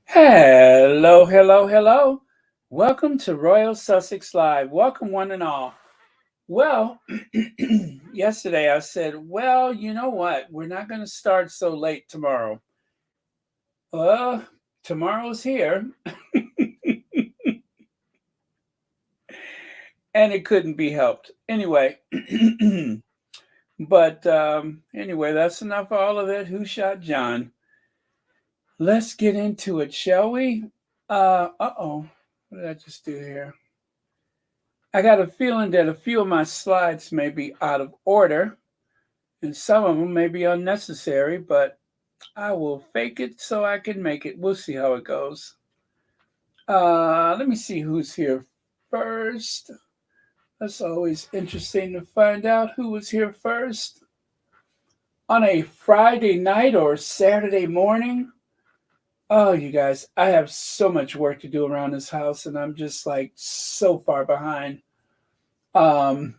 Hello, hello, hello. Welcome to Royal Sussex Live. Welcome, one and all. Well, yesterday I said, well, you know what? We're not going to start so late tomorrow. Uh, Tomorrow's here, and it couldn't be helped. Anyway, but that's enough of all of that. Who shot John? Let's get into it, shall we? Oh. What did I just do here? I got a feeling that a few of my slides may be out of order and some of them may be unnecessary, but I will fake it so I can make it. We'll see how it goes. Let me see who's here first. That's always interesting to find out who was here first. On a Friday night or Saturday morning. Oh, you guys, I have so much work to do around this house, and I'm just like so far behind. Um,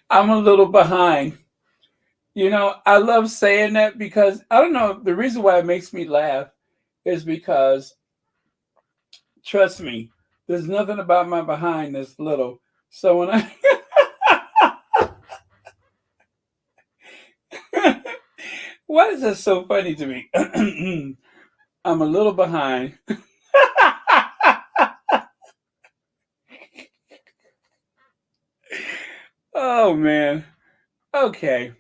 I'm a little behind. I love saying that because I don't know. The reason why it makes me laugh is because, trust me, there's nothing about my behind that's little. So when I, why is that so funny to me? I'm a little behind. Oh man. Okay.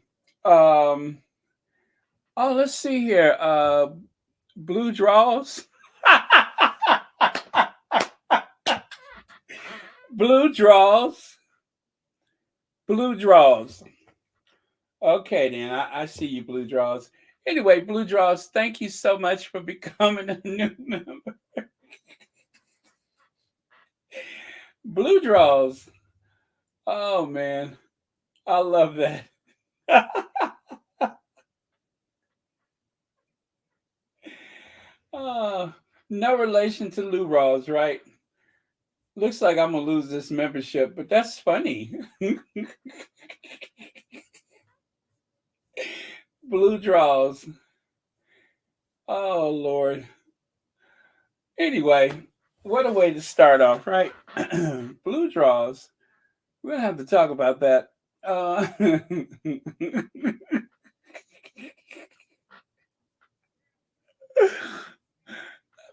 Um. Oh, let's see here. Blue draws. Blue draws. Blue draws. Okay, then I see you, Blue Draws. Anyway, Blue Draws, thank you so much for becoming a new member. Blue Draws. Oh man, I love that. Oh, no relation to Lou Rawls, right? Looks like I'm gonna lose this membership, but that's funny. Blue Draws. Oh Lord. Anyway, what a way to start off, right? Blue Draws. We're gonna have to talk about that. Let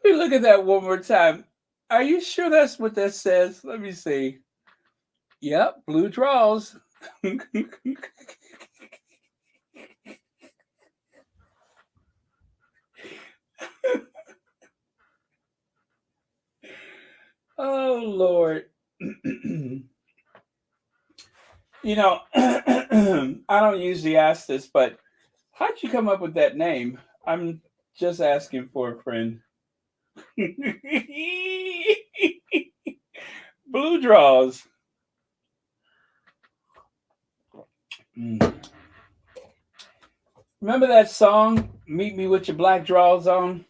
me look at that one more time. Are you sure that's what that says? Let me see. Yep, blue draws. Oh Lord. I don't usually ask this, but how'd you come up with that name? I'm just asking for a friend. Blue draws. Mm. Remember that song, Meet Me with Your Black Draws On?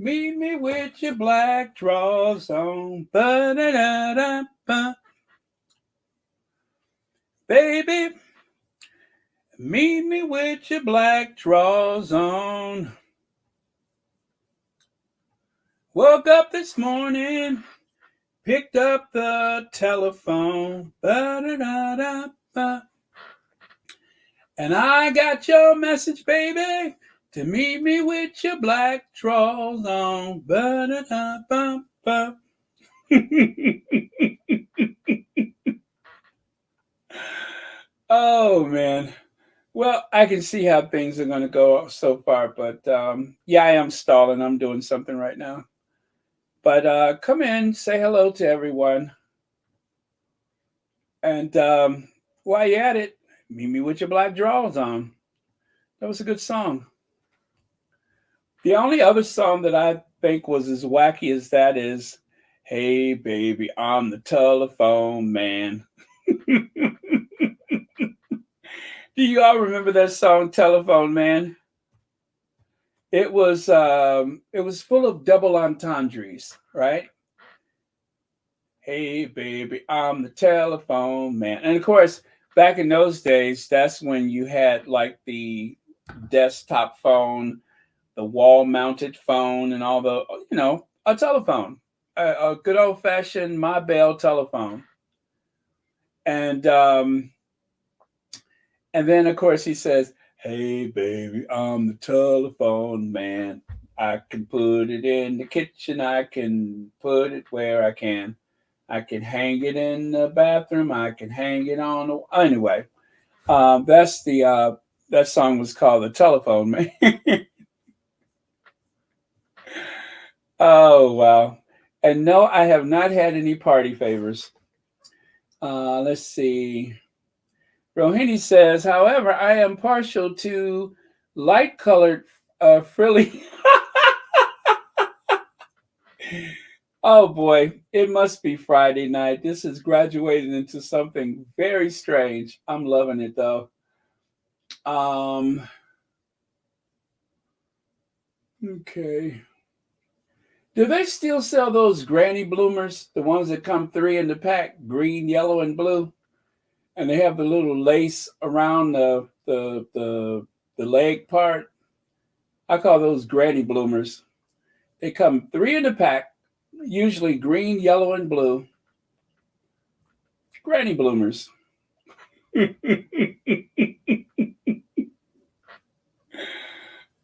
Meet me with your black draws on. Ba-da-da-da-ba. Baby, meet me with your black draws on. Woke up this morning, picked up the telephone. Ba-da-da-da-ba. And I got your message, baby, to meet me with your black draws on. Ba-da-da-ba-ba. Oh man. Well, I can see how things are going to go so far, but yeah, I am stalling. I'm doing something right now. But come in, say hello to everyone, and while you're at it, meet me with your black drawers on. That was a good song. The only other song that I think was as wacky as that is, "Hey baby, I'm the telephone man." Do you all remember that song, "Telephone Man"? It was full of double entendres, right? Hey baby, I'm the telephone man. And of course, back in those days, that's when you had like the desktop phone, the wall mounted phone, and all the, a telephone, a good old fashioned My Bell telephone. And and then of course he says, "Hey baby, I'm the telephone man. I can put it in the kitchen. I can put it where I can. I can hang it in the bathroom. I can hang it on the anyway." That's the that song was called "The Telephone Man." Oh wow! And no, I have not had any party favors. Let's see. Rohini says, however, I am partial to light colored frilly. Oh boy, it must be Friday night. This is graduating into something very strange. I'm loving it though. Um, okay. Do they still sell those granny bloomers? The ones that come three in the pack, green, yellow, and blue? And they have the little lace around the leg part. I call those granny bloomers. They come three in the pack, usually green, yellow, and blue. Granny bloomers.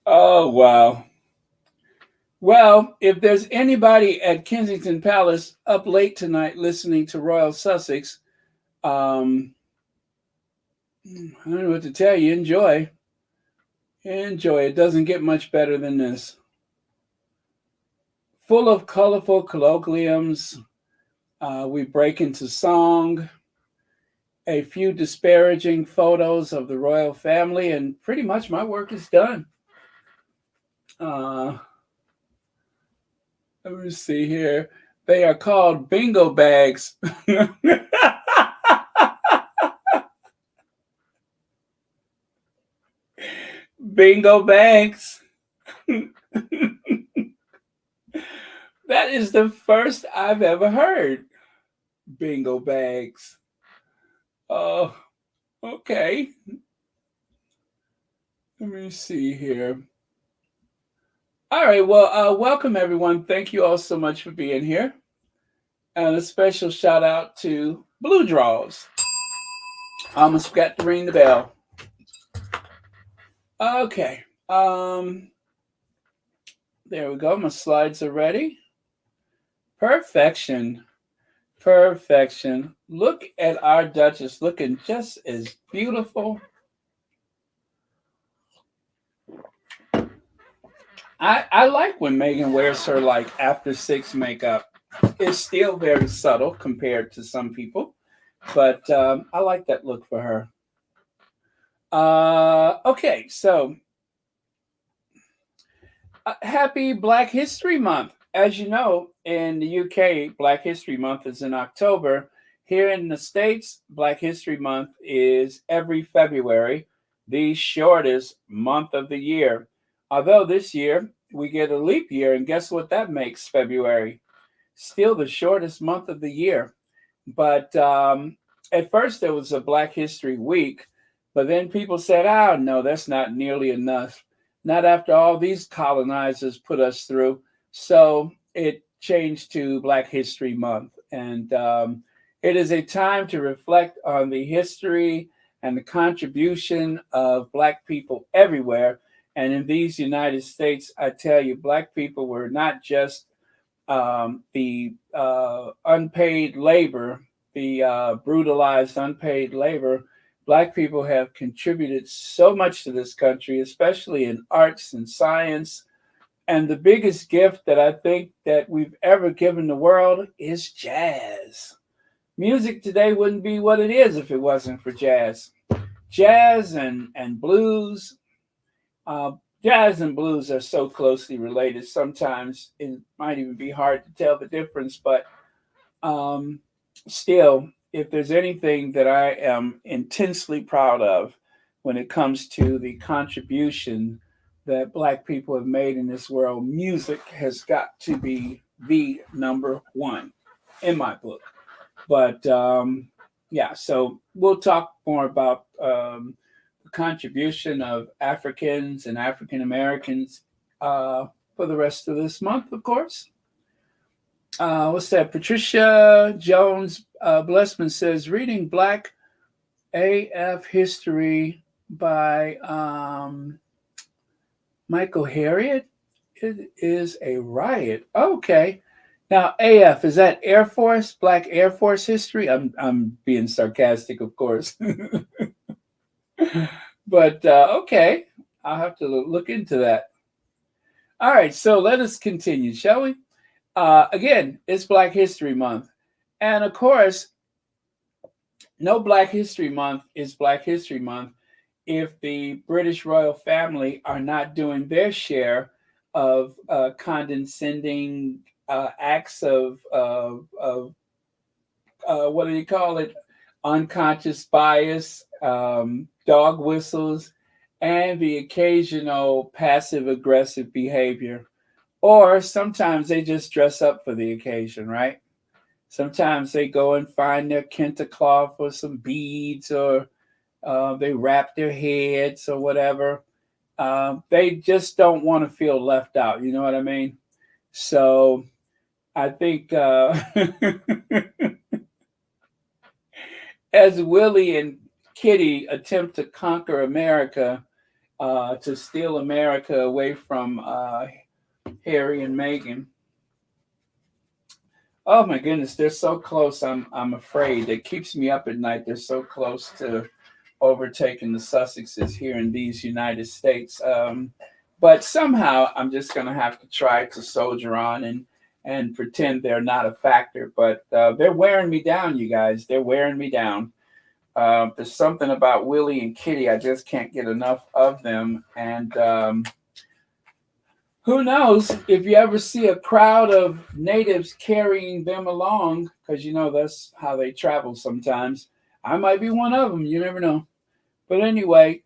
Oh wow. Well, if there's anybody at Kensington Palace up late tonight listening to Royal Sussex, I don't know what to tell you. Enjoy. Enjoy. It doesn't get much better than this. Full of colorful colloquiums. We break into song, a few disparaging photos of the royal family, and pretty much my work is done. Let me see here. They are called bingo bags. Bingo bags. That is the first I've ever heard. Bingo bags. Oh, okay. Let me see here. All right. Well, welcome everyone. Thank you all so much for being here. And a special shout out to Blue Draws. I almost forgot to ring the bell. Okay. There we go. My slides are ready. Perfection. Perfection. Look at our Duchess looking just as beautiful. I like when Meghan wears her like after six makeup. It's still very subtle compared to some people, but I like that look for her. Okay, so happy Black History Month. As you know, in the UK, Black History Month is in October. Here in the States, Black History Month is every February, the shortest month of the year. Although this year we get a leap year, and guess what that makes February? Still the shortest month of the year. But at first there was a Black History Week, but then people said, oh, no, that's not nearly enough. Not after all these colonizers put us through. So it changed to Black History Month. And it is a time to reflect on the history and the contribution of Black people everywhere. And in these United States, I tell you, Black people were not just the unpaid labor, the brutalized unpaid labor. Black people have contributed so much to this country, especially in arts and science. And the biggest gift that I think that we've ever given the world is jazz. Music today wouldn't be what it is if it wasn't for jazz. Jazz and blues. Uh, Jazz and blues are so closely related. Sometimes it might even be hard to tell the difference, but still, if there's anything that I am intensely proud of when it comes to the contribution that Black people have made in this world, music has got to be the number one in my book. But yeah, so we'll talk more about the contribution of Africans and African Americans for the rest of this month, of course. What's that? Patricia Jones Blessman says reading Black AF History by Michael Harriot. It is a riot. Okay. Now AF, is that Air Force, Black Air Force history? I'm being sarcastic, of course. But okay. I'll have to look into that. All right, so let us continue, shall we? Again, it's Black History Month. And of course, no Black History Month is Black History Month if the British royal family are not doing their share of condescending acts of what do you call it? Unconscious bias, dog whistles, and the occasional passive aggressive behavior. Or sometimes they just dress up for the occasion, right? Sometimes they go and find their kente cloth or some beads, or they wrap their heads or whatever. They just don't want to feel left out. You know what I mean? So I think as Willie and Kitty attempt to conquer America, to steal America away from Harry and Meghan. Oh my goodness, they're so close. I'm afraid. It keeps me up at night. They're so close to overtaking the Sussexes here in these United States. But somehow I'm just going to have to try to soldier on and pretend they're not a factor. But they're wearing me down, you guys. They're wearing me down. There's something about Willie and Kitty. I just can't get enough of them. And who knows if you ever see a crowd of natives carrying them along, because you know that's how they travel sometimes. I might be one of them. You never know. But anyway,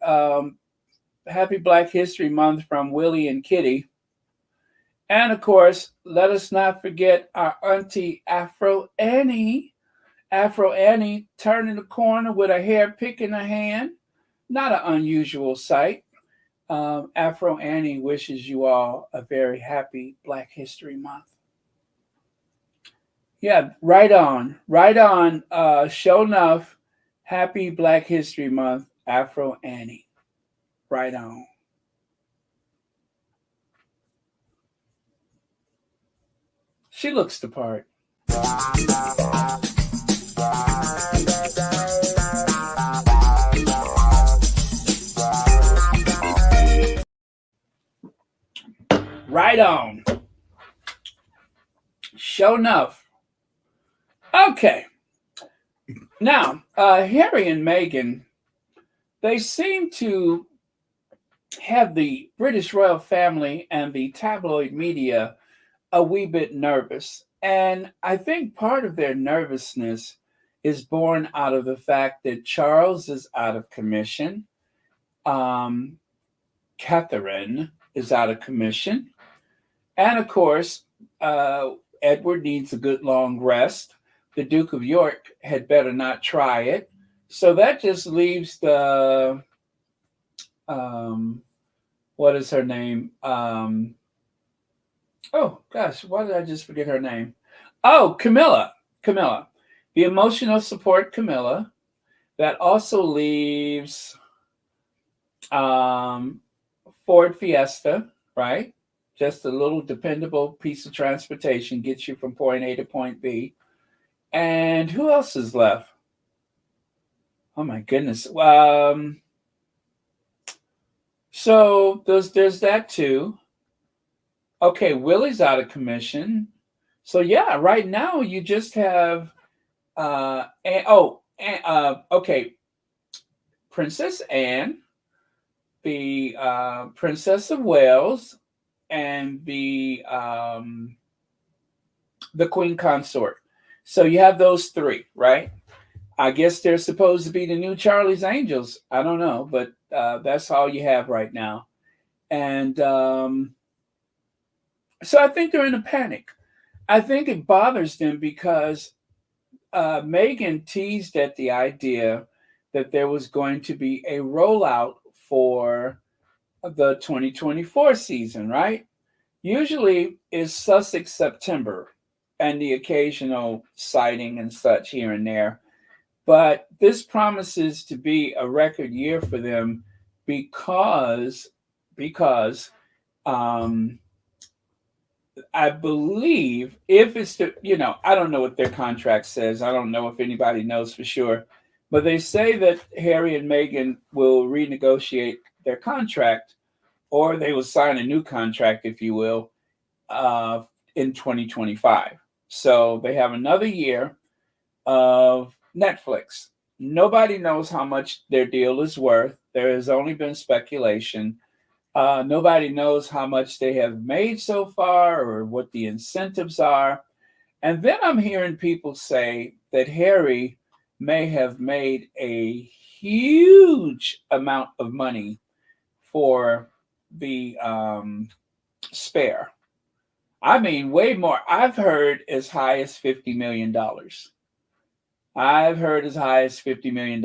happy Black History Month from Willie and Kitty. And of course, let us not forget our auntie Afro Annie. Afro Annie turning the corner with a hair pick in her hand. Not an unusual sight. Afro Annie wishes you all a very happy Black History Month. Yeah, right on. Right on. Show enough. Happy Black History Month, Afro Annie. Right on. She looks the part. Right on. Show enough. Okay. Now, Harry and Meghan, they seem to have the British royal family and the tabloid media a wee bit nervous. And I think part of their nervousness is born out of the fact that Charles is out of commission. Um, Catherine is out of commission. And of course, Edward needs a good long rest. The Duke of York had better not try it. So that just leaves the, what is her name? Oh gosh, why did I just forget her name? Oh, Camilla. Camilla. The emotional support Camilla. That also leaves um, Ford Fiesta, right? Just a little dependable piece of transportation gets you from point A to point B. And who else is left? Oh my goodness. So there's that too. Okay, Willie's out of commission. So yeah, right now you just have okay, Princess Anne, the Princess of Wales, and the Queen Consort. So you have those three, right? I guess they're supposed to be the new Charlie's Angels. I don't know, but that's all you have right now. And so I think they're in a panic. I think it bothers them because Meghan teased at the idea that there was going to be a rollout for the 2024 season, right? Usually is Sussex September and the occasional sighting and such here and there. But this promises to be a record year for them because um, I believe if it's the, I don't know what their contract says. I don't know if anybody knows for sure, but they say that Harry and Meghan will renegotiate their contract, or they will sign a new contract, if you will, uh, in 2025. So they have another year of Netflix. Nobody knows how much their deal is worth. There has only been speculation. Nobody knows how much they have made so far or what the incentives are. And then I'm hearing people say that Harry may have made a huge amount of money for the spare. I mean, way more. I've heard as high as $50 million. I've heard as high as $50 million.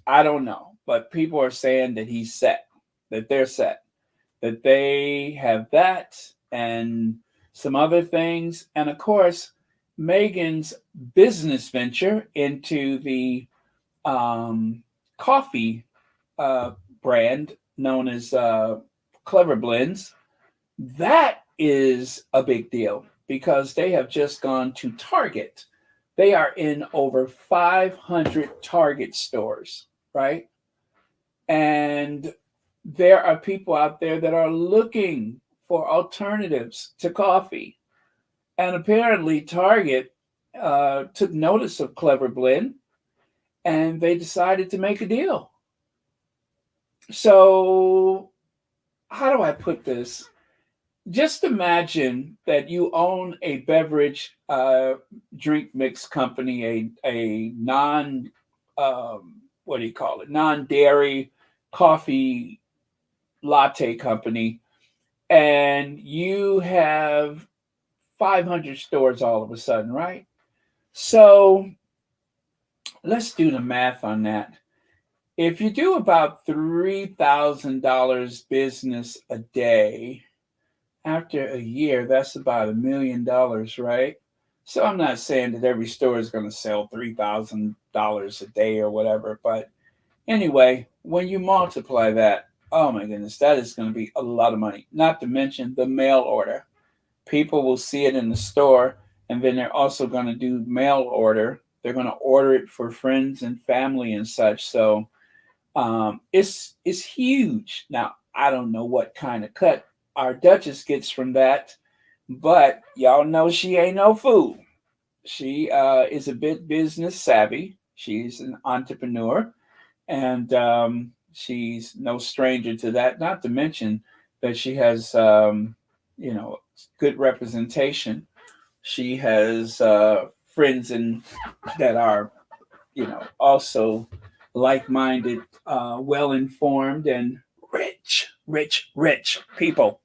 I don't know, but people are saying that he's set, that they're set, that they have that and some other things. And of course, Meghan's business venture into the coffee uh, brand known as Clever Blends, that is a big deal because they have just gone to Target. They are in over 500 Target stores, right? And there are people out there that are looking for alternatives to coffee. And apparently, Target took notice of Clever Blend and they decided to make a deal. So, how do I put this? Just imagine that you own a beverage drink mix company, a non what do you call it, non dairy coffee latte company, and you have 500 stores all of a sudden, right? So let's do the math on that. If you do about $3,000 business a day, after a year, that's about $1 million, right? So I'm not saying that every store is going to sell $3,000 a day or whatever, but anyway, when you multiply that, oh my goodness, that is going to be a lot of money. Not to mention the mail order. People will see it in the store, and then they're also going to do mail order. They're going to order it for friends and family and such. So it's huge. Now I don't know what kind of cut our Duchess gets from that, but y'all know she ain't no fool. She is a bit business savvy. She's an entrepreneur, and she's no stranger to that. Not to mention that she has, you know, good representation. She has friends in that are, also like-minded, well-informed, and rich people.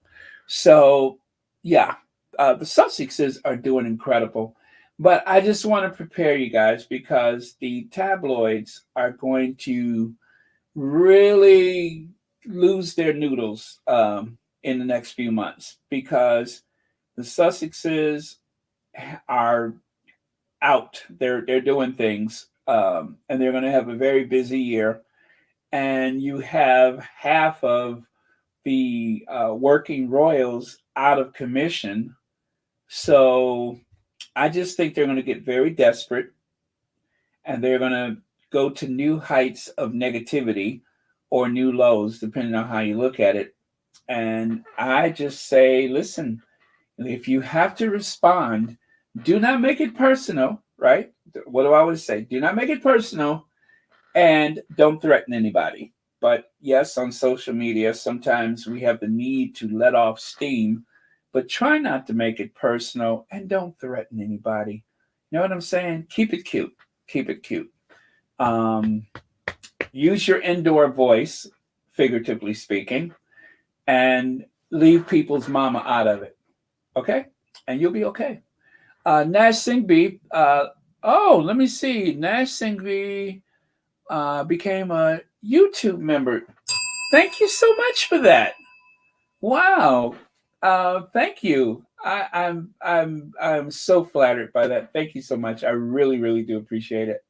So, yeah, the Sussexes are doing incredible. But I just want to prepare you guys because the tabloids are going to really lose their noodles in the next few months because the Sussexes are out. They're doing things, and they're going to have a very busy year. And you have half of the working royals out of commission. So I just think they're going to get very desperate and they're going to go to new heights of negativity or new lows, depending on how you look at it. And I just say, listen, if you have to respond, do not make it personal, right? What do I always say? Do not make it personal and don't threaten anybody. But yes, on social media, sometimes we have the need to let off steam, but try not to make it personal and don't threaten anybody. You know what I'm saying? Keep it cute. Keep it cute. Um, Use your indoor voice, figuratively speaking, and leave people's mama out of it. Okay? And you'll be okay. Nash Singhbi, Oh, let me see. Nash Singhvi became a YouTube member. Thank you so much for that. Wow. Thank you. I'm so flattered by that. Thank you so much. I really, really do appreciate it.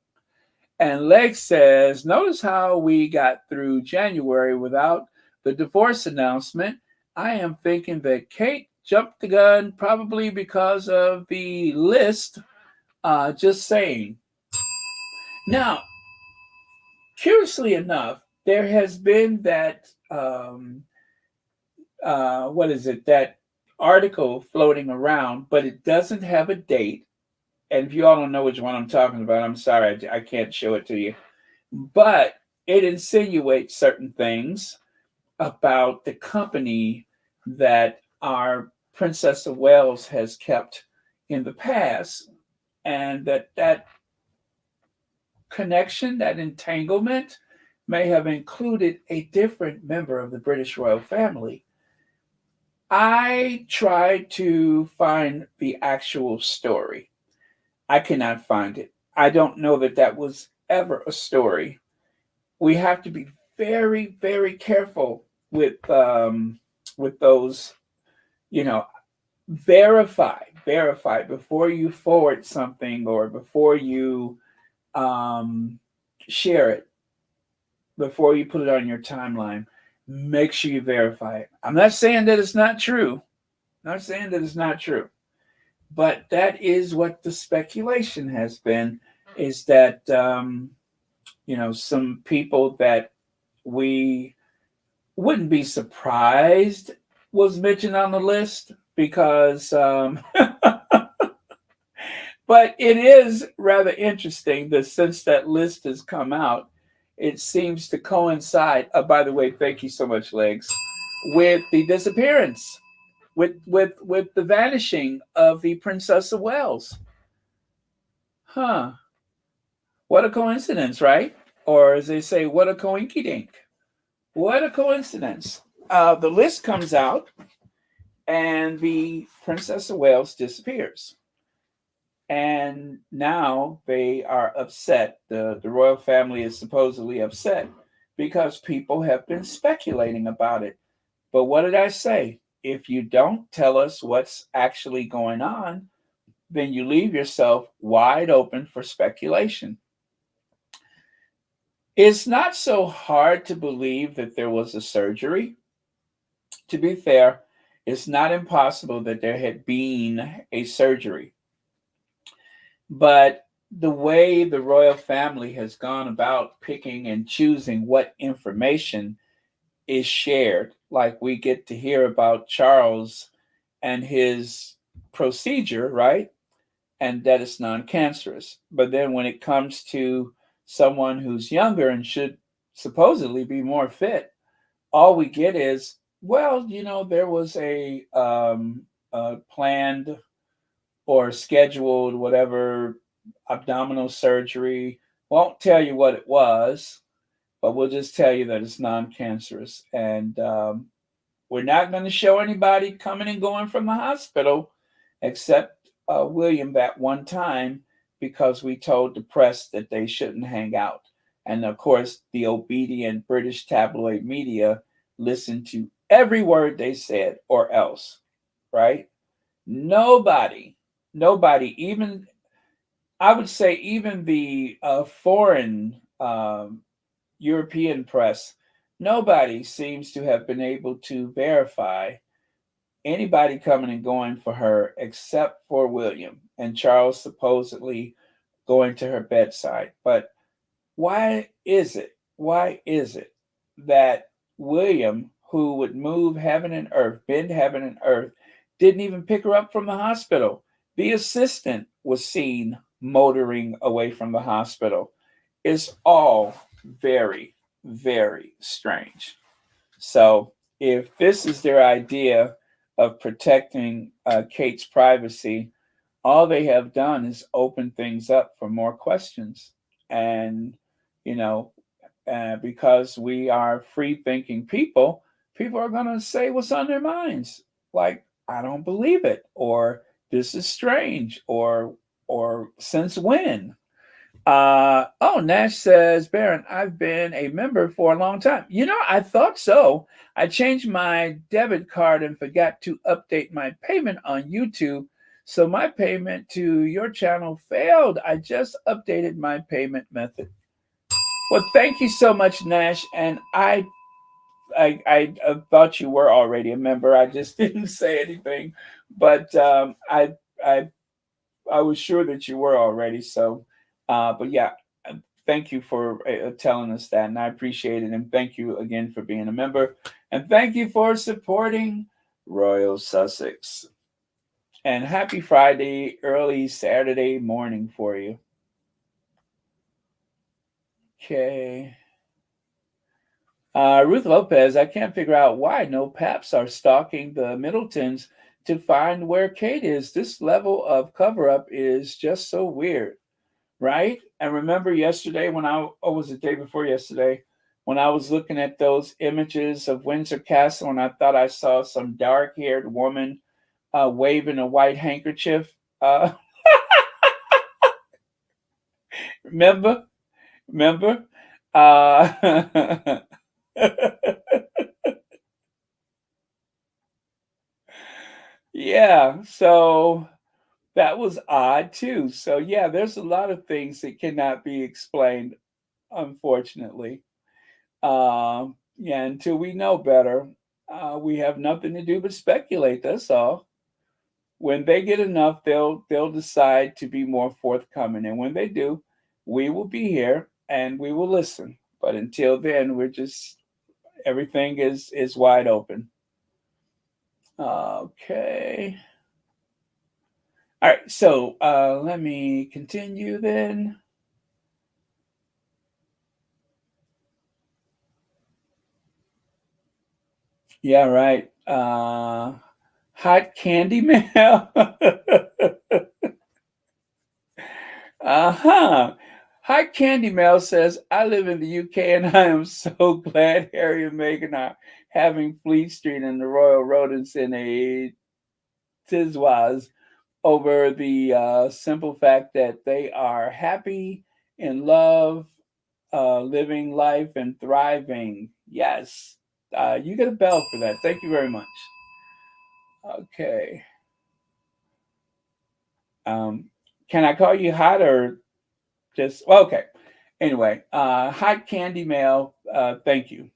And Leg says, notice how we got through January without the divorce announcement. I am thinking that Kate jumped the gun probably because of the list. Just saying. Now, curiously enough, there has been that what is it? That article floating around, but it doesn't have a date. And if you all don't know which one I'm talking about, I'm sorry, I can't show it to you. But it insinuates certain things about the company that our Princess of Wales has kept in the past, and that connection, that entanglement, may have included a different member of the British royal family. I tried to find the actual story. I cannot find it. I don't know that that was ever a story. We have to be very, very careful with those. You know, verify before you forward something or before you um, share it, before you put it on your timeline. Make sure you verify it. I'm not saying that it's not true. I'm not saying that it's not true. But that is what the speculation has been, is that some people that we wouldn't be surprised was mentioned on the list because but it is rather interesting that since that list has come out, it seems to coincide, by the way, thank you so much, Legs, with the disappearance, with the vanishing of the Princess of Wales. Huh. What a coincidence, right? Or as they say, what a coinky dink. What a coincidence. The list comes out and the Princess of Wales disappears. And now they are upset. The royal family is supposedly upset because people have been speculating about it. But what did I say? If you don't tell us what's actually going on, then you leave yourself wide open for speculation. It's not so hard to believe that there was a surgery. To be fair, it's not impossible that there had been a surgery. But the way the royal family has gone about picking and choosing what information is shared, like we get to hear about Charles and his procedure, right? And that it's non cancerous. But then when it comes to someone who's younger and should supposedly be more fit, all we get is, well, there was a planned or scheduled whatever abdominal surgery. Won't tell you what it was, but we'll just tell you that it's non-cancerous. And we're not going to show anybody coming and going from the hospital except William that one time because we told the press that they shouldn't hang out. And of course, the obedient British tabloid media listened to every word they said or else, right? Nobody, even I would say even the foreign European press, nobody seems to have been able to verify anybody coming and going for her except for William and Charles supposedly going to her bedside. But why is it? Why is it that William, who would move heaven and earth, bend heaven and earth, didn't even pick her up from the hospital? The assistant was seen motoring away from the hospital. It's all very, very strange. So, if this is their idea of protecting Kate's privacy, all they have done is open things up for more questions. And, you know, because we are free thinking people are going to say what's on their minds. Like, I don't believe it, or this is strange, or or since when? Nash says, Baron, I've been a member for a long time. I thought so. I changed my debit card and forgot to update my payment on YouTube. So my payment to your channel failed. I just updated my payment method. Well, thank you so much, Nash. And I thought you were already a member. I just didn't say anything, but I I was sure that you were already. So, but yeah, thank you for telling us that, and I appreciate it. And thank you again for being a member, and thank you for supporting Royal Sussex. And happy Friday, early Saturday morning for you. Okay. Ruth Lopez, I can't figure out why no paps are stalking the Middletons to find where Kate is. This level of cover up is just so weird, right? And remember yesterday was the day before yesterday, when I was looking at those images of Windsor Castle and I thought I saw some dark haired woman waving a white handkerchief. Remember? Remember? Uh, yeah, so that was odd too. So yeah, there's a lot of things that cannot be explained, unfortunately. Yeah, until we know better, we have nothing to do but speculate. That's all. When they get enough, they'll decide to be more forthcoming, and when they do, we will be here and we will listen. But until then, we're just everything is wide open. Okay. All right. So let me continue then. Yeah. Right. Hot candy mail. Uh-huh. Hi, Candy Mel says, I live in the UK and I am so glad Harry and Meghan are having Fleet Street and the Royal Rodents in a tizwaz over the simple fact that they are happy, in love, living life, and thriving. Yes. You get a bell for that. Thank you very much. Okay. Um, can I call you hot or just well, okay? Anyway, hot candy mail. Thank you,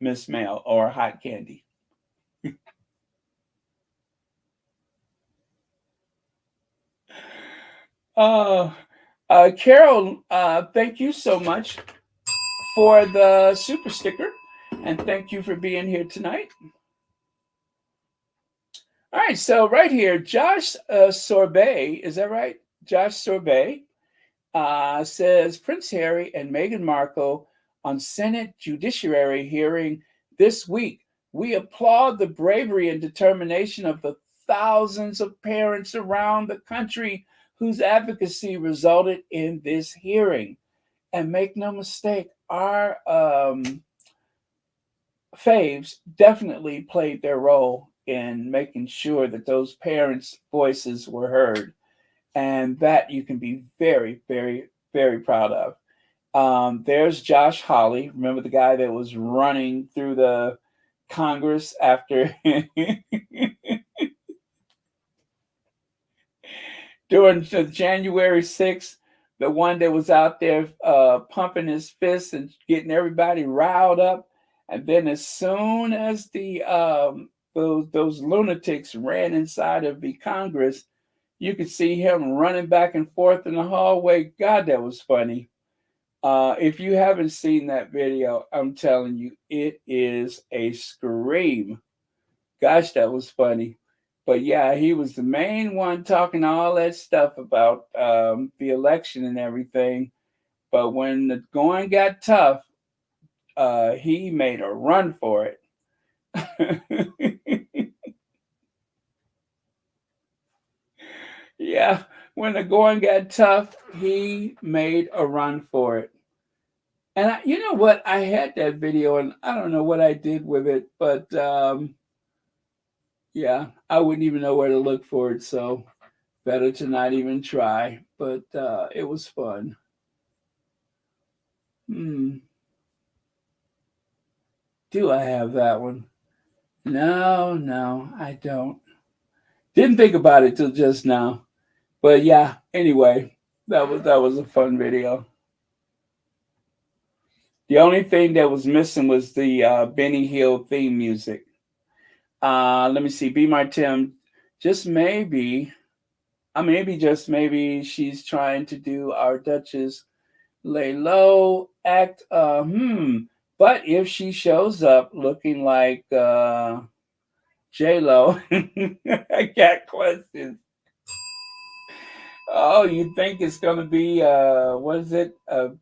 Miss Mail or hot candy. Uh, Carol, thank you so much for the super sticker, and thank you for being here tonight. All right, so right here, Josh Sorbet, is that right? Josh Sorbet says Prince Harry and Meghan Markle on Senate Judiciary hearing this week. We applaud the bravery and determination of the thousands of parents around the country whose advocacy resulted in this hearing. And make no mistake, our faves definitely played their role in making sure that those parents' voices were heard. And that you can be very, very, very proud of. There's Josh Hawley. Remember the guy that was running through the Congress after during the January 6th, the one that was out there pumping his fists and getting everybody riled up. And then as soon as the those lunatics ran inside of the Congress, you could see him running back and forth in the hallway. God, that was funny. If you haven't seen that video, I'm telling you, it is a scream. Gosh, that was funny. But yeah, he was the main one talking all that stuff about the election and everything. But when the going got tough, he made a run for it. Yeah, when the going got tough, he made a run for it. And you know what? I had that video, and I don't know what I did with it, but yeah, I wouldn't even know where to look for it. So Better to not even try, but it was fun. Hmm. Do I have that one? No, no, I don't. Didn't think about it till just now. But yeah, anyway, that was a fun video. The only thing that was missing was the Benny Hill theme music. Let me see. Be my Tim. Just maybe, maybe just maybe she's trying to do our Duchess lay low act. But if she shows up looking like J Lo, I got questions. Oh, you think it's gonna be what is it?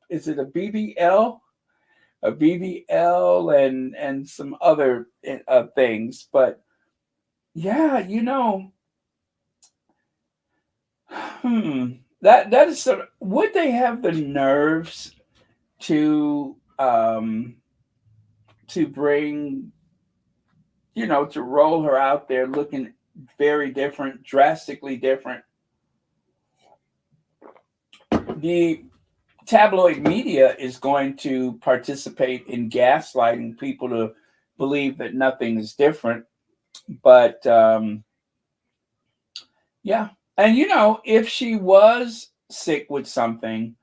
Is it a BBL? A BBL and some other things, but yeah, hmm, that is sort of, would they have the nerves to bring to roll her out there looking very different, drastically different. The tabloid media is going to participate in gaslighting people to believe that nothing is different. But yeah, and if she was sick with something,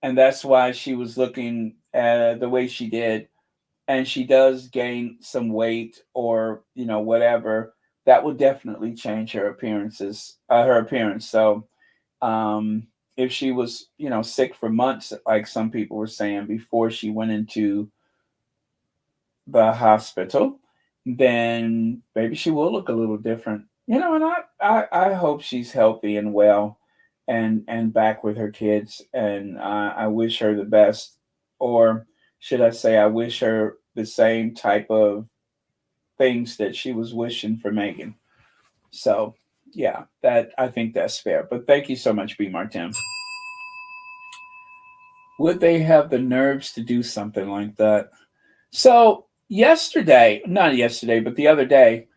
and that's why she was looking the way she did, and she does gain some weight or whatever, that would definitely change her appearance. So um, if she was sick for months, like some people were saying before she went into the hospital, then maybe she will look a little different. And I hope she's healthy and well and back with her kids. And I wish her the best. Or should I say, I wish her the same type of things that she was wishing for Meghan. So, yeah, that I think that's fair. But thank you so much, B. Martin. Would they have the nerves to do something like that? So, yesterday, not yesterday, but the other day,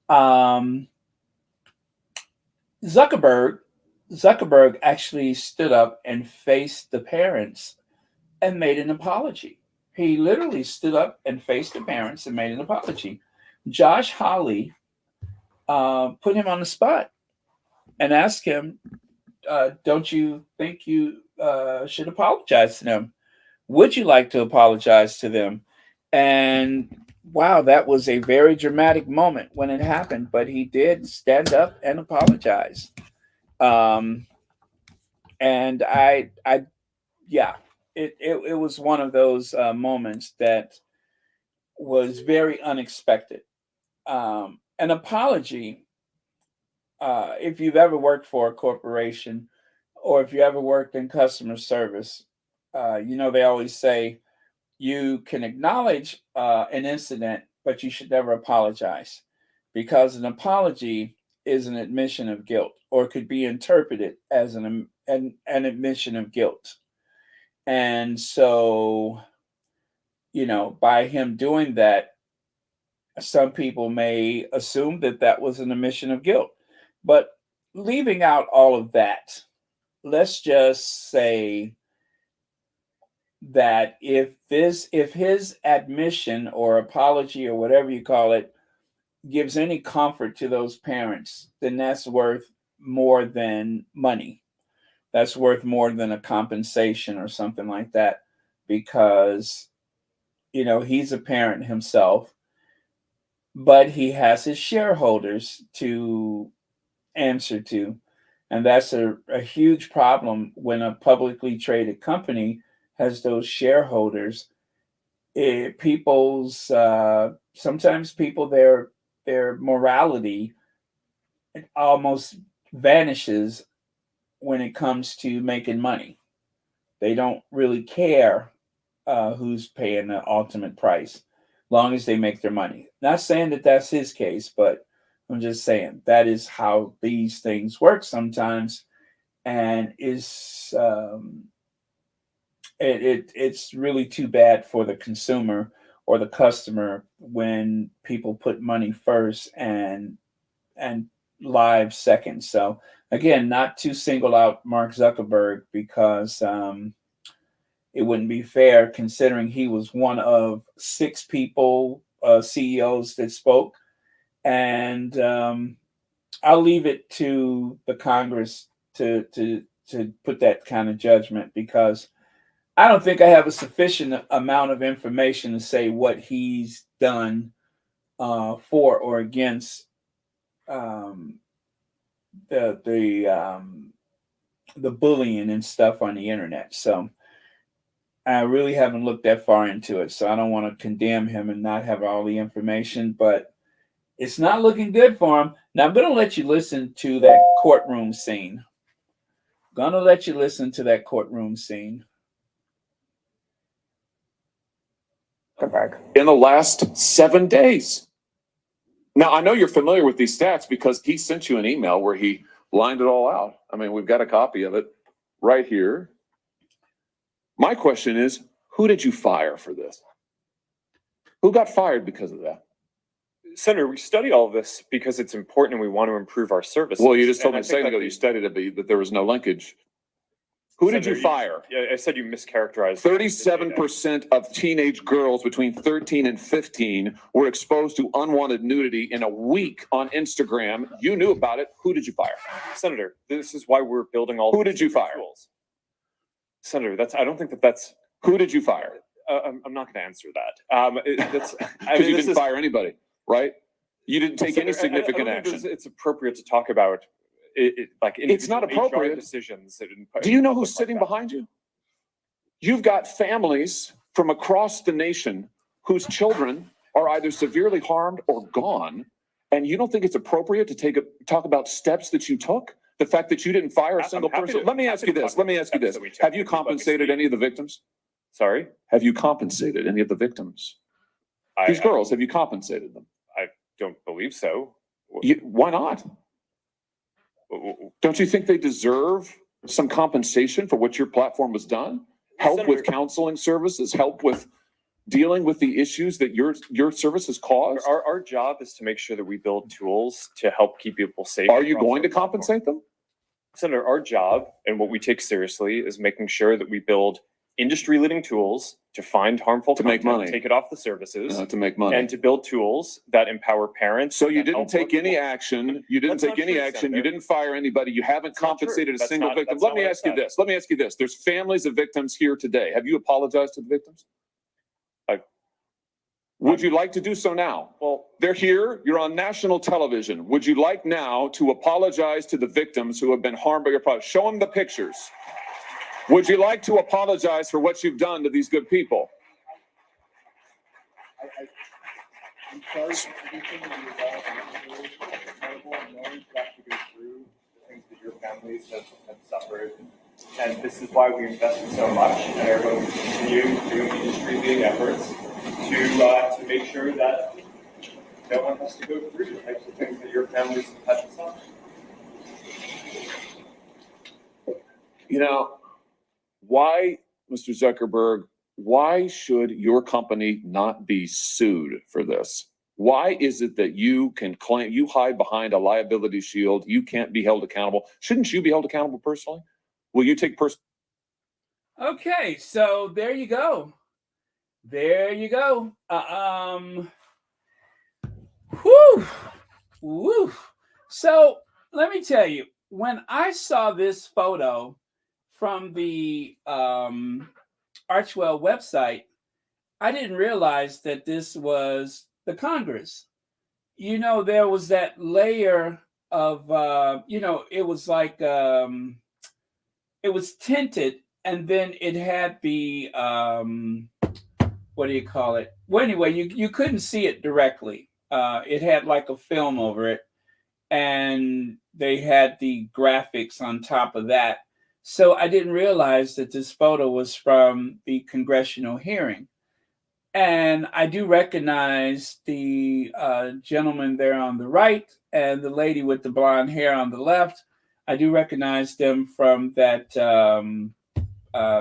um, Zuckerberg Zuckerberg actually stood up and faced the parents and made an apology. He literally stood up and faced the parents and made an apology. Josh Hawley put him on the spot and asked him, "Don't you think you should apologize to them? Would you like to apologize to them?" And wow, that was a very dramatic moment when it happened. But he did stand up and apologize. Um, and yeah, it was one of those moments that was very unexpected. An apology, if you've ever worked for a corporation or if you ever worked in customer service, they always say you can acknowledge an incident, but you should never apologize because an apology is an admission of guilt or could be interpreted as an admission of guilt. And so, by him doing that, some people may assume that that was an admission of guilt. But leaving out all of that, let's just say that if his admission or apology or whatever you call it gives any comfort to those parents, then that's worth more than money. That's worth more than a compensation or something like that because he's a parent himself, but he has his shareholders to answer to. And that's a huge problem when a publicly traded company has those shareholders. People's sometimes people their morality almost vanishes when it comes to making money. They don't really care who's paying the ultimate price, long as they make their money. Not saying that that's his case, but I'm just saying that is how these things work sometimes, and it's really too bad for the consumer or the customer when people put money first and live second. So again, not to single out Mark Zuckerberg because it wouldn't be fair considering he was one of 6 people, CEOs that spoke. And I'll leave it to the Congress to put that kind of judgment, because I don't think I have a sufficient amount of information to say what he's done for or against the bullying and stuff on the internet. So I really haven't looked that far into it. So I don't want to condemn him and not have all the information, but it's not looking good for him. Now I'm going to let you listen to that courtroom scene. In the last 7 days. Now, I know you're familiar with these stats because he sent you an email where he lined it all out. I mean, we've got a copy of it right here. My question is, who did you fire for this? Who got fired because of that? Senator, we study all of this because it's important and we want to improve our services. Well, you just told me a second ago you studied it, that there was no linkage. Who did you fire? I said you mischaracterized. 37% of teenage girls between 13 and 15 were exposed to unwanted nudity in a week on Instagram. You knew about it. Who did you fire? Senator, this is why we're building all. Who did you fire? Tools. Senator, I don't think that's. Who did you fire? I'm not going to answer that. Because you didn't fire anybody, right? You didn't take any significant action. It's appropriate to talk about it's not appropriate. Decisions. Do you know who's sitting behind you? You've got families from across the nation whose children are either severely harmed or gone, and you don't think it's appropriate to talk about steps that you took? The fact that you didn't fire a single person? Let me ask you this. Have you compensated any of the victims? Sorry? Have you compensated any of the victims? These girls, have you compensated them? I don't believe so. Why not? Don't you think they deserve some compensation for what your platform has done? Help with counseling services, help with dealing with the issues that your services cause? Our job is to make sure that we build tools to help keep people safe. Are you going to compensate them? Senator, our job and what we take seriously is making sure that we build industry-leading tools to find harmful content, make money, take it off the services, to make money, and to build tools that empower parents. So you didn't take any action. You didn't take any action. You didn't fire anybody. You haven't compensated a single victim. Let me ask you this. There's families of victims here today. Have you apologized to the victims? Would you like to do so now? Well, they're here. You're on national television. Would you like now to apologize to the victims who have been harmed by your product? Show them the pictures. Would you like to apologize for what you've done to these good people? I'm sorry for everything that you've done. It's incredible knowing you have to go through the things that your families have suffered. And this is why we invested so much and are going to continue doing industry-leading efforts to make sure that no one has to go through the types of things that your families have had to suffer. You know, why, Mr. Zuckerberg, why should your company not be sued for this? Why is it that you can claim, you hide behind a liability shield, you can't be held accountable? Shouldn't you be held accountable personally? Will you take personal? Okay, so there you go. Whew. So let me tell you, when I saw this photo from the Archwell website, I didn't realize that this was the Congress. You know, there was that layer of, it was like, it was tinted, and then it had the, what do you call it? Well, anyway, you couldn't see it directly. It had like a film over it, and they had the graphics on top of that. So I didn't realize that this photo was from the congressional hearing. And I do recognize the gentleman there on the right and the lady with the blonde hair on the left. I do recognize them from that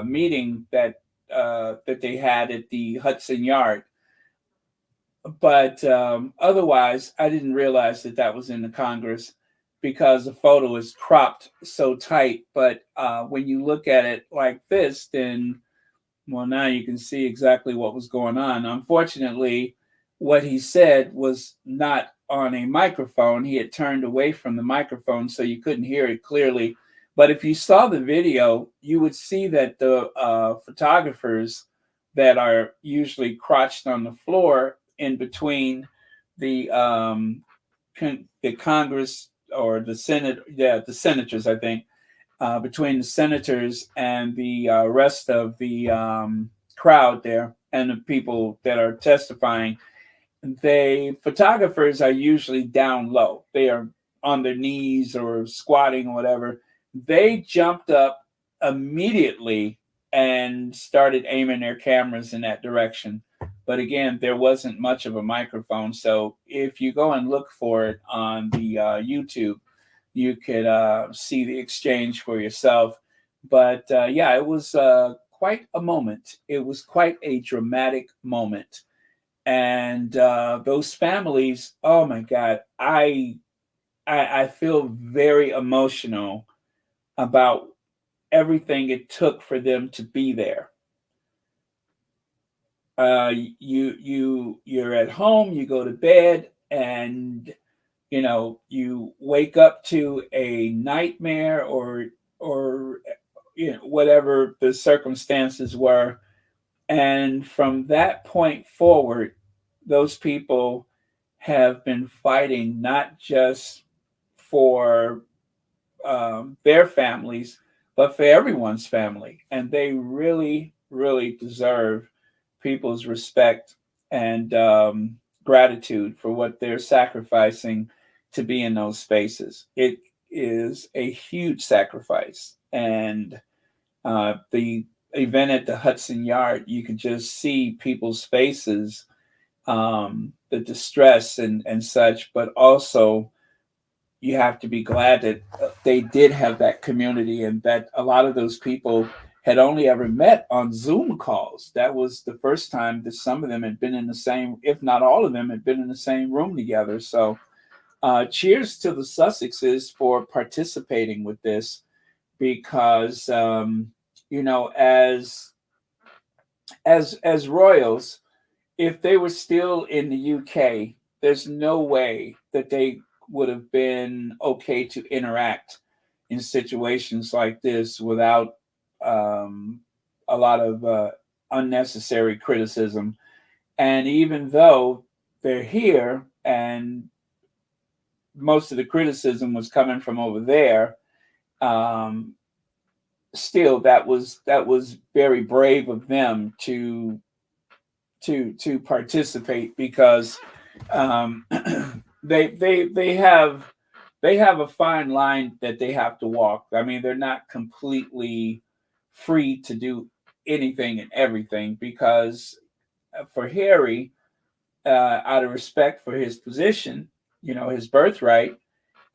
meeting that they had at the Hudson Yard. But otherwise, I didn't realize that was in the Congress. because the photo is cropped so tight. But when you look at it like this, then, well, now you can see exactly what was going on. Unfortunately, what he said was not on a microphone. He had turned away from the microphone, so you couldn't hear it clearly. But if you saw the video, you would see that the photographers that are usually crouched on the floor in between the Congress or the Senate, the senators, I think, between the senators and the rest of the crowd there and the people that are testifying, photographers are usually down low. They are on their knees or squatting or whatever. They jumped up immediately and started aiming their cameras in that direction. But again, there wasn't much of a microphone. So if you go and look for it on the YouTube, you could see the exchange for yourself. But yeah, it was quite a moment. It was quite a dramatic moment. And those families, oh my God, I feel very emotional about everything it took for them to be there. You're at home, you go to bed, and you wake up to a nightmare or whatever the circumstances were. And from that point forward, those people have been fighting not just for their families, but for everyone's family. And they really, really deserve people's respect and gratitude for what they're sacrificing to be in those spaces. It is a huge sacrifice. And the event at the Hudson Yard, you could just see people's faces, the distress and such, but also you have to be glad that they did have that community and that a lot of those people had only ever met on Zoom calls. That was the first time that some of them had been in the same, if not all of them, had been in the same room together. So cheers to the Sussexes for participating with this, because as royals, if they were still in the UK, there's no way that they would have been okay to interact in situations like this without a lot of unnecessary criticism. And even though they're here and most of the criticism was coming from over there, still that was very brave of them to participate, because they have a fine line that they have to walk. I mean, they're not completely free to do anything and everything, because for Harry, out of respect for his position, his birthright,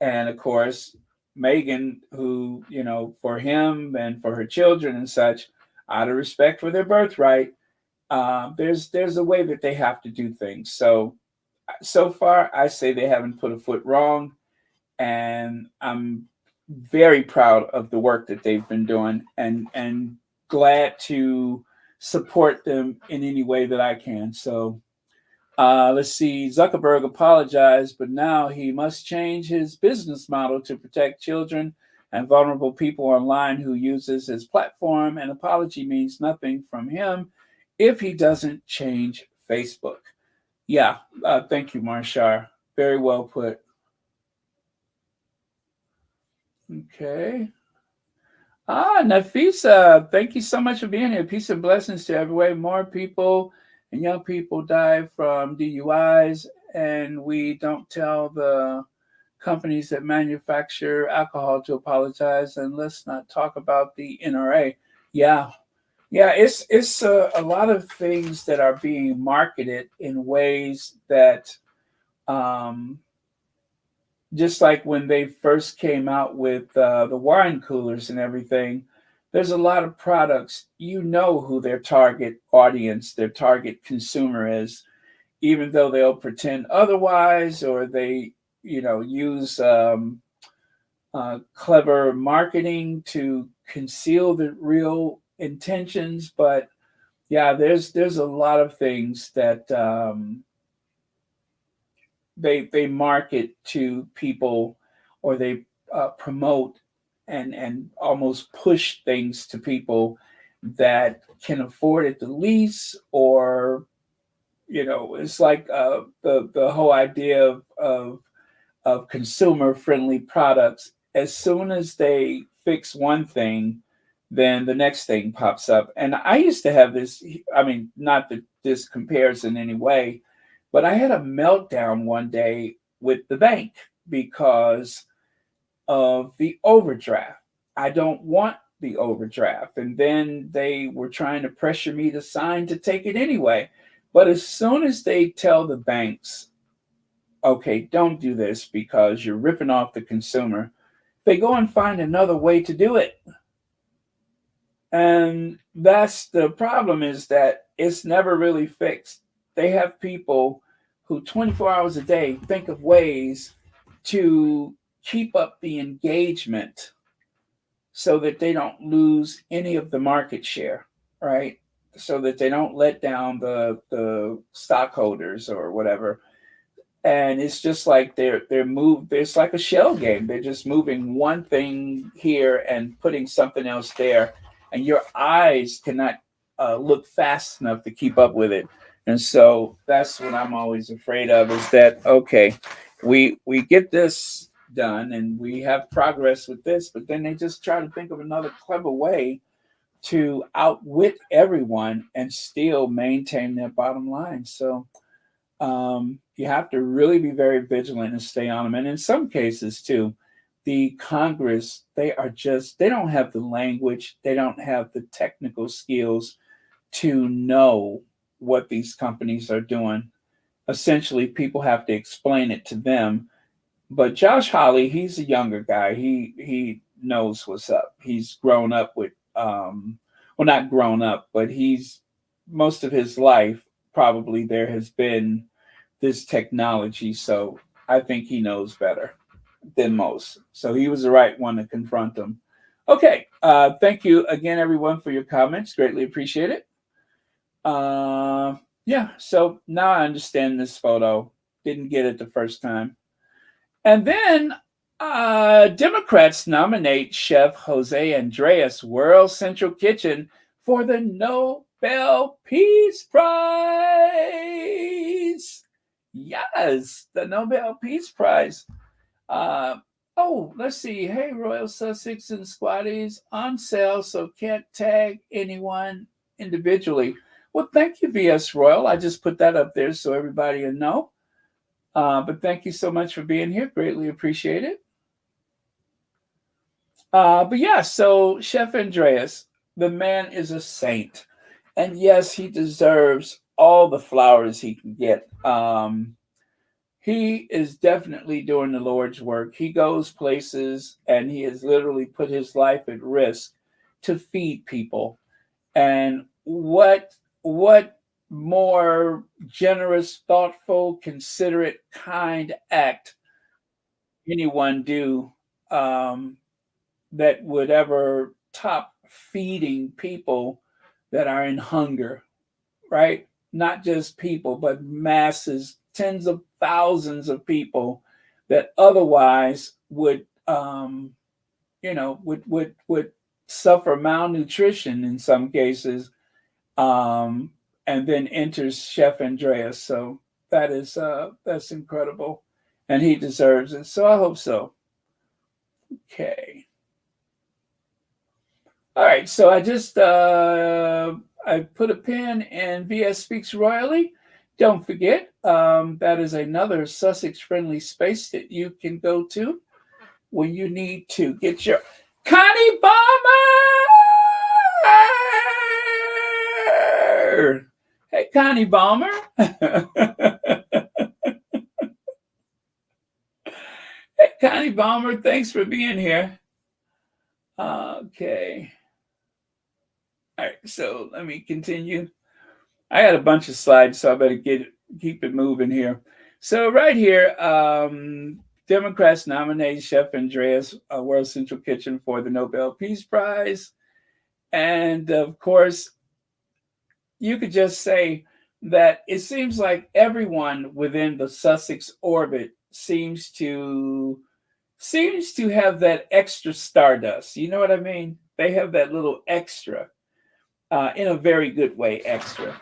and of course Meghan, who, for him and for her children and such, out of respect for their birthright, there's a way that they have to do things. So far, I say they haven't put a foot wrong, and I'm very proud of the work that they've been doing, and glad to support them in any way that I can. So let's see. Zuckerberg apologized, but now he must change his business model to protect children and vulnerable people online who uses his platform. An apology means nothing from him if he doesn't change Facebook. Yeah, thank you, Marshar. Very well put. Okay. Nafisa, thank you so much for being here. Peace and blessings to everyone. More people and young people die from DUIs, and we don't tell the companies that manufacture alcohol to apologize. And let's not talk about the NRA. Yeah, it's a lot of things that are being marketed in ways that, just like when they first came out with the wine coolers and everything, there's a lot of products, who their target audience, their target consumer is, even though they'll pretend otherwise, or they, use clever marketing to conceal the real intentions. But yeah, there's a lot of things that they market to people, or they promote and almost push things to people that can afford it the least, or it's like the whole idea of consumer friendly products. As soon as they fix one thing, then the next thing pops up. And I used to have this, I mean, not that this compares in any way, but I had a meltdown one day with the bank because of the overdraft. I don't want the overdraft. And then they were trying to pressure me to sign to take it anyway. But as soon as they tell the banks, okay, don't do this because you're ripping off the consumer, they go and find another way to do it. And that's the problem, is that it's never really fixed. They have people who 24 hours a day think of ways to keep up the engagement so that they don't lose any of the market share, right? So that they don't let down the stockholders or whatever. And it's just like they're moved. It's like a shell game. They're just moving one thing here and putting something else there, and your eyes cannot look fast enough to keep up with it. And so that's what I'm always afraid of, is that, okay, we get this done and we have progress with this, but then they just try to think of another clever way to outwit everyone and still maintain their bottom line. So you have to really be very vigilant and stay on them. And in some cases too, the Congress, they don't have the language, they don't have the technical skills to know what these companies are doing. Essentially, people have to explain it to them. But Josh Hawley, he's a younger guy. He knows what's up. He's grown up with well, not grown up, but he's most of his life probably there has been this technology. So I think he knows better than most. So he was the right one to confront them. Okay. Thank you again, everyone, for your comments. Greatly appreciate it. Yeah. So now I understand this photo. Didn't get it the first time. And then Democrats nominate Chef Jose Andreas World Central Kitchen for the Nobel Peace Prize. Yes, the Nobel Peace Prize. Let's see. Hey, Royal Sussex and Squatties, on sale, so can't tag anyone individually. Well, thank you, VS Royal. I just put that up there so everybody will know. But thank you so much for being here. Greatly appreciate it. But yeah, so Chef Andreas, the man is a saint. And yes, he deserves all the flowers he can get. He is definitely doing the Lord's work. He goes places and he has literally put his life at risk to feed people. And what more generous, thoughtful, considerate, kind act anyone do that would ever top feeding people that are in hunger, right? Not just people, but masses, tens of thousands of people that otherwise would suffer malnutrition in some cases, and then enters Chef Andreas. So that's incredible, and he deserves it. So I hope so. Okay. All right. So I just I put a pin in VS Speaks Royally. Don't forget, that is another Sussex-friendly space that you can go to when you need to get your Connie Balmer. Hey, Connie Balmer. Hey, Connie Balmer, thanks for being here. Okay. All right, so let me continue. I had a bunch of slides, so I better keep it moving here. So right here, Democrats nominate Chef Andreas World Central Kitchen for the Nobel Peace Prize. And of course, you could just say that it seems like everyone within the Sussex orbit seems to have that extra stardust. You know what I mean? They have that little extra, in a very good way, extra.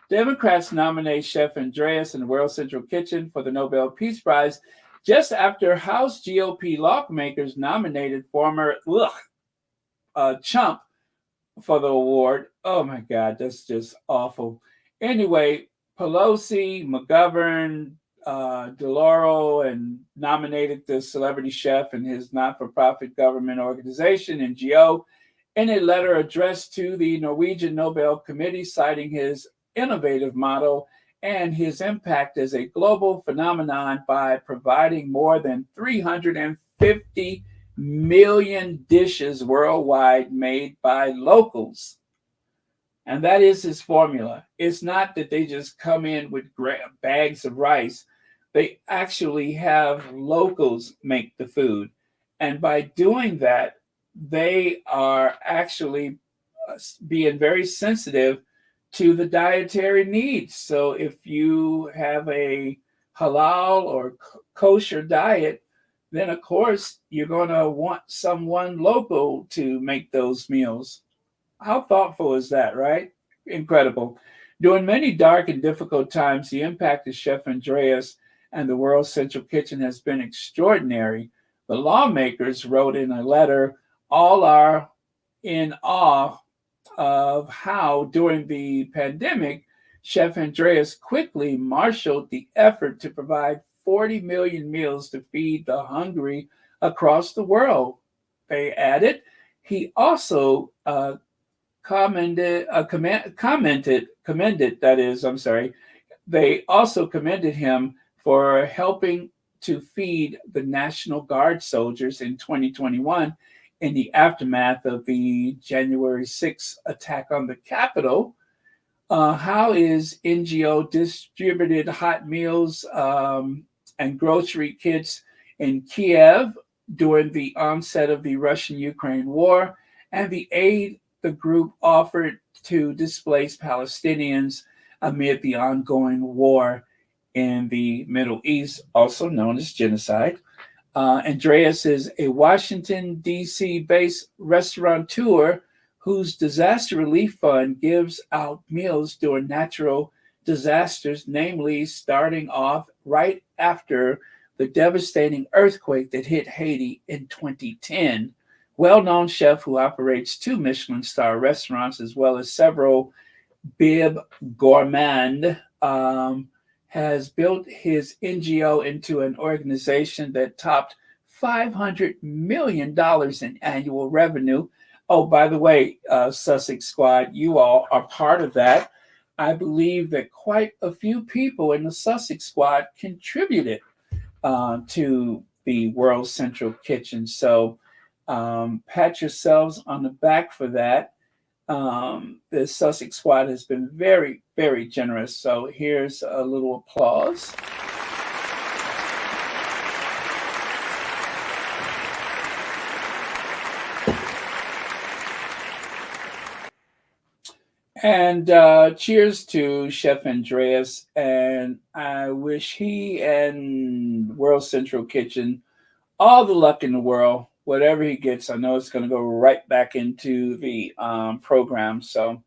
Democrats nominate Chef Andreas and the World Central Kitchen for the Nobel Peace Prize just after House GOP lawmakers nominated former chump for the award. Oh my God, that's just awful. Anyway, Pelosi, McGovern, DeLauro, and nominated the celebrity chef and his not-for-profit government organization, NGO, in a letter addressed to the Norwegian Nobel Committee, citing his innovative model and his impact as a global phenomenon by providing more than 350 million dishes worldwide made by locals. And that is his formula. It's not that they just come in with bags of rice. They actually have locals make the food. And by doing that, they are actually being very sensitive to the dietary needs. So if you have a halal or kosher diet, then of course you're going to want someone local to make those meals. How thoughtful is that, right? Incredible. During many dark and difficult times, the impact of Chef Andreas and the World Central Kitchen has been extraordinary. The lawmakers wrote in a letter, all are in awe of how, during the pandemic, Chef Andreas quickly marshaled the effort to provide 40 million meals to feed the hungry across the world. They added, he also commended, they also commended him for helping to feed the National Guard soldiers in 2021 in the aftermath of the January 6th attack on the Capitol. How is NGO distributed hot meals and grocery kits in Kiev during the onset of the Russian-Ukraine war, and the aid the group offered to displaced Palestinians amid the ongoing war in the Middle East, also known as genocide. Andreas is a Washington, D.C. based restaurateur whose disaster relief fund gives out meals during natural disasters, namely starting off right after the devastating earthquake that hit Haiti in 2010. Well-known chef who operates 2 Michelin star restaurants as well as several Bib Gourmand, has built his NGO into an organization that topped $500 million in annual revenue. Oh, by the way, Sussex Squad, you all are part of that. I believe that quite a few people in the Sussex Squad contributed to the World Central Kitchen. So pat yourselves on the back for that. The Sussex Squad has been very, very generous. So here's a little applause. And cheers to Chef Andreas. And I wish he and World Central Kitchen all the luck in the world. Whatever he gets, I know it's going to go right back into the program. So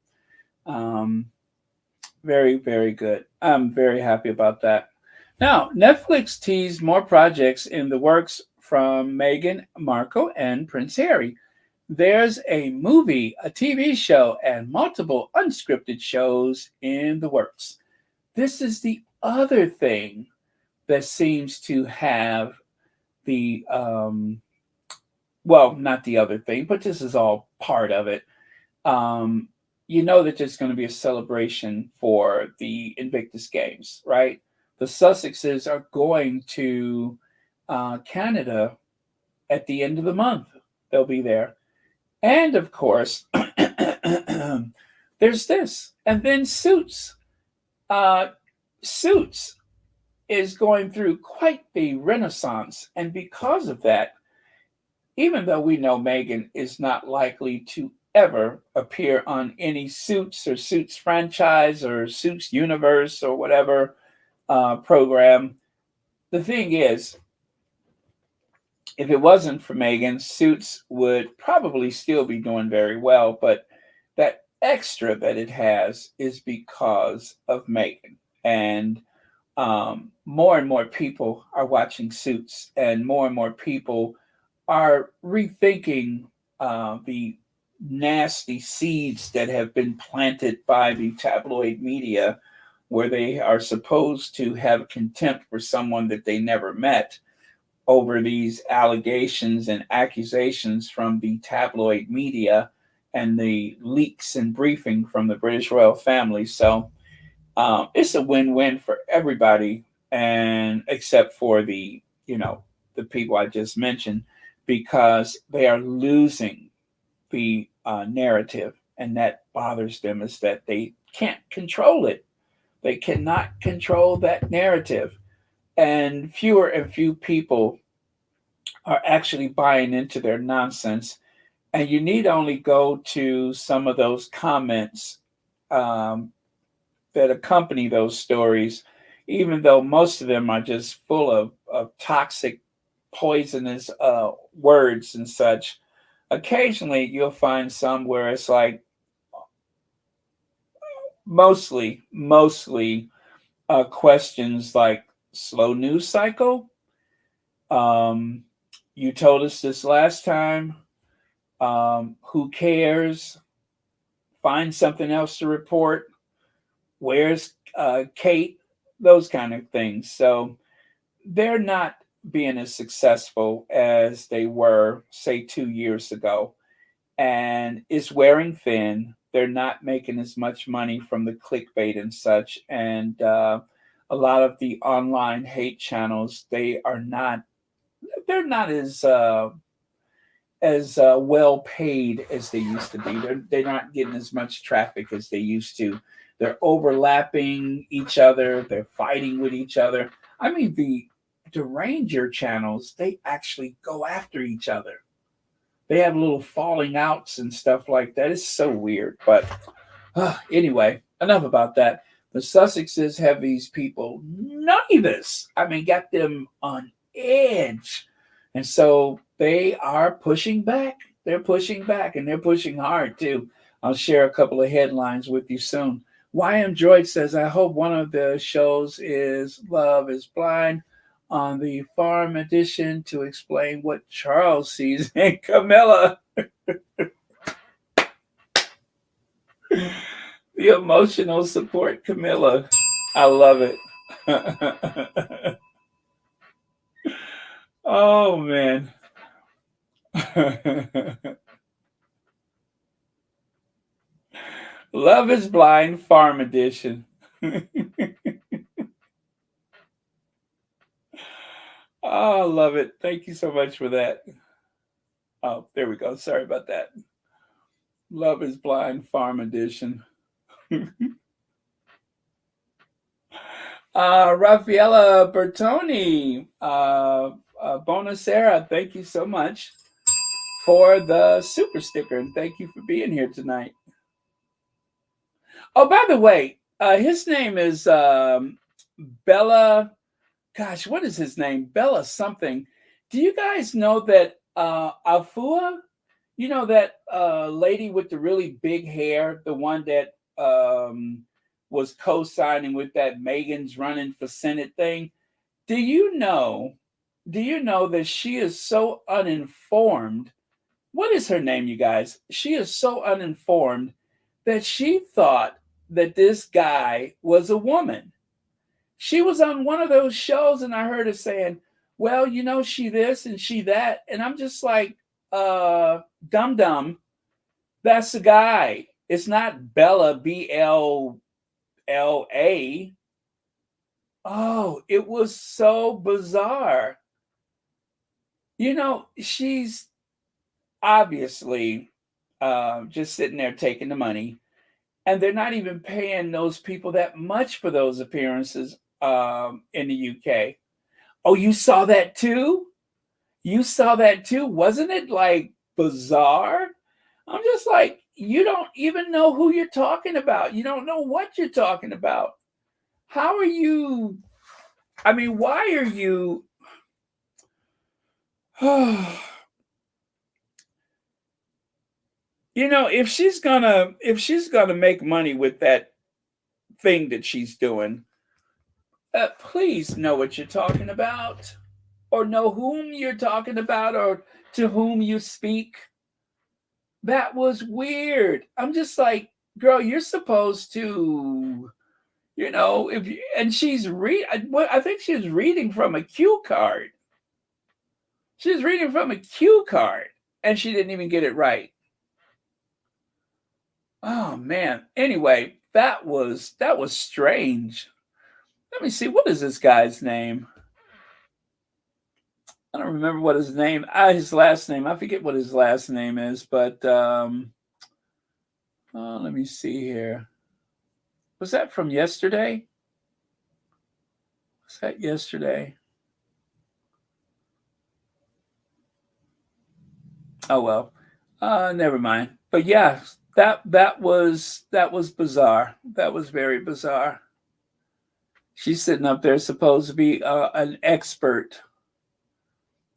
very, very good. I'm very happy about that. Now, Netflix teased more projects in the works from Meghan Markle and Prince Harry. There's a movie, a TV show, and multiple unscripted shows in the works. This is the other thing that seems to have the well, not the other thing, but this is all part of it. You know that there's going to be a celebration for the Invictus Games, right? The Sussexes are going to Canada at the end of the month. They'll be there. And of course, there's this. And then Suits. Suits is going through quite the renaissance. And because of that, even though we know Meghan is not likely to ever appear on any Suits or Suits franchise or Suits universe or whatever program, the thing is, if it wasn't for Meghan, Suits would probably still be doing very well. But that extra that it has is because of Meghan. And more and more people are watching Suits, and more people are rethinking the nasty seeds that have been planted by the tabloid media, where they are supposed to have contempt for someone that they never met over these allegations and accusations from the tabloid media and the leaks and briefing from the British royal family. So it's a win-win for everybody, and except for the people I just mentioned, because they are losing the narrative, and that bothers them, is that they can't control it. They cannot control that narrative, and few people are actually buying into their nonsense. And you need only go to some of those comments that accompany those stories, even though most of them are just full of toxic, poisonous words and such. Occasionally, you'll find some where it's like mostly questions like slow news cycle. You told us this last time. Who cares? Find something else to report. Where's Kate? Those kind of things. So they're not being as successful as they were, say, 2 years ago. And it's wearing thin. They're not making as much money from the clickbait and such. And a lot of the online hate channels, they're not as well paid as they used to be. They're not getting as much traffic as they used to. They're overlapping each other. They're fighting with each other. I mean, the Ranger channels, they actually go after each other. They have little falling outs and stuff like that. It's so weird. But anyway, enough about that. The Sussexes have these people nervous. I mean, got them on edge. And so they are pushing back. They're pushing back, and they're pushing hard too. I'll share a couple of headlines with you soon. YM Droid says, I hope one of the shows is Love is Blind on the farm edition to explain what Charles sees in Camilla. The emotional support Camilla. I love it. Oh, man. Love is Blind Farm Edition. Oh, I love it. Thank you so much for that. Oh, there we go. Sorry about that. Love is Blind Farm Edition. Raffaella Bertoni, Bonacera, thank you so much for the super sticker, and thank you for being here tonight. Oh, by the way, his name is Bella. Gosh, what is his name? Bella something. Do you guys know that Afua? You know that lady with the really big hair, the one that was co-signing with that Meghan's running for Senate thing? Do you know that she is so uninformed? What is her name, you guys? She is so uninformed that she thought that this guy was a woman. She was on one of those shows, and I heard her saying, well, you know, she this and she that. And I'm just like, dum-dum, that's the guy. It's not Bella, BLLA. Oh, it was so bizarre. You know, she's obviously just sitting there taking the money, and they're not even paying those people that much for those appearances. in the UK. Oh, you saw that too? You saw that too? Wasn't it like bizarre? I'm just like, you don't even know who you're talking about. You don't know what you're talking about. How are you? I mean, why are you? You know, if she's gonna make money with that thing that she's doing, please know what you're talking about, or know whom you're talking about, or to whom you speak. That was weird. I'm just like, girl, you're supposed to, you know, if you, and she's I think she's reading from a cue card. She's reading from a cue card, and she didn't even get it right. Oh man. Anyway, that was strange. Let me see. What is this guy's name? I don't remember what his last name. I forget what his last name is, but let me see here. Was that from yesterday? Was that yesterday? Oh well. Never mind. But yeah, that was bizarre. That was very bizarre. She's sitting up there supposed to be an expert.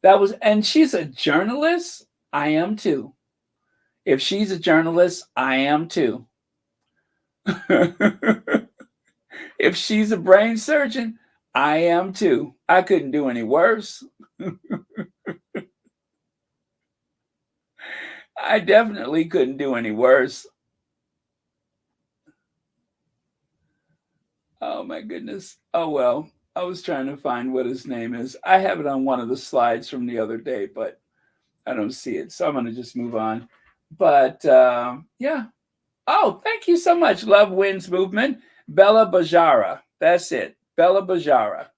And she's a journalist. I am too. If she's a journalist, I am too. If she's a brain surgeon, I am too. I couldn't do any worse. I definitely couldn't do any worse. Oh my goodness. Oh well. I was trying to find what his name is. I have it on one of the slides from the other day, but I don't see it. So I'm going to just move on. But yeah. Oh, thank you so much. Love Wins Movement. Bella Bajara. That's it. Bella Bajara.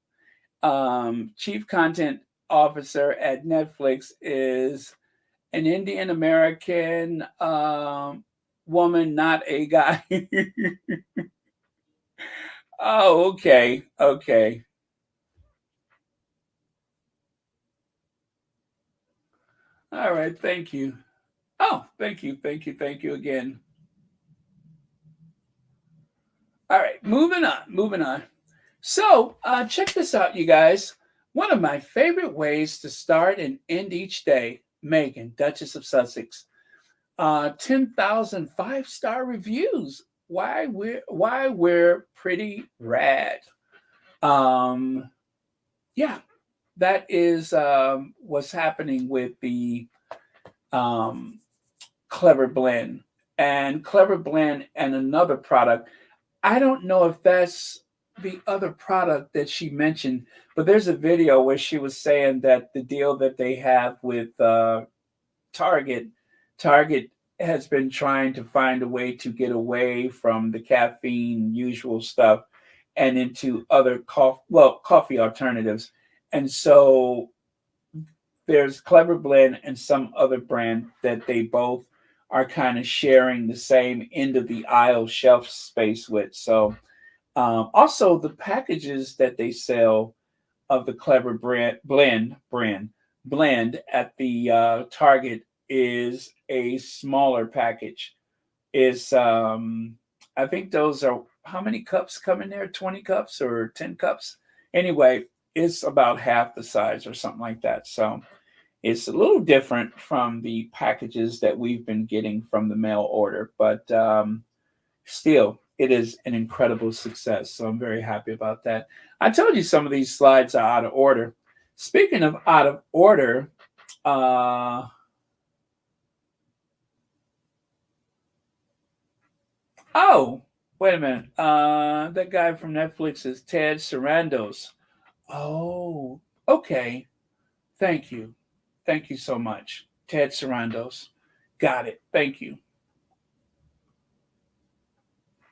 Chief Content Officer at Netflix, is an Indian American woman, not a guy. Oh, okay. Okay. All right. Thank you. Oh, thank you. Thank you. Thank you again. All right. Moving on. Moving on. So check this out, you guys. One of my favorite ways to start and end each day, Meghan, Duchess of Sussex. 10,000 5-star reviews. Why we're pretty rad. Yeah, that is what's happening with the Clever Blend. And Clever Blend and another product. I don't know if that's the other product that she mentioned, but there's a video where she was saying that the deal that they have with Target has been trying to find a way to get away from the caffeine usual stuff and into other coffee alternatives. And so there's Clever Blend and some other brand that they both are kind of sharing the same end of the aisle shelf space with. So also the packages that they sell of the Clever blend at the Target is a smaller package. Is I think those are, how many cups come in there? 20 cups or 10 cups? Anyway, it's about half the size or something like that. So it's a little different from the packages that we've been getting from the mail order, but still, it is an incredible success. So I'm very happy about that. I told you some of these slides are out of order. Speaking of out of order, oh, wait a minute. That guy from Netflix is Ted Sarandos. Oh, okay. Thank you. Thank you so much. Ted Sarandos. Got it. Thank you.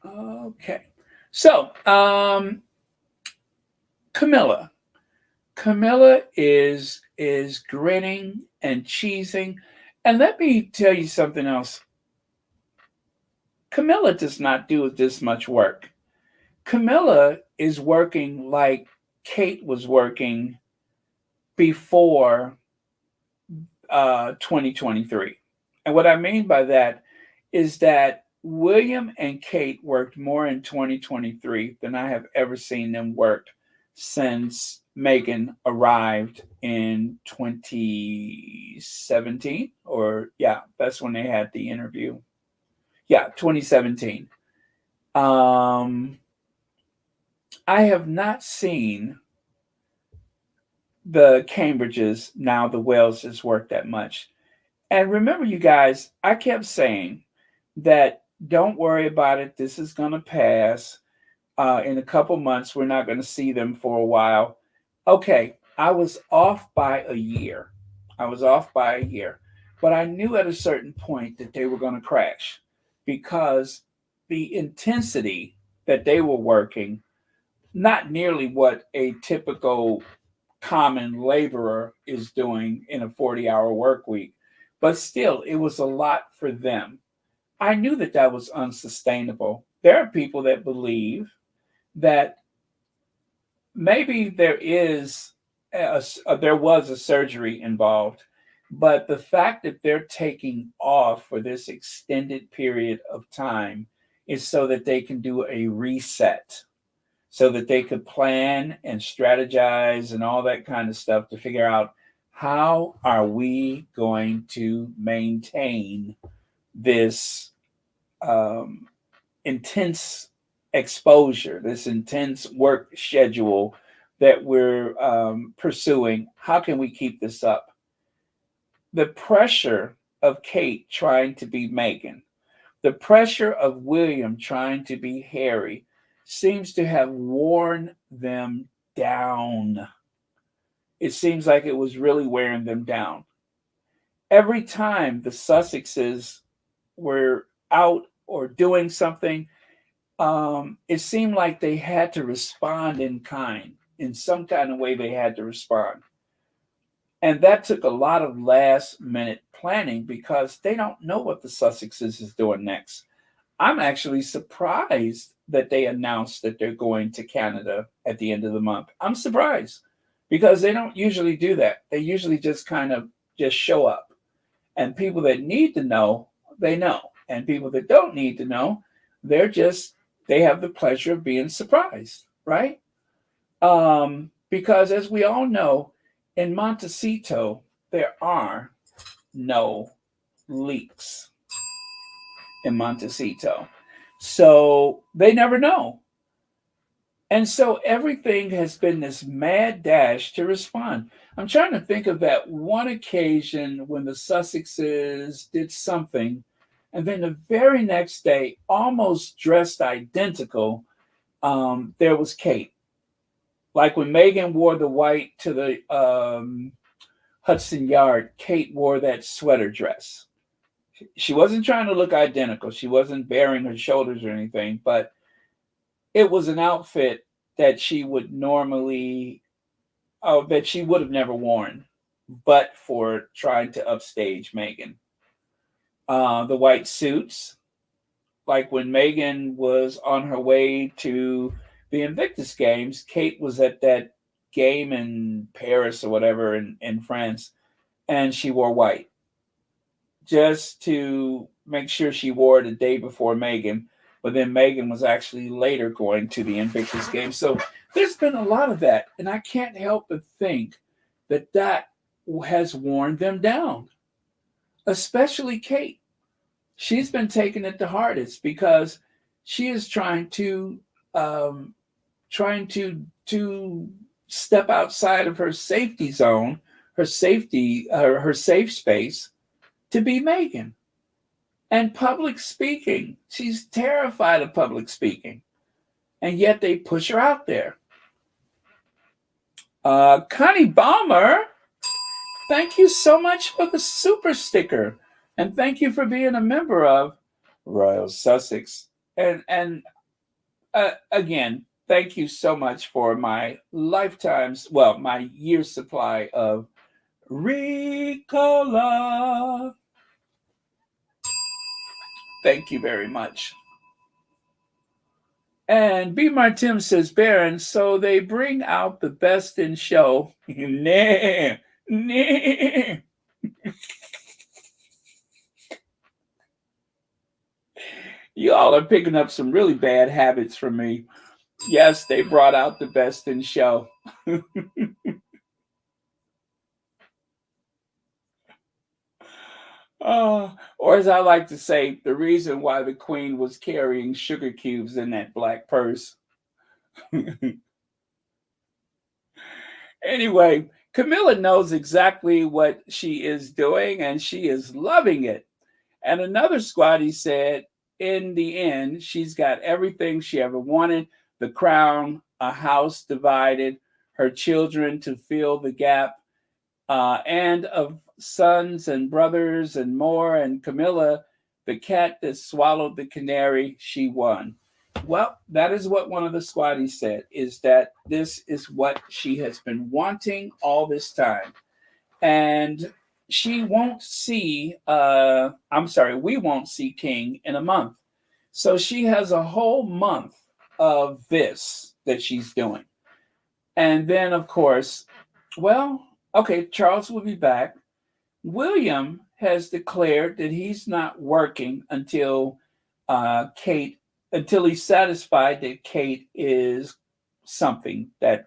Okay. So, Camilla. Camilla is grinning and cheesing. And let me tell you something else. Camilla does not do this much work. Camilla is working like Kate was working before 2023. And what I mean by that is that William and Kate worked more in 2023 than I have ever seen them work since Meghan arrived in 2017. Or, yeah, that's when they had the interview. Yeah, 2017. I have not seen the Cambridges, now the Waleses, work that much. And remember, you guys, I kept saying that don't worry about it. This is going to pass. In a couple months, we're not going to see them for a while. Okay, I was off by a year. But I knew at a certain point that they were going to crash because the intensity that they were working, not nearly what a typical common laborer is doing in a 40-hour work week, but still, it was a lot for them. I knew that that was unsustainable. There are people that believe that maybe there was a surgery involved, but the fact that they're taking off for this extended period of time is so that they can do a reset, so that they could plan and strategize and all that kind of stuff to figure out how are we going to maintain this intense exposure, this intense work schedule that we're pursuing. How can we keep this up? The pressure of Kate trying to be Meghan, the pressure of William trying to be Harry seems to have worn them down. It seems like it was really wearing them down. Every time the Sussexes were out or doing something, it seemed like they had to respond in kind. In some kind of way, they had to respond. And that took a lot of last minute planning because they don't know what the Sussexes is doing next. I'm actually surprised that they announced that they're going to Canada at the end of the month. I'm surprised because they don't usually do that. They usually just kind of just show up. And people that need to know, they know. And people that don't need to know, they have the pleasure of being surprised, right? Because as we all know, in Montecito, there are no leaks in Montecito. So they never know. And so everything has been this mad dash to respond. I'm trying to think of that one occasion when the Sussexes did something, and then the very next day, almost dressed identical, there was Kate. Like when Meghan wore the white to the Hudson Yard, Kate wore that sweater dress. She wasn't trying to look identical. She wasn't baring her shoulders or anything, but it was an outfit that she would normally, that she would have never worn, but for trying to upstage Meghan. The white suits, like when Meghan was on her way to the Invictus Games, Kate was at that game in Paris or whatever in France, and she wore white just to make sure she wore it the day before Meghan. But then Meghan was actually later going to the Invictus Games. So there's been a lot of that, and I can't help but think that that has worn them down, especially Kate. She's been taking it the hardest because she is trying to step outside of her safety zone, her safe space, to be Meghan. And public speaking, she's terrified of public speaking, and yet they push her out there. Connie Balmer, thank you so much for the super sticker, and thank you for being a member of Royal Sussex. And again, thank you so much for my my year's supply of Ricola. Thank you very much. And B. Martin says, Baron, so they bring out the best in show. Nah, nah. You all are picking up some really bad habits from me. Yes, they brought out the best in show. Or as I like to say, the reason why the queen was carrying sugar cubes in that black purse. Anyway, Camilla knows exactly what she is doing and she is loving it. And another squattee said, in the end, she's got everything she ever wanted: the crown, a house divided, her children to fill the gap, and of sons and brothers and more. And Camilla, the cat that swallowed the canary, she won. Well, that is what one of the squatties said, is that this is what she has been wanting all this time. And she won't see, we won't see King in a month. So she has a whole month of this that she's doing. And then, of course, well, okay, Charles will be back. William has declared that he's not working until until he's satisfied that Kate is something, that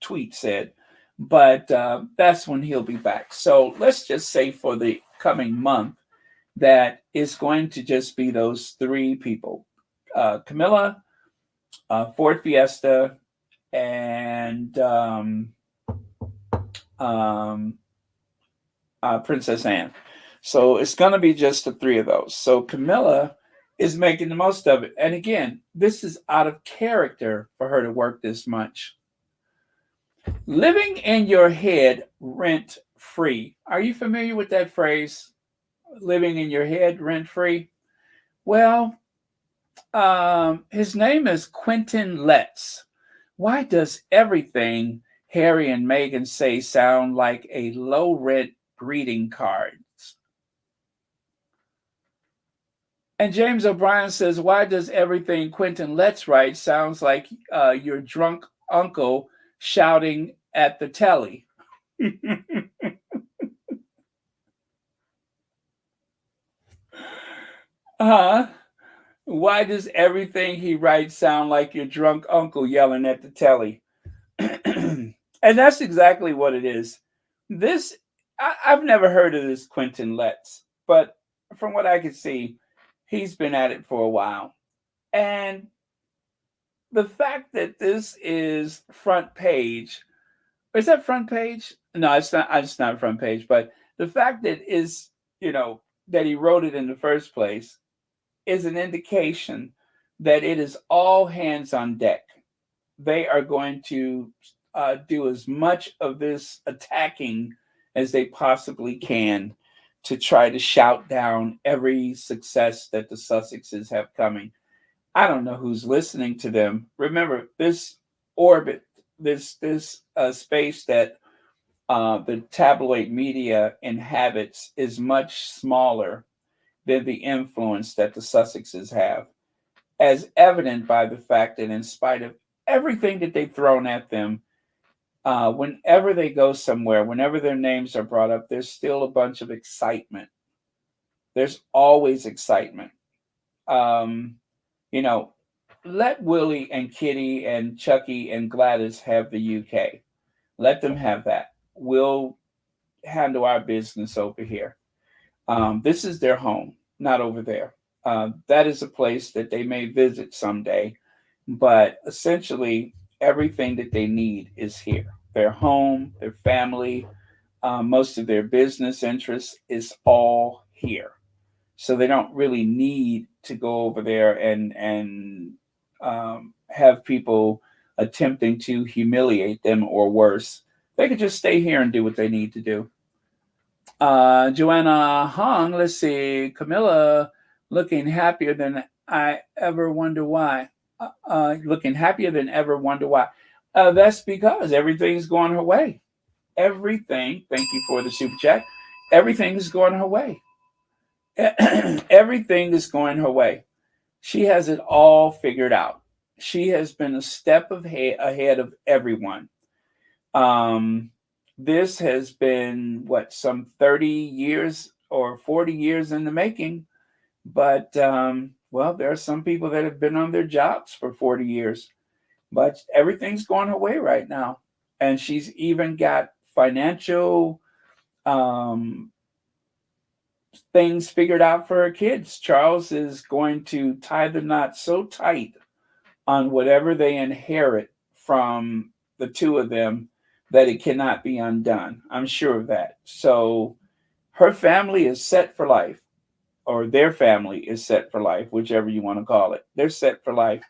tweet said. But that's when he'll be back. So let's just say for the coming month that it's going to just be those three people: Camilla, Ford Fiesta, and Princess Anne. So it's going to be just the three of those. So Camilla is making the most of it. And again, this is out of character for her to work this much. Living in your head rent free. Are you familiar with that phrase? Living in your head rent free? Well, his name is Quentin Letts. Why does everything Harry and Meghan say sound like a low rent greeting card? And James O'Brien says, why does everything Quentin Letts write sounds like your drunk uncle shouting at the telly? Why does everything he writes sound like your drunk uncle yelling at the telly? And that's exactly what it is. This, I've never heard of this Quentin Letts, but from what I could see, he's been at it for a while. And the fact that this is front page, is that front page? No, it's not front page, but the fact that is, that he wrote it in the first place is an indication that it is all hands on deck. They are going to do as much of this attacking as they possibly can to try to shout down every success that the Sussexes have coming. I don't know who's listening to them. Remember, this orbit, this space that the tabloid media inhabits is much smaller than the influence that the Sussexes have, as evident by the fact that in spite of everything that they've thrown at them, whenever they go somewhere, whenever their names are brought up, there's still a bunch of excitement. There's always excitement. Let Willie and Kitty and Chucky and Gladys have the UK. Let them have that. We'll handle our business over here. This is their home, not over there. That is a place that they may visit someday, but essentially everything that they need is here. Their home, their family, most of their business interests is all here. So they don't really need to go over there and have people attempting to humiliate them or worse. They could just stay here and do what they need to do. Joanna Hong, let's see. Camilla looking happier than I ever wonder why. Looking happier than ever wonder why. That's because everything's going her way. Everything, thank you for the super chat. Everything is going her way. Everything is going her way. She has it all figured out. She has been a step ahead of everyone. This has been what, some 30 years or 40 years in the making. But well, there are some people that have been on their jobs for 40 years, but everything's going her way right now. And she's even got financial things figured out for her kids. Charles is going to tie the knot so tight on whatever they inherit from the two of them that it cannot be undone. I'm sure of that. So her family is set for life, or their family is set for life, whichever you want to call it. They're set for life.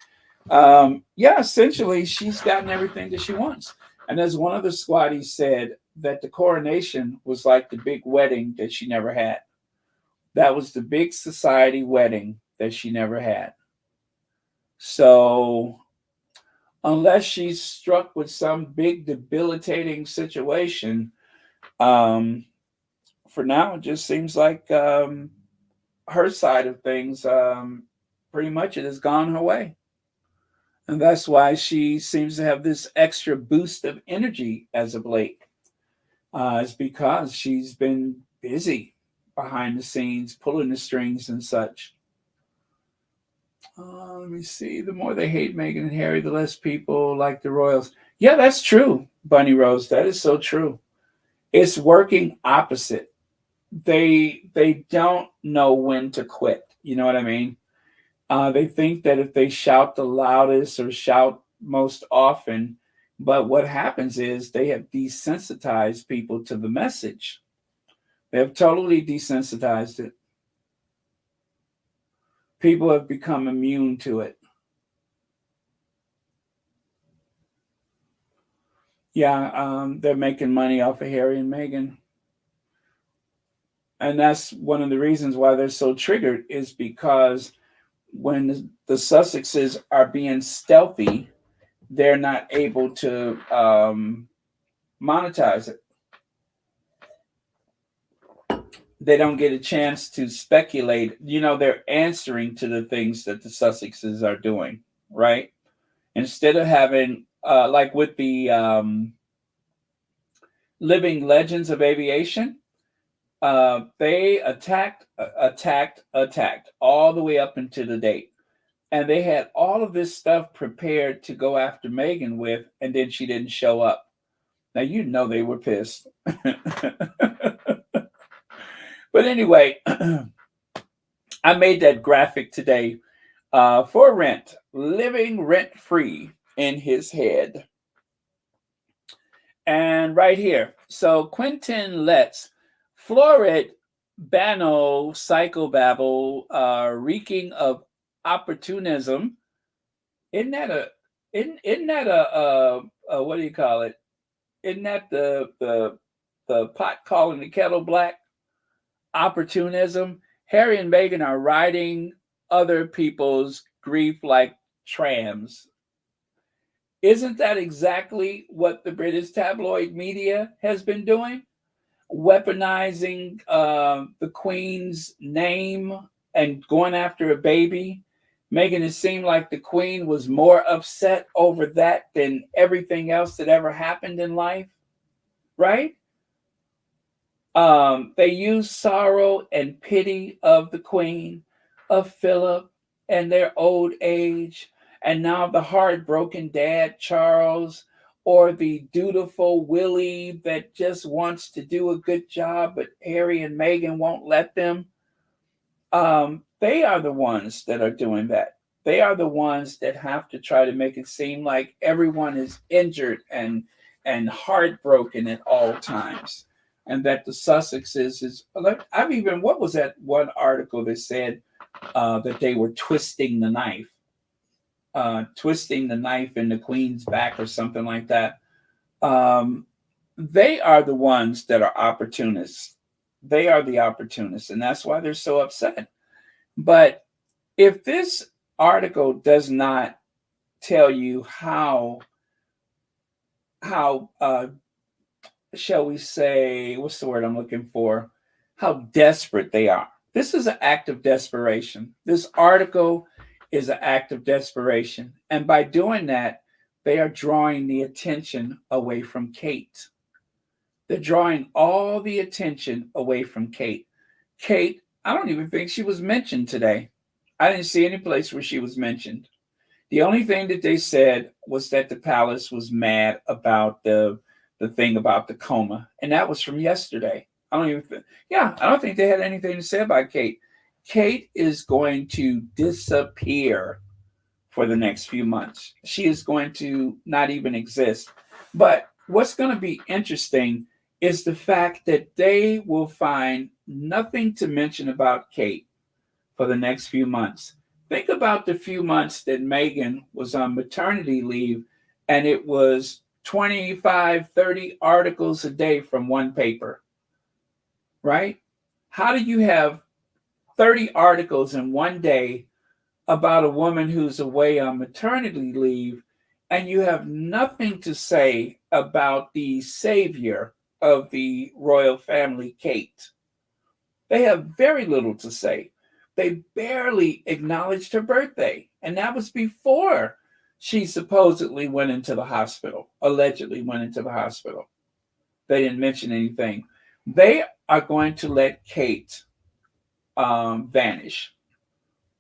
Yeah, essentially, she's gotten everything that she wants. And as one of the squatties said, that the coronation was like the big wedding that she never had. That was the big society wedding that she never had. So unless she's struck with some big debilitating situation, for now, it just seems like her side of things, pretty much it has gone her way. And that's why she seems to have this extra boost of energy as of late. It's because she's been busy behind the scenes, pulling the strings and such. Let me see. The more they hate Meghan and Harry, the less people like the royals. Yeah, that's true, Bunny Rose. That is so true. It's working opposite. They don't know when to quit. You know what I mean? They think that if they shout the loudest or shout most often, but what happens is they have desensitized people to the message. They have totally desensitized it. People have become immune to it. Yeah, they're making money off of Harry and Meghan. And that's one of the reasons why they're so triggered, is because when the Sussexes are being stealthy, they're not able to monetize it. They don't get a chance to speculate. You know, they're answering to the things that the Sussexes are doing, right? Instead of having, like with the Living Legends of Aviation, they attacked all the way up into the date. And they had all of this stuff prepared to go after Meghan with, and then she didn't show up. Now, you know they were pissed. But anyway, I made that graphic today for rent, living rent-free in his head. And right here, so Quentin Letts, florid, bano, psychobabble, reeking of opportunism. Isn't that a what do you call it? Isn't that the pot calling the kettle black? Opportunism. Harry and Meghan are riding other people's grief like trams. Isn't that exactly what the British tabloid media has been doing? Weaponizing the Queen's name and going after a baby, making it seem like the Queen was more upset over that than everything else that ever happened in life, right? They use sorrow and pity of the Queen, of Philip, and their old age, and now the heartbroken dad, Charles, or the dutiful Willie that just wants to do a good job, but Harry and Meghan won't let them. They are the ones that are doing that. They are the ones that have to try to make it seem like everyone is injured and heartbroken at all times. And that the Sussexes is, I've even, what was that one article that said that they were twisting the knife in the Queen's back or something like that. They are the ones that are opportunists. They are the opportunists, and that's why they're so upset. But if this article does not tell you how shall we say, what's the word I'm looking for? How desperate they are. This is an act of desperation. This article is an act of desperation. And by doing that, they are drawing the attention away from Kate. They're drawing all the attention away from Kate. Kate, I don't even think she was mentioned today. I didn't see any place where she was mentioned. The only thing that they said was that the palace was mad about the thing about the coma, and that was from yesterday. I don't think they had anything to say about Kate. Kate is going to disappear for the next few months. She is going to not even exist. But what's going to be interesting is the fact that they will find nothing to mention about Kate for the next few months. Think about the few months that Meghan was on maternity leave, and it was 25, 30 articles a day from one paper, right? How do you have 30 articles in one day about a woman who's away on maternity leave, and you have nothing to say about the savior of the royal family, Kate? They have very little to say. They barely acknowledged her birthday, and that was before she supposedly went into the hospital, allegedly went into the hospital. They didn't mention anything. They are going to let Kate vanish.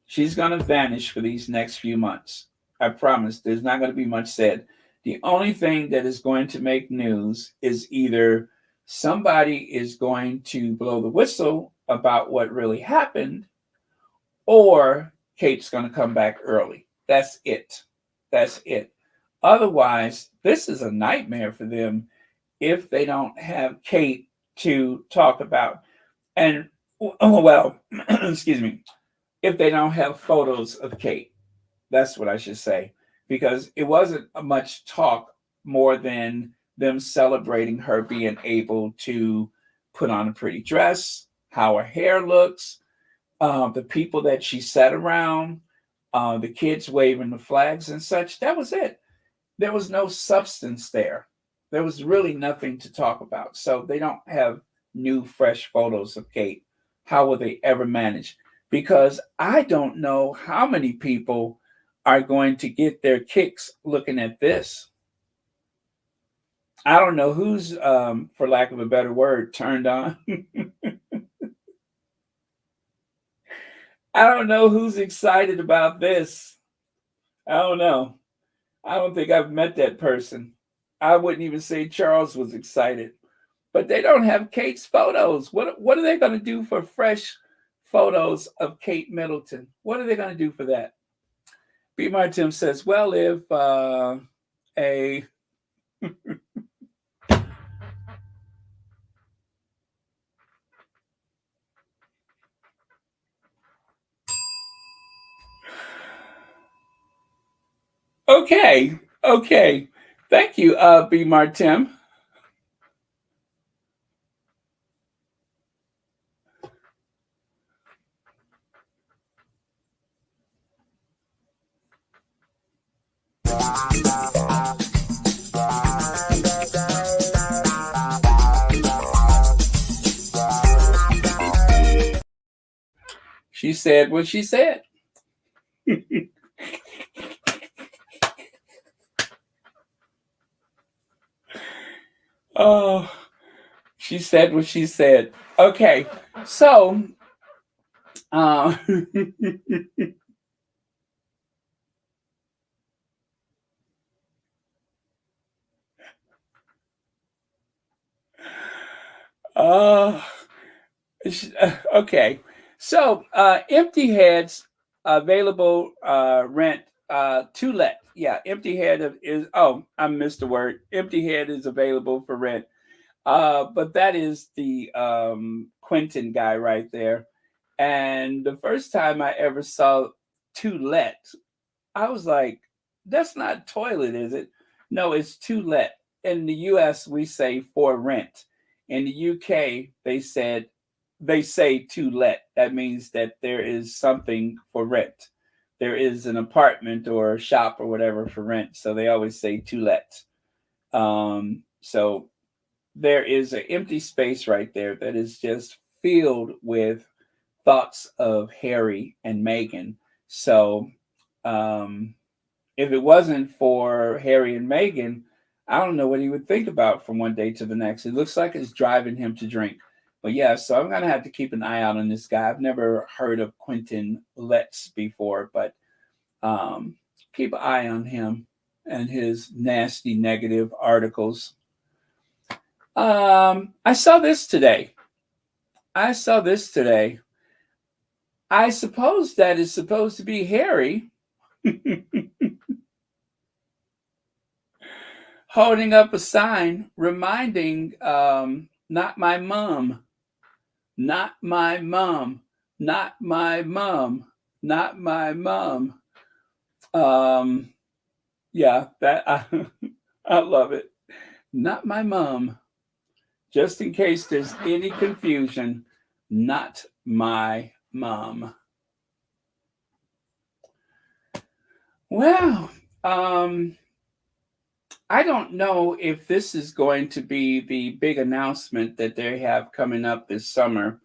She's going to vanish for these next few months. I promise there's not going to be much said. The only thing that is going to make news is either somebody is going to blow the whistle about what really happened, or Kate's going to come back early. That's it. That's it. Otherwise, this is a nightmare for them if they don't have Kate to talk about. And, well, excuse me, if they don't have photos of Kate. That's what I should say. Because it wasn't much talk more than them celebrating her being able to put on a pretty dress, how her hair looks, the people that she sat around, the kids waving the flags and such. That was it. There was no substance there. There was really nothing to talk about. So they don't have new, fresh photos of Kate. How will they ever manage? Because I don't know how many people are going to get their kicks looking at this. I don't know who's, for lack of a better word, turned on. I don't know who's excited about this. I don't know. I don't think I've met that person. I wouldn't even say Charles was excited. But they don't have Kate's photos. What are they going to do for fresh photos of Kate Middleton? What are they going to do for that? B. Martin says, well, if a Okay. Thank you, B. Martin. She said what she said. Oh, she said what she said. Okay, so okay. So Empty Heads available rent to let. Yeah, Empty Head is, I missed the word. Empty Head is available for rent. But that is the Quentin guy right there. And the first time I ever saw to let, I was like, that's not toilet, is it? No, it's to let. In the US, we say for rent. In the UK, they say to let. That means that there is something for rent. There is an apartment or a shop or whatever for rent. So they always say to let. So there is an empty space right there that is just filled with thoughts of Harry and Meghan. So If it wasn't for Harry and Meghan, I don't know what he would think about from one day to the next. It looks like it's driving him to drink. But yeah, so I'm going to have to keep an eye out on this guy. I've never heard of Quentin Letts before, but keep an eye on him and his nasty negative articles. I saw this today. I suppose that is supposed to be Harry holding up a sign reminding, not my mom, not my mom, not my mom, not my mom. Yeah, that I love it. Not my mom. Just in case there's any confusion, not my mom. Well, I don't know if this is going to be the big announcement that they have coming up this summer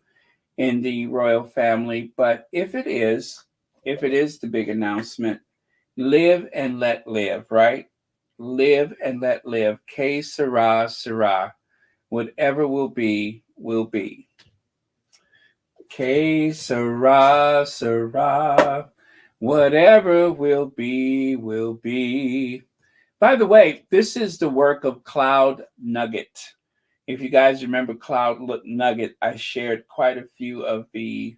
in the royal family, but if it is the big announcement, live and let live, right? Live and let live. Que sera, sera. Whatever will be, will be. Que sera, sera. Whatever will be, will be. By the way, this is the work of Cloud Nugget. If you guys remember Cloud Nugget, I shared quite a few of the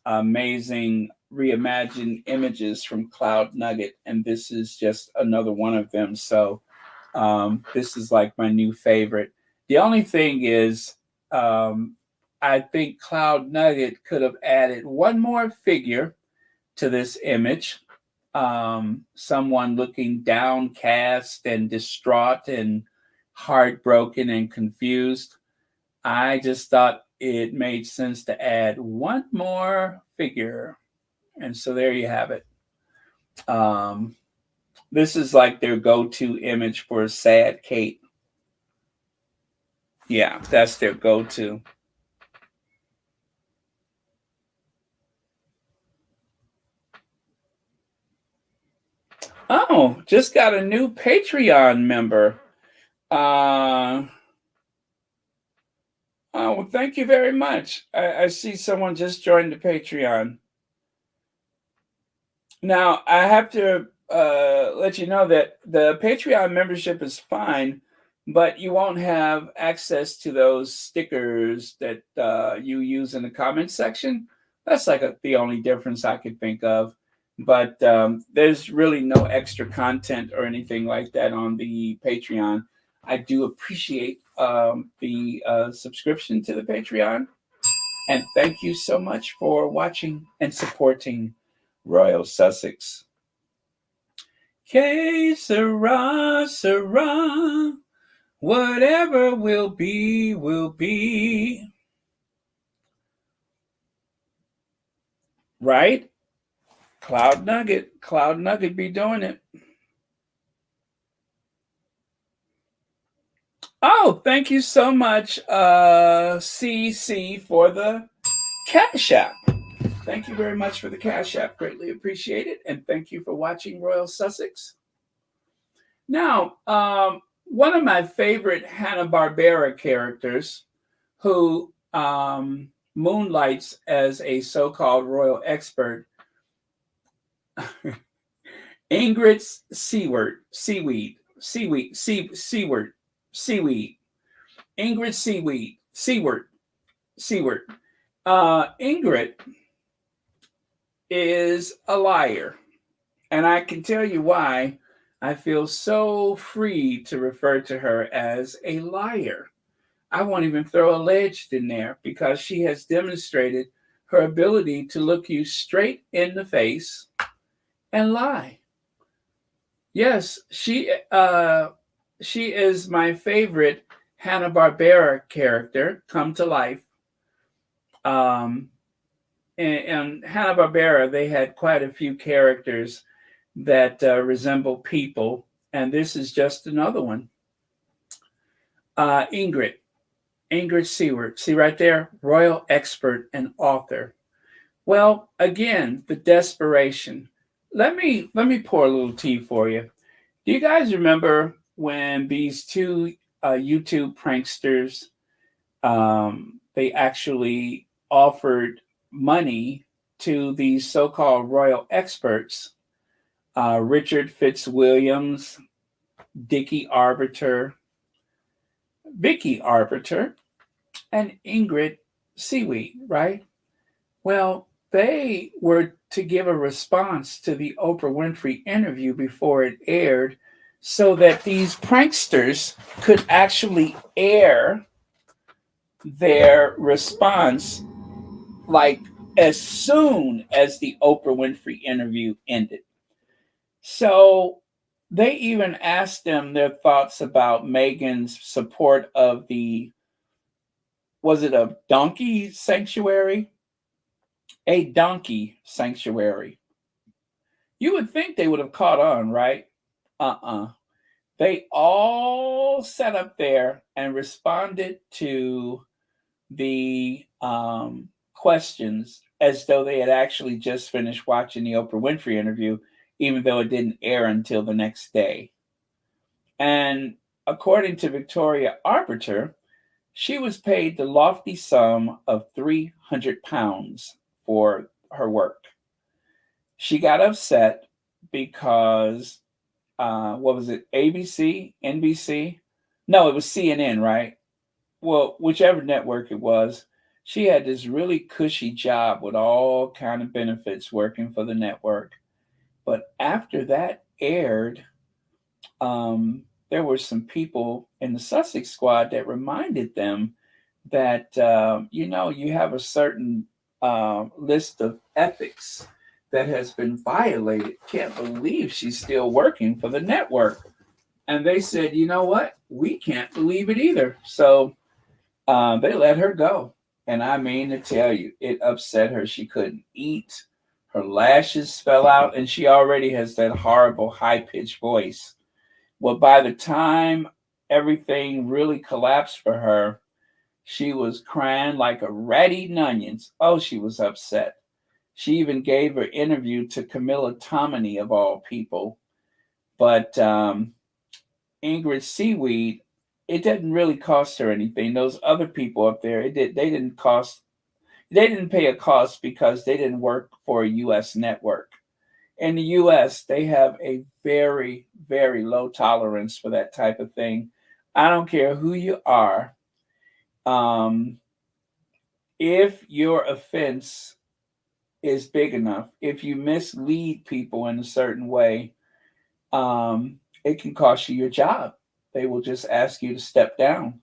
amazing reimagined images from Cloud Nugget, and this is just another one of them. So this is like my new favorite. The only thing is, I think Cloud Nugget could have added one more figure to this image. Someone looking downcast and distraught and heartbroken and confused. I just thought it made sense to add one more figure. And so there you have it. This is like their go-to image for sad Kate. Yeah, that's their go-to. Oh, just got a new Patreon member. Oh, well, thank you very much. I see someone just joined the Patreon. Now, I have to let you know that the Patreon membership is fine, but you won't have access to those stickers that you use in the comment section. That's like the only difference I could think of. But there's really no extra content or anything like that on the Patreon. I do appreciate the subscription to the Patreon. And thank you so much for watching and supporting Royal Sussex. Que sera, sera. Whatever will be, will be. Right? Cloud Nugget be doing it. Oh, thank you so much, CC, for the Cash App. Thank you very much for the Cash App. Greatly appreciate it. And thank you for watching Royal Sussex. Now, one of my favorite Hanna-Barbera characters who moonlights as a so-called royal expert, Ingrid Seward. Ingrid Seward. Ingrid is a liar. And I can tell you why I feel so free to refer to her as a liar. I won't even throw alleged in there because she has demonstrated her ability to look you straight in the face and lie. Yes, she is my favorite Hanna-Barbera character come to life. And Hanna-Barbera, they had quite a few characters that resemble people, and this is just another one. Ingrid Seward, see right there, royal expert and author. Well, again, the desperation. let me pour a little tea for you. Do you guys remember when these two YouTube pranksters they actually offered money to these so-called royal experts, Richard Fitzwilliams, Dickie Arbiter, Vicky Arbiter, and Ingrid Seaweed, right? Well, they were to give a response to the Oprah Winfrey interview before it aired so that these pranksters could actually air their response like as soon as the Oprah Winfrey interview ended. So they even asked them their thoughts about Meghan's support of the, was it a donkey sanctuary? A donkey sanctuary. You would think they would have caught on, right? Uh-uh. They all sat up there and responded to the questions as though they had actually just finished watching the Oprah Winfrey interview, even though it didn't air until the next day. And according to Victoria Arbiter, she was paid the lofty sum of £300 for her work. She got upset because, what was it, ABC, NBC? No, it was CNN, right? Well, whichever network it was, she had this really cushy job with all kind of benefits working for the network. But after that aired, there were some people in the Sussex squad that reminded them that, you have a certain list of ethics that has been violated. Can't believe she's still working for the network. And they said, you know what? We can't believe it either. So they let her go. And I mean to tell you, it upset her. She couldn't eat. Her lashes fell out, and she already has that horrible high-pitched voice. Well, by the time everything really collapsed for her, she was crying like a rat eating onions. Oh, she was upset. She even gave her interview to Camilla Tominey, of all people. But Ingrid Seaweed, it didn't really cost her anything. Those other people up there, they didn't pay a cost because they didn't work for a U.S. network. In the U.S., they have a very, very low tolerance for that type of thing. I don't care who you are. If your offense is big enough, if you mislead people in a certain way, it can cost you your job. They will just ask you to step down.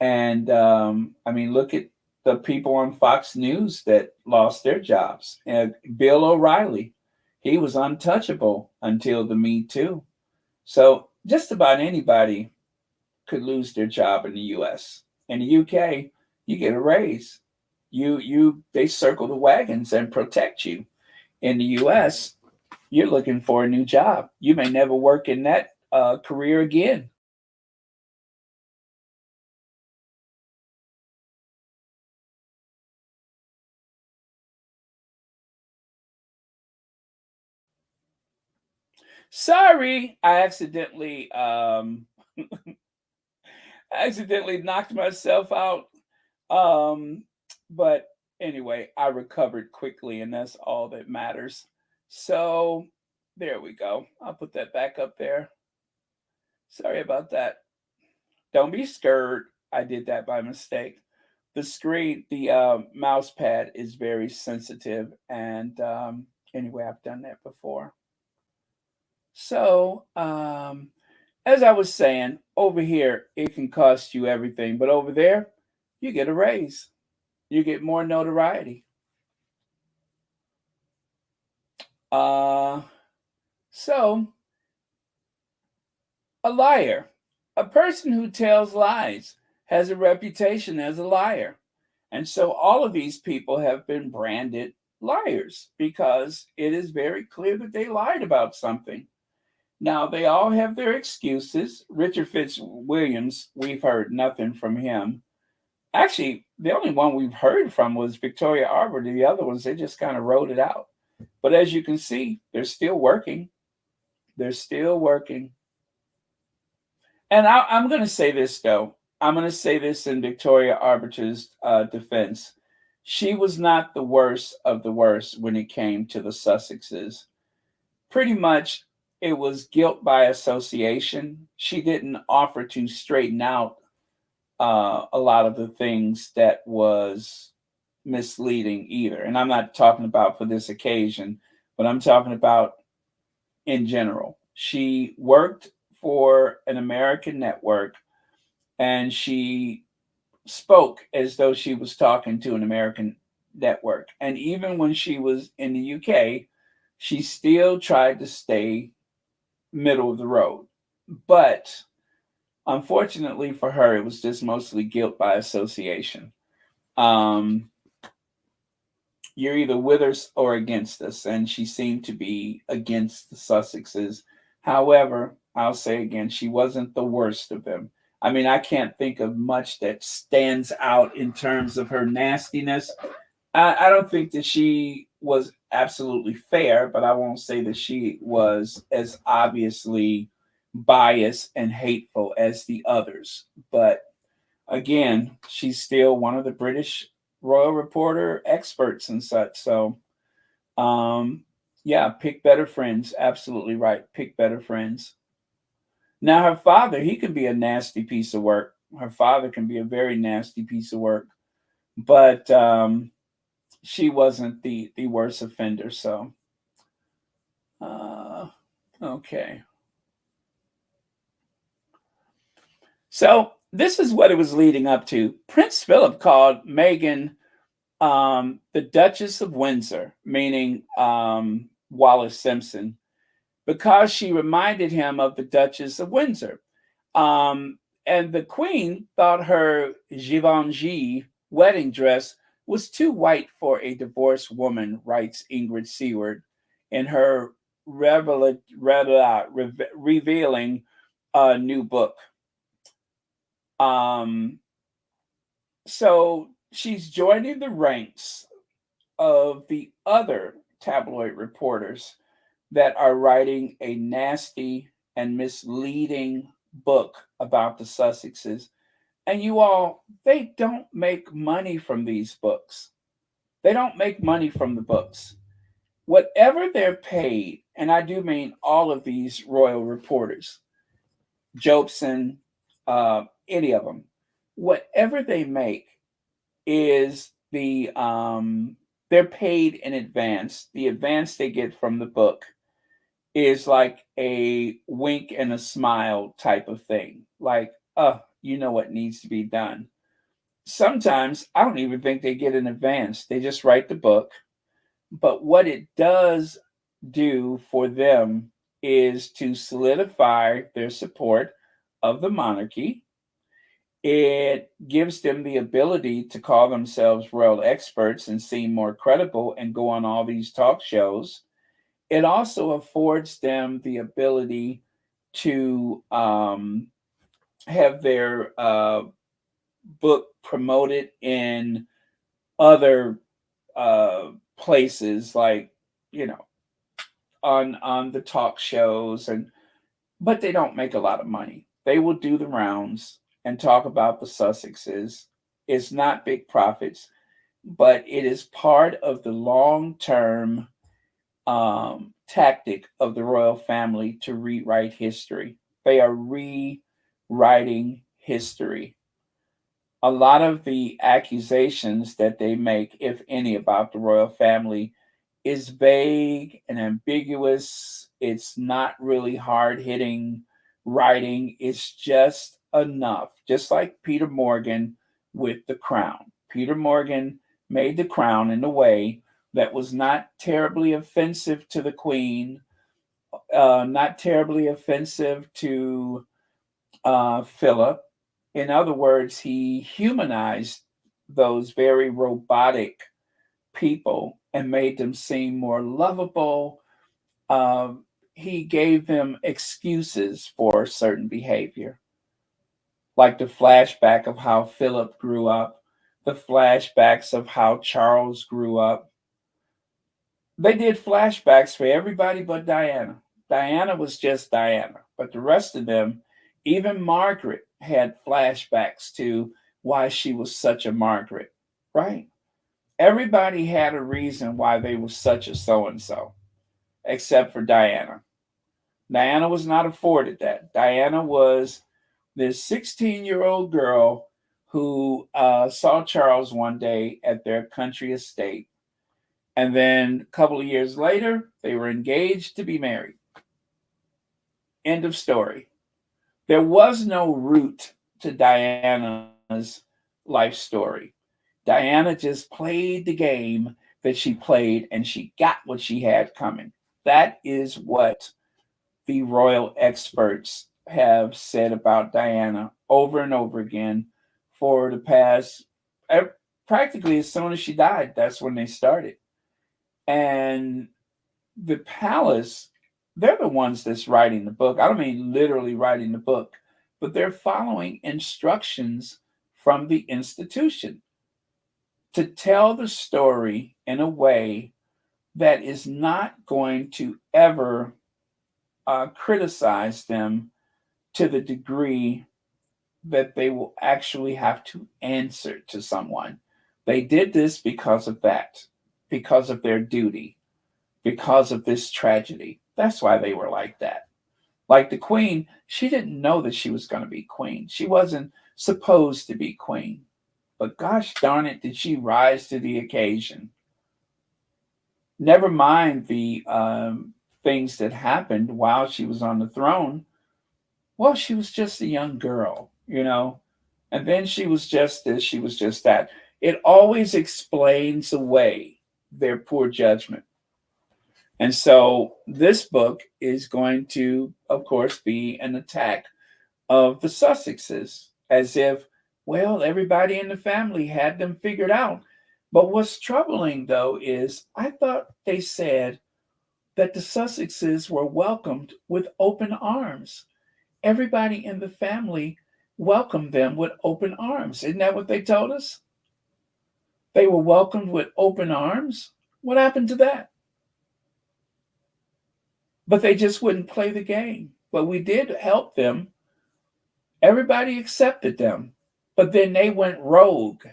And look at the people on Fox News that lost their jobs. And Bill O'Reilly, he was untouchable until the Me Too. So just about anybody could lose their job in the U.S. In the U.K., you get a raise. They circle the wagons and protect you. In the U.S., you're looking for a new job. You may never work in that career again. Sorry, I accidentally knocked myself out. But anyway, I recovered quickly, and that's all that matters. So there we go. I'll put that back up there. Sorry about that. Don't be scared. I did that by mistake. The mouse pad is very sensitive, and anyway, I've done that before. So, as I was saying, over here, it can cost you everything, but over there, you get a raise. You get more notoriety. So, a liar, a person who tells lies, has a reputation as a liar. And so all of these people have been branded liars because it is very clear that they lied about something. Now, they all have their excuses. Richard Fitzwilliams, we've heard nothing from him. Actually, the only one we've heard from was Victoria Arbiter. The other ones, they just kind of wrote it out. But as you can see, they're still working. They're still working. And I'm going to say this, though. I'm going to say this in Victoria Arbitra's defense. She was not the worst of the worst when it came to the Sussexes. Pretty much, it was guilt by association. She didn't offer to straighten out a lot of the things that was misleading either. And I'm not talking about for this occasion, but I'm talking about in general. She worked for an American network and she spoke as though she was talking to an American network. And even when she was in the UK, she still tried to stay middle of the road. But unfortunately for her, it was just mostly guilt by association. You're either with us or against us, and she seemed to be against the Sussexes. However, I'll say again, she wasn't the worst of them. I mean, I can't think of much that stands out in terms of her nastiness. I don't think that she was absolutely fair, but I won't say that she was as obviously biased and hateful as the others. But again, she's still one of the British Royal Reporter experts and such. So, yeah, pick better friends. Absolutely right. Pick better friends. Now, her father, he could be a nasty piece of work. Her father can be a very nasty piece of work, but she wasn't the worst offender. So, okay. So this is what it was leading up to. Prince Philip called Meghan the Duchess of Windsor, meaning Wallace Simpson, because she reminded him of the Duchess of Windsor. And the Queen thought her Givenchy wedding dress was too white for a divorced woman, writes Ingrid Seward in her revealing new book. So she's joining the ranks of the other tabloid reporters that are writing a nasty and misleading book about the Sussexes. And you all, they don't make money from these books. They don't make money from the books. Whatever they're paid, and I do mean all of these royal reporters, Jobson, any of them, whatever they make is they're paid in advance. The advance they get from the book is like a wink and a smile type of thing. Like, you know what needs to be done. Sometimes I don't even think they get an advance. They just write the book. But what it does do for them is to solidify their support of the monarchy. It gives them the ability to call themselves royal experts and seem more credible and go on all these talk shows. It also affords them the ability to have their book promoted in other places, like, you know, on the talk shows, but they don't make a lot of money. They will do the rounds and talk about the Sussexes. It's not big profits, but it is part of the long-term tactic of the royal family to rewrite history. They are rewriting history. A lot of the accusations that they make, if any, about the royal family is vague and ambiguous. It's not really hard-hitting writing. It's just enough. Just like Peter Morgan with The Crown. Peter Morgan made The Crown in a way that was not terribly offensive to the Queen, not terribly offensive to Philip. In other words, he humanized those very robotic people and made them seem more lovable. He gave them excuses for certain behavior, like the flashback of how Philip grew up, the flashbacks of how Charles grew up. They did flashbacks for everybody but Diana. Diana was just Diana, but the rest of them, even Margaret, had flashbacks to why she was such a Margaret, right? Everybody had a reason why they were such a so and so, except for Diana. Diana was not afforded that. Diana was this 16-year-old girl who saw Charles one day at their country estate. And then a couple of years later, they were engaged to be married. End of story. There was no root to Diana's life story. Diana just played the game that she played and she got what she had coming. That is what the royal experts have said about Diana over and over again for the past, practically as soon as she died, that's when they started. And the palace, they're the ones that's writing the book. I don't mean literally writing the book, but they're following instructions from the institution to tell the story in a way that is not going to ever criticize them to the degree that they will actually have to answer to someone. They did this because of that, because of their duty, because of this tragedy. That's why they were like that. Like the queen, she didn't know that she was going to be queen. She wasn't supposed to be queen. But gosh darn it, did she rise to the occasion. Never mind the things that happened while she was on the throne. Well, she was just a young girl, you know, and then she was just this, she was just that. It always explains away their poor judgment. And so this book is going to, of course, be an attack of the Sussexes, as if, well, everybody in the family had them figured out. But what's troubling, though, is I thought they said that the Sussexes were welcomed with open arms. Everybody in the family welcomed them with open arms. Isn't that what they told us? They were welcomed with open arms. What happened to that? But they just wouldn't play the game. But we did help them. Everybody accepted them. But then they went rogue.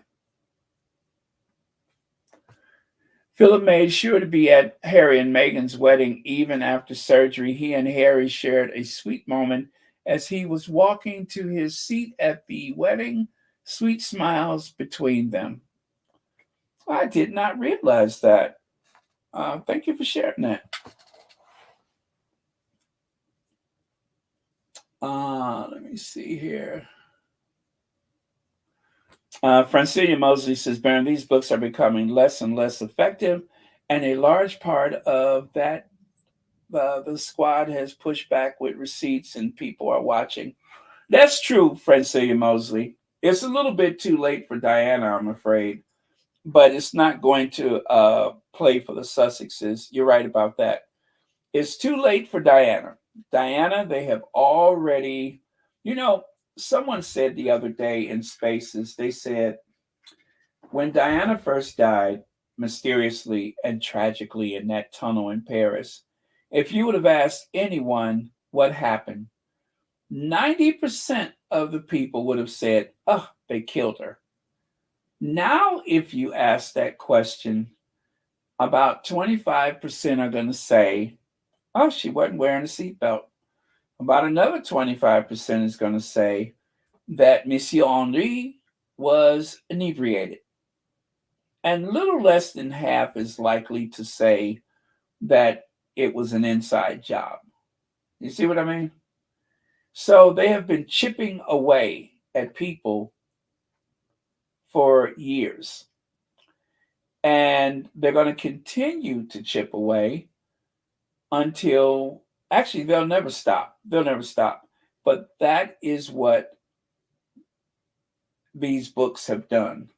Philip made sure to be at Harry and Meghan's wedding even after surgery. He and Harry shared a sweet moment as he was walking to his seat at the wedding, sweet smiles between them. I did not realize that. Thank you for sharing that. Let me see here. Francine Mosley says, Baron, these books are becoming less and less effective, and a large part of that the squad has pushed back with receipts and people are watching. That's true, Francine Mosley. It's a little bit too late for Diana, I'm afraid, but it's not going to play for the Sussexes. You're right about that. It's too late for Diana. Diana, they have already, someone said the other day in Spaces, they said, when Diana first died, mysteriously and tragically in that tunnel in Paris, if you would have asked anyone what happened, 90% of the people would have said, oh, they killed her. Now, if you ask that question, about 25% are going to say, oh, she wasn't wearing a seatbelt. About another 25% is going to say that Monsieur Henri was inebriated. And little less than half is likely to say that it was an inside job. You see what I mean? So they have been chipping away at people for years. And they're going to continue to chip away until, actually, they'll never stop. They'll never stop. But that is what these books have done.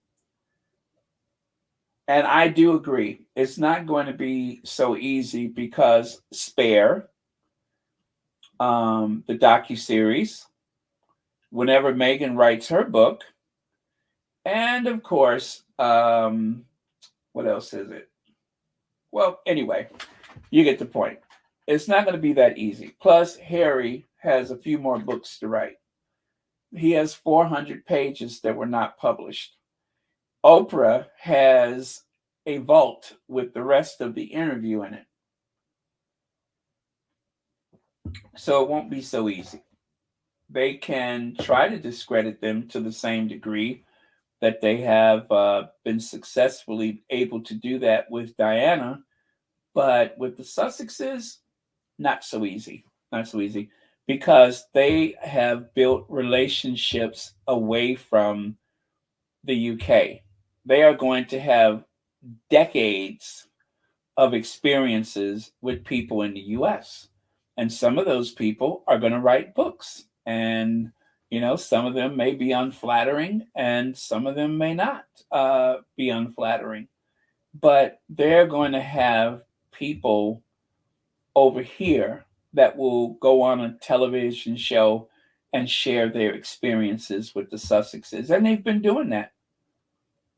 And I do agree. It's not going to be so easy because Spare, the docuseries, whenever Meghan writes her book, and of course, what else is it? Well, anyway, you get the point. It's not going to be that easy. Plus, Harry has a few more books to write. He has 400 pages that were not published. Oprah has a vault with the rest of the interview in it. So it won't be so easy. They can try to discredit them to the same degree that they have been successfully able to do that with Diana. But with the Sussexes, not so easy. Not so easy because they have built relationships away from the UK. They are going to have decades of experiences with people in the US. And some of those people are going to write books. And, some of them may be unflattering and some of them may not be unflattering. But they're going to have people over here that will go on a television show and share their experiences with the Sussexes. And they've been doing that.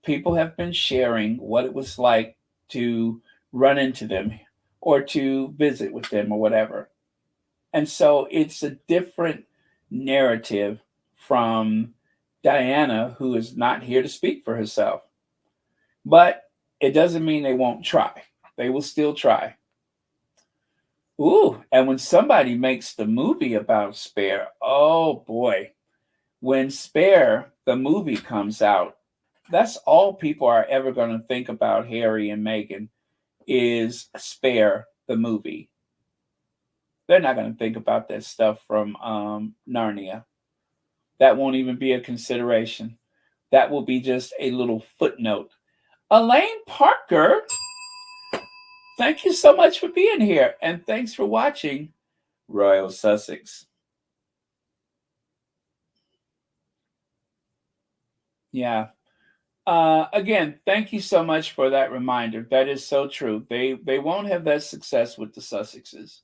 People have been sharing what it was like to run into them or to visit with them or whatever. And so it's a different narrative from Diana, who is not here to speak for herself. But it doesn't mean they won't try. They will still try. Ooh, and when somebody makes the movie about Spare, oh boy. When Spare, the movie, comes out, that's all people are ever going to think about Harry and Meghan is Spare, the movie. They're not going to think about that stuff from Narnia. That won't even be a consideration. That will be just a little footnote. Elaine Parker, thank you so much for being here. And thanks for watching Royal Sussex. Yeah. Again, thank you so much for that reminder. That is so true. They won't have that success with the Sussexes.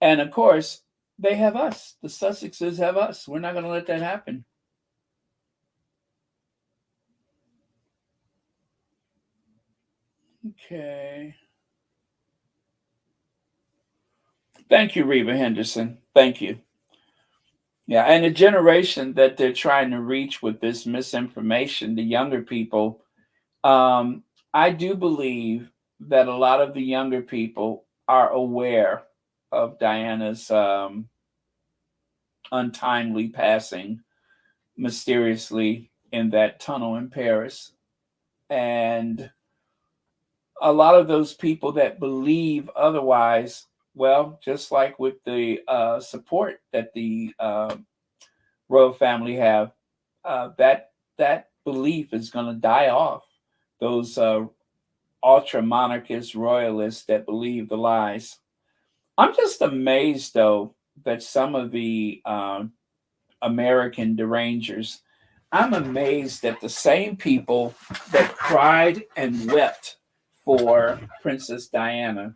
And of course, they have us. The Sussexes have us. We're not going to let that happen. Okay. Thank you, Reba Henderson. Thank you. Yeah, and the generation that they're trying to reach with this misinformation, the younger people, I do believe that a lot of the younger people are aware of Diana's untimely passing mysteriously in that tunnel in Paris. And a lot of those people that believe otherwise, well, just like with the support that the royal family have, that belief is going to die off. Those ultra monarchist royalists that believe the lies. I'm just amazed, though, that some of the American derangers, I'm amazed that the same people that cried and wept for Princess Diana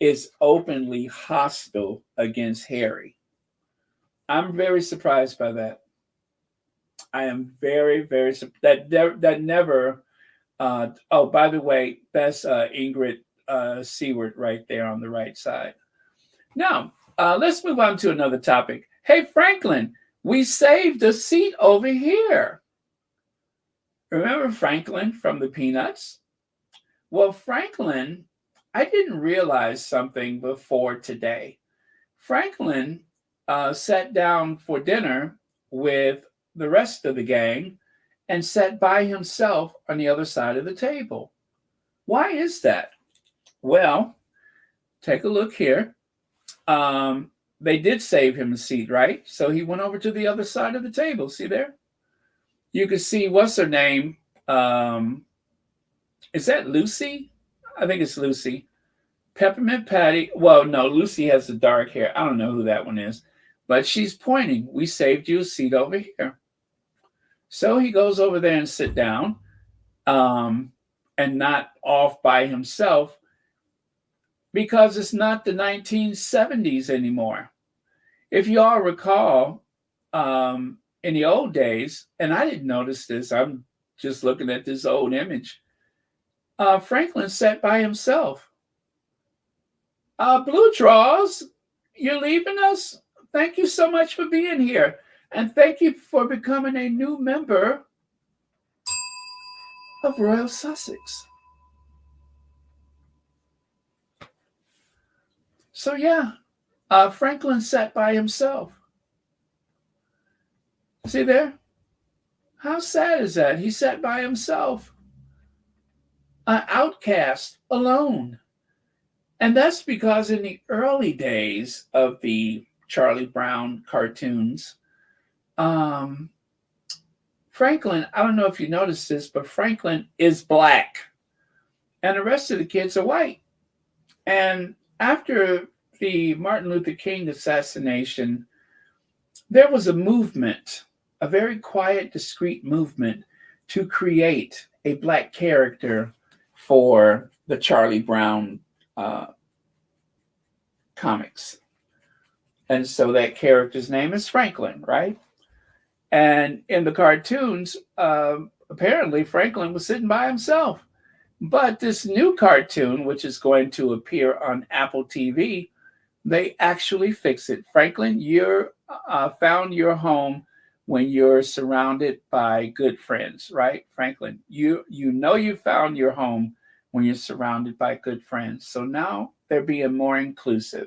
is openly hostile against Harry. I'm very surprised by that. I am very, very surprised. That never. Oh, by the way, that's Ingrid Seward right there on the right side. Now, let's move on to another topic. Hey, Franklin, we saved a seat over here. Remember Franklin from the Peanuts? Well, Franklin, I didn't realize something before today. Franklin sat down for dinner with the rest of the gang and sat by himself on the other side of the table. Why is that? Well, take a look here. They did save him a seat, right? So he went over to the other side of the table. See there? You can see, what's her name? Is that Lucy? I think it's Lucy. Peppermint Patty. Well, no, Lucy has the dark hair. I don't know who that one is. But she's pointing. We saved you a seat over here. So he goes over there and sit down, and not off by himself, because it's not the 1970s anymore. If you all recall, in the old days, and I didn't notice this, I'm just looking at this old image, Franklin sat by himself. Blue Draws, you're leaving us? Thank you so much for being here. And thank you for becoming a new member of Royal Sussex. So yeah, Franklin sat by himself. See there? How sad is that? He sat by himself, an outcast, alone. And that's because in the early days of the Charlie Brown cartoons, Franklin, I don't know if you noticed this, but Franklin is black and the rest of the kids are white. And after the Martin Luther King assassination, there was a movement, a very quiet, discreet movement to create a black character for the Charlie Brown comics. And so that character's name is Franklin, right? And in the cartoons, apparently Franklin was sitting by himself. But this new cartoon, which is going to appear on Apple TV, they actually fix it. Franklin, you're found your home when you're surrounded by good friends, right? Franklin, you know you found your home when you're surrounded by good friends. So now they're being more inclusive.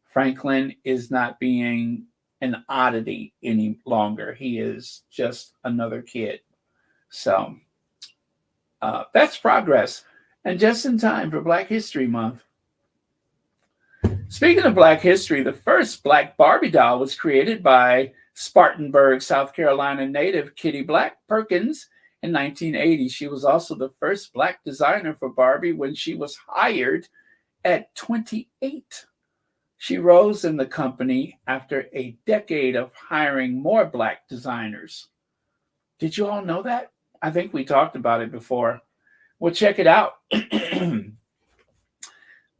Franklin is not being an oddity any longer. He is just another kid. So that's progress. And just in time for Black History Month. Speaking of Black history, the first Black Barbie doll was created by Spartanburg, South Carolina native Kitty Black Perkins in 1980. She was also the first Black designer for Barbie when she was hired at 28. She rose in the company after a decade of hiring more Black designers. Did you all know that? I think we talked about it before. Well, check it out.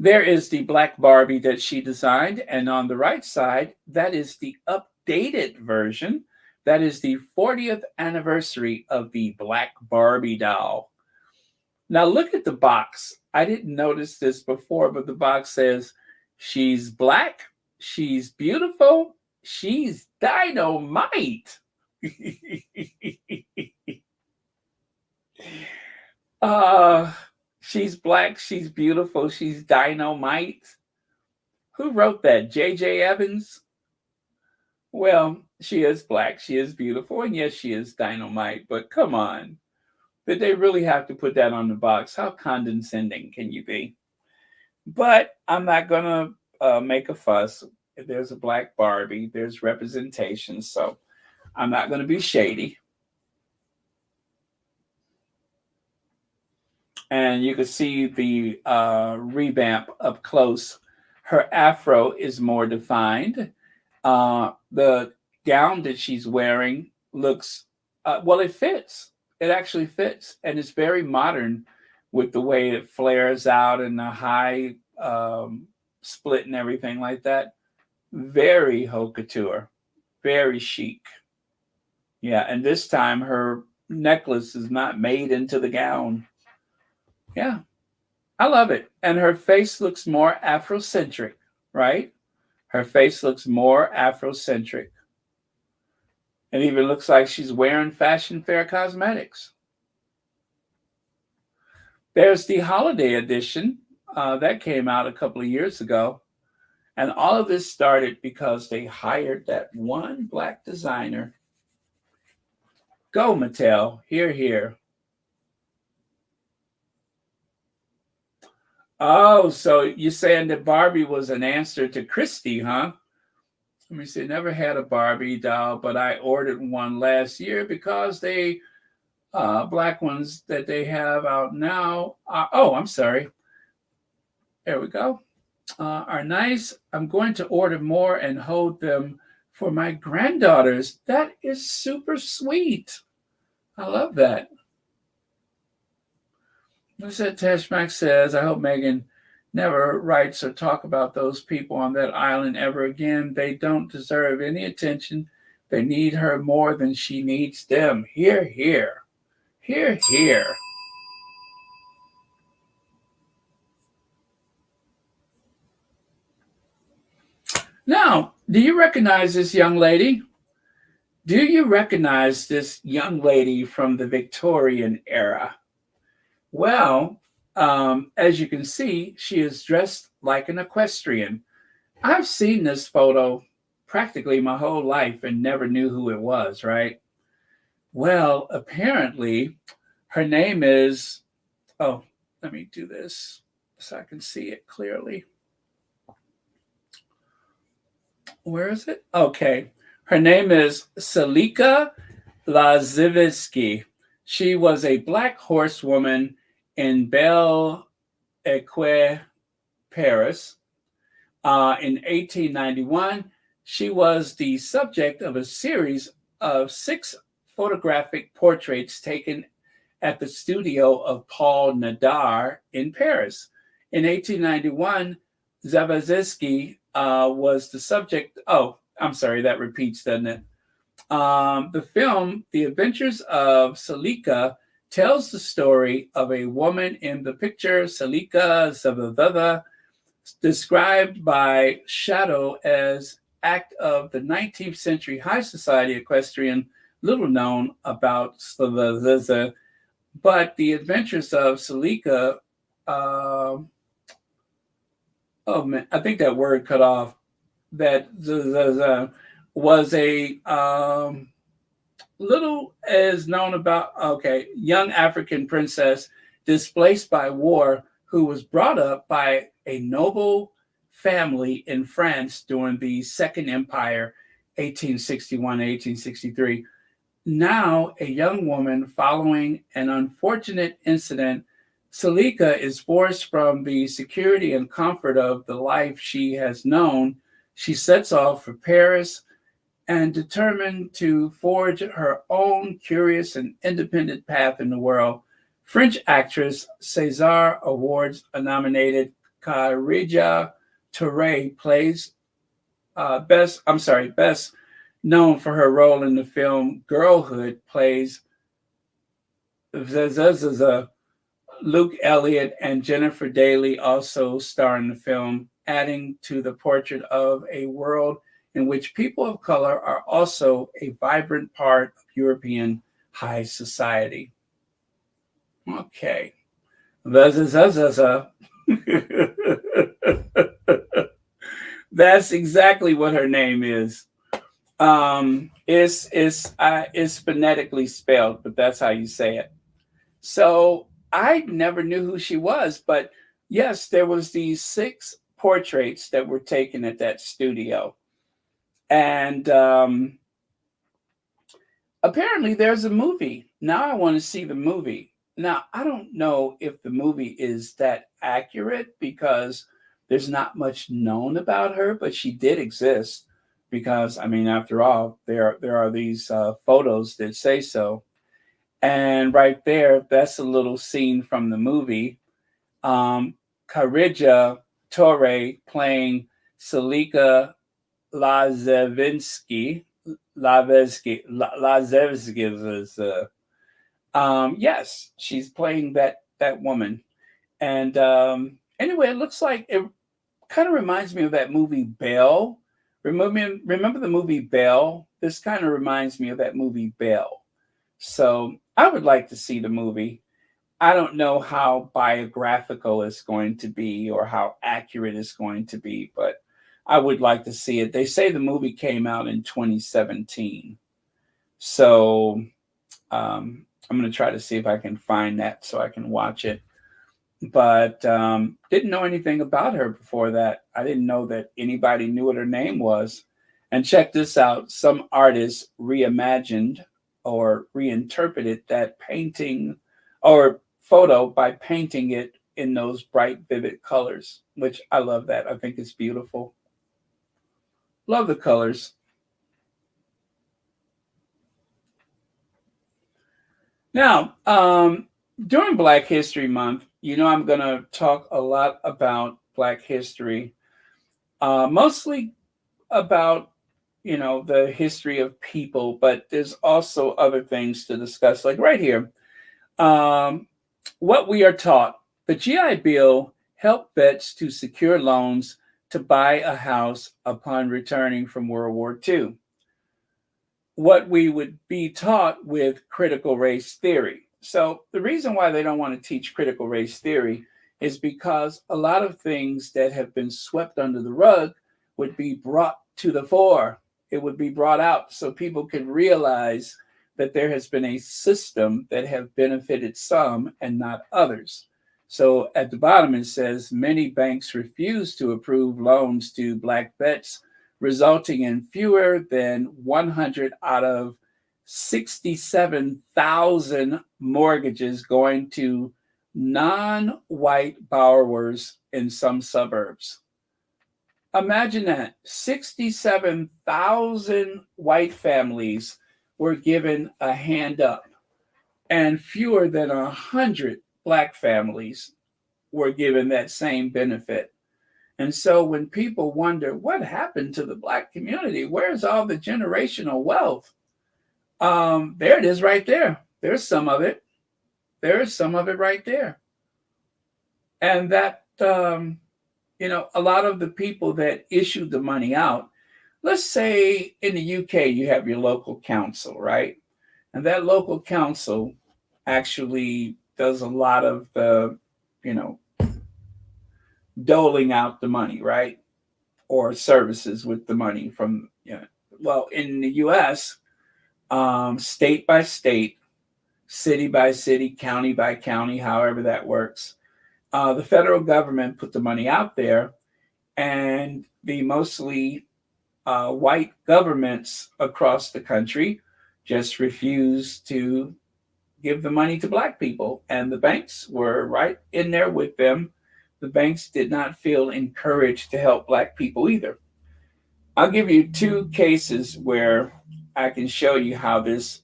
There is the Black Barbie that she designed, and on the right side, that is the updated version. That is the 40th anniversary of the Black Barbie doll. Now look at the box. I didn't notice this before, but the box says, she's black, she's beautiful, she's dynamite. She's black, she's beautiful, she's dynamite. Who wrote that? J.J. Evans? Well, she is black, she is beautiful, and yes, she is dynamite, but come on. Did they really have to put that on the box? How condescending can you be? But I'm not going to make a fuss. If there's a Black Barbie, there's representation, so I'm not going to be shady. And you can see the revamp up close. Her afro is more defined. The gown that she's wearing looks, well, it fits. It actually fits. And it's very modern with the way it flares out and the high split and everything like that. Very haute couture. Very chic. Yeah, and this time her necklace is not made into the gown. Yeah, I love it. And her face looks more Afrocentric, right? Her face looks more Afrocentric. It even looks like she's wearing Fashion Fair cosmetics. There's the holiday edition that came out a couple of years ago. And all of this started because they hired that one Black designer. Go, Mattel. Hear, hear. Oh, so you're saying that Barbie was an answer to Christie, huh? Let me see. Never had a Barbie doll, but I ordered one last year because they Black ones that they have out now. I'm sorry. There we go. Are nice. I'm going to order more and hold them for my granddaughters. That is super sweet. I love that. Lisa Teshmak says, I hope Meghan never writes or talk about those people on that island ever again. They don't deserve any attention. They need her more than she needs them. Hear, hear. Hear, hear. Now, do you recognize this young lady? Do you recognize this young lady from the Victorian era? Well, as you can see, she is dressed like an equestrian. I've seen this photo practically my whole life and never knew who it was, right? Well, apparently her name is, oh, let me do this so I can see it clearly. Where is it? Okay. Her name is Salika Lazivsky. She was a black horsewoman in Belle Eque, Paris. In 1891, she was the subject of a series of 6 photographic portraits taken at the studio of Paul Nadar in Paris. In 1891, Zavazisky was the subject. Oh, I'm sorry, that repeats, doesn't it? The film, The Adventures of Salika, tells the story of a woman in the picture, Salika Zavadava, described by Shadow as act of the 19th century high society equestrian, little known about Slavaziza, but The Adventures of Salika, oh man, I think that word cut off, that was a little as known about, okay, young African princess displaced by war who was brought up by a noble family in France during the Second Empire, 1861-1863. Now, a young woman following an unfortunate incident, Salika is forced from the security and comfort of the life she has known. She sets off for Paris and determined to forge her own curious and independent path in the world. French actress César Awards nominated Khadija Touré plays best known for her role in the film Girlhood, plays Luke Elliott and Jennifer Daly also star in the film, adding to the portrait of a world in which people of color are also a vibrant part of European high society. Okay. That's exactly what her name is. It's phonetically spelled, but that's how you say it. So I never knew who she was, but yes, there was these 6 portraits that were taken at that studio. And apparently there's a movie. Now I want to see the movie. Now, I don't know if the movie is that accurate because there's not much known about her, but she did exist because, I mean, after all, there are these photos that say so. And right there, that's a little scene from the movie. Khadija Touré playing Salika Lazevsky. Yes, she's playing that woman. And anyway, it looks like it kind of reminds me of that movie Belle. Remember the movie Belle? This kind of reminds me of that movie Belle. So I would like to see the movie. I don't know how biographical it's going to be or how accurate it's going to be, but I would like to see it. They say the movie came out in 2017. So I'm going to try to see if I can find that so I can watch it. But didn't know anything about her before that. I didn't know that anybody knew what her name was. And check this out. Some artists reimagined or reinterpreted that painting or photo by painting it in those bright, vivid colors, which I love that. I think it's beautiful. Love the colors. Now, during Black History Month, you know, I'm going to talk a lot about Black history, mostly about, you know, the history of people, but there's also other things to discuss, like right here. What we are taught. The GI Bill helped vets to secure loans to buy a house upon returning from World War II. What we would be taught with critical race theory. So the reason why they don't want to teach critical race theory is because a lot of things that have been swept under the rug would be brought to the fore. It would be brought out so people can realize that there has been a system that have benefited some and not others. So at the bottom it says many banks refuse to approve loans to Black vets, resulting in fewer than 100 out of 67,000 mortgages going to non-white borrowers in some suburbs. Imagine that 67,000 white families were given a hand up, and fewer than 100 Black families were given that same benefit. And so when people wonder what happened to the Black community, where's all the generational wealth? There it is right there. There's some of it. There is some of it right there. And that, a lot of the people that issued the money out, let's say in the UK, you have your local council, right? And that local council actually does a lot of the, doling out the money, right? Or services with the money from, well, in the US, state by state, city by city, county by county, however that works, the federal government put the money out there, and the mostly white governments across the country just refused to give the money to Black people, and the banks were right in there with them. The banks did not feel encouraged to help Black people either. I'll give you two cases where I can show you how this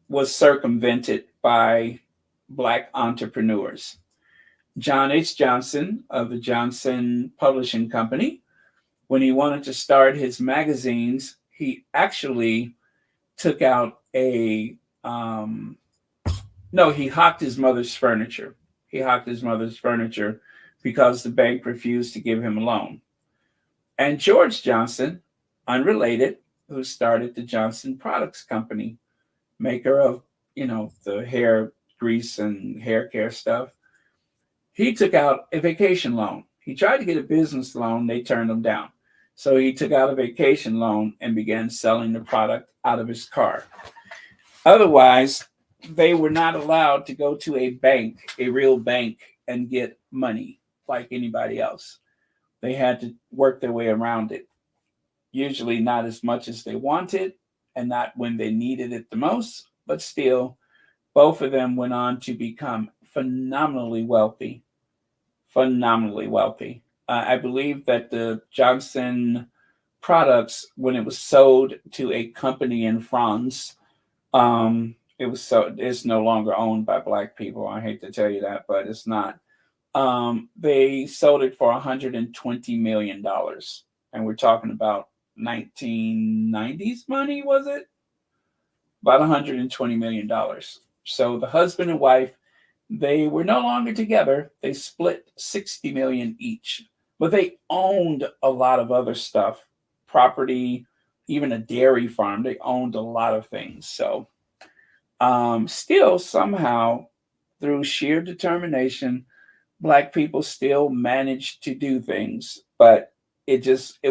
was circumvented by Black entrepreneurs. John H. Johnson of the Johnson Publishing Company, when he wanted to start his magazines, he actually took out he hocked his mother's furniture. He hocked his mother's furniture because the bank refused to give him a loan. And George Johnson, unrelated, who started the Johnson Products Company, maker of, the hair grease and hair care stuff, he took out a vacation loan. He tried to get a business loan. They turned him down. So he took out a vacation loan and began selling the product out of his car. Otherwise, they were not allowed to go to a bank, a real bank, and get money like anybody else. They had to work their way around it. Usually not as much as they wanted and not when they needed it the most, but still, both of them went on to become phenomenally wealthy. Phenomenally wealthy. I believe that the Johnson products, when it was sold to a company in France, it's no longer owned by Black people. I hate to tell you that, but it's not. They sold it for $120 million. And we're talking about 1990s money, was it? About $120 million. So the husband and wife, they were no longer together. They split $60 million each, but they owned a lot of other stuff, property, even a dairy farm. They owned a lot of things. So still somehow, through sheer determination, Black people still managed to do things, but it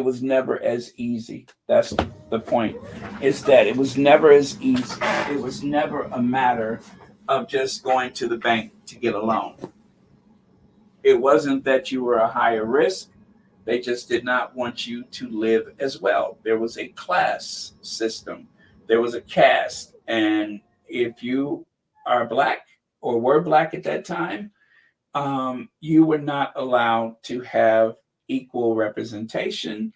was never as easy. That's the point, is that it was never as easy. It was never a matter of just going to the bank to get a loan. It wasn't that you were a higher risk. They just did not want you to live as well. There was a class system. There was a caste. And if you are Black or were Black at that time, you were not allowed to have equal representation,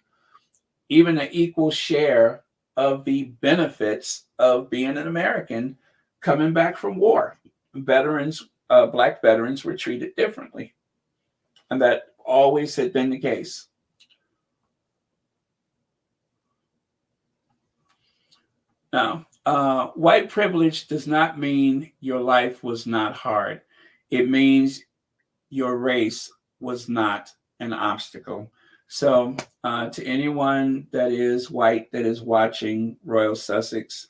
even an equal share of the benefits of being an American coming back from war. Veterans, Black veterans were treated differently. And that always had been the case. Now, white privilege does not mean your life was not hard. It means your race was not an obstacle. So to anyone that is white that is watching Royal Sussex,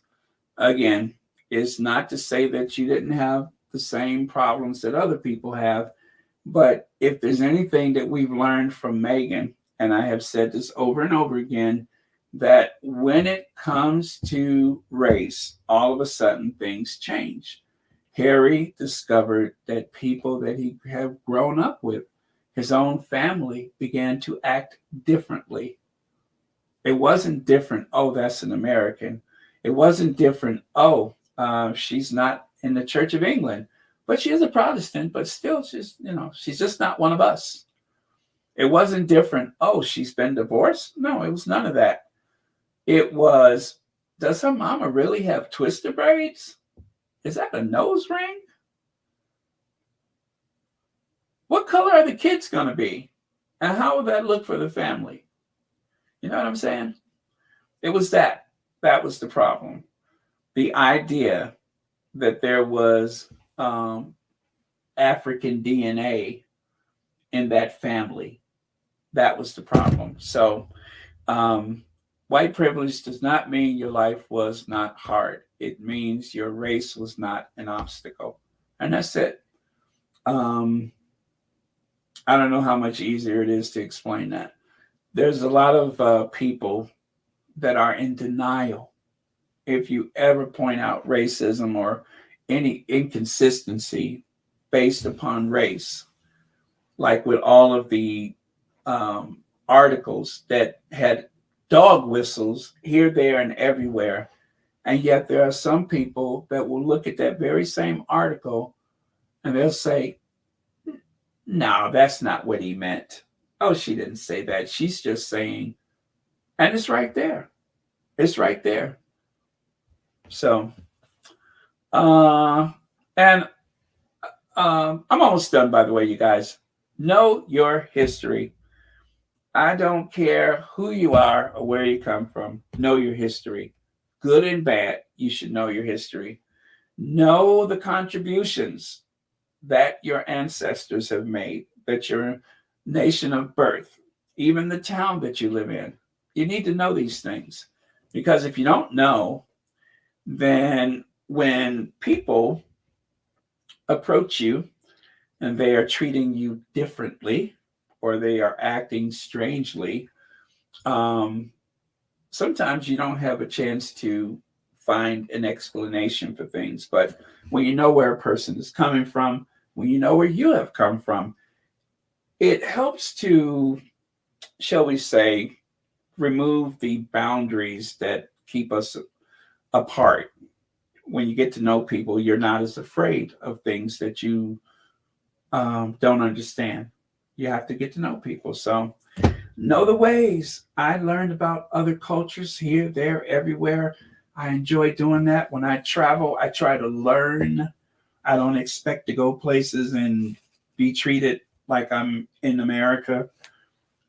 again, it's not to say that you didn't have the same problems that other people have, but if there's anything that we've learned from Meghan, and I have said this over and over again, that when it comes to race, all of a sudden things change. Harry discovered that people that he had grown up with, his own family, began to act differently. It wasn't different, oh, that's an American. It wasn't different, oh, she's not in the Church of England, but she is a Protestant, but still she's just not one of us. It wasn't different, oh, she's been divorced. No, it was none of that. It was, does her mama really have twister braids? Is that a nose ring? What color are the kids going to be? And how will that look for the family? You know what I'm saying? It was that. That was the problem. The idea that there was African DNA in that family. That was the problem. So white privilege does not mean your life was not hard. It means your race was not an obstacle. And that's it. I don't know how much easier it is to explain that. There's a lot of people that are in denial. If you ever point out racism or any inconsistency based upon race, like with all of the articles that had dog whistles here, there, and everywhere, and yet there are some people that will look at that very same article and they'll say, no, that's not what he meant. Oh, she didn't say that. She's just saying, and it's right there. It's right there. So, and I'm almost done, by the way, you guys. Know your history. I don't care who you are or where you come from. Know your history. Good and bad, you should know your history. Know the contributions that your ancestors have made, that your nation of birth, even the town that you live in. You need to know these things, because if you don't know, then when people approach you and they are treating you differently or they are acting strangely, sometimes you don't have a chance to find an explanation for things. But when you know where a person is coming from, when you know where you have come from, it helps to, shall we say, remove the boundaries that keep us apart. When you get to know people, you're not as afraid of things that you don't understand. You have to get to know people. So know the ways. I learned about other cultures here, there, everywhere. I enjoy doing that. When I travel, I try to learn. I don't expect to go places and be treated like I'm in America.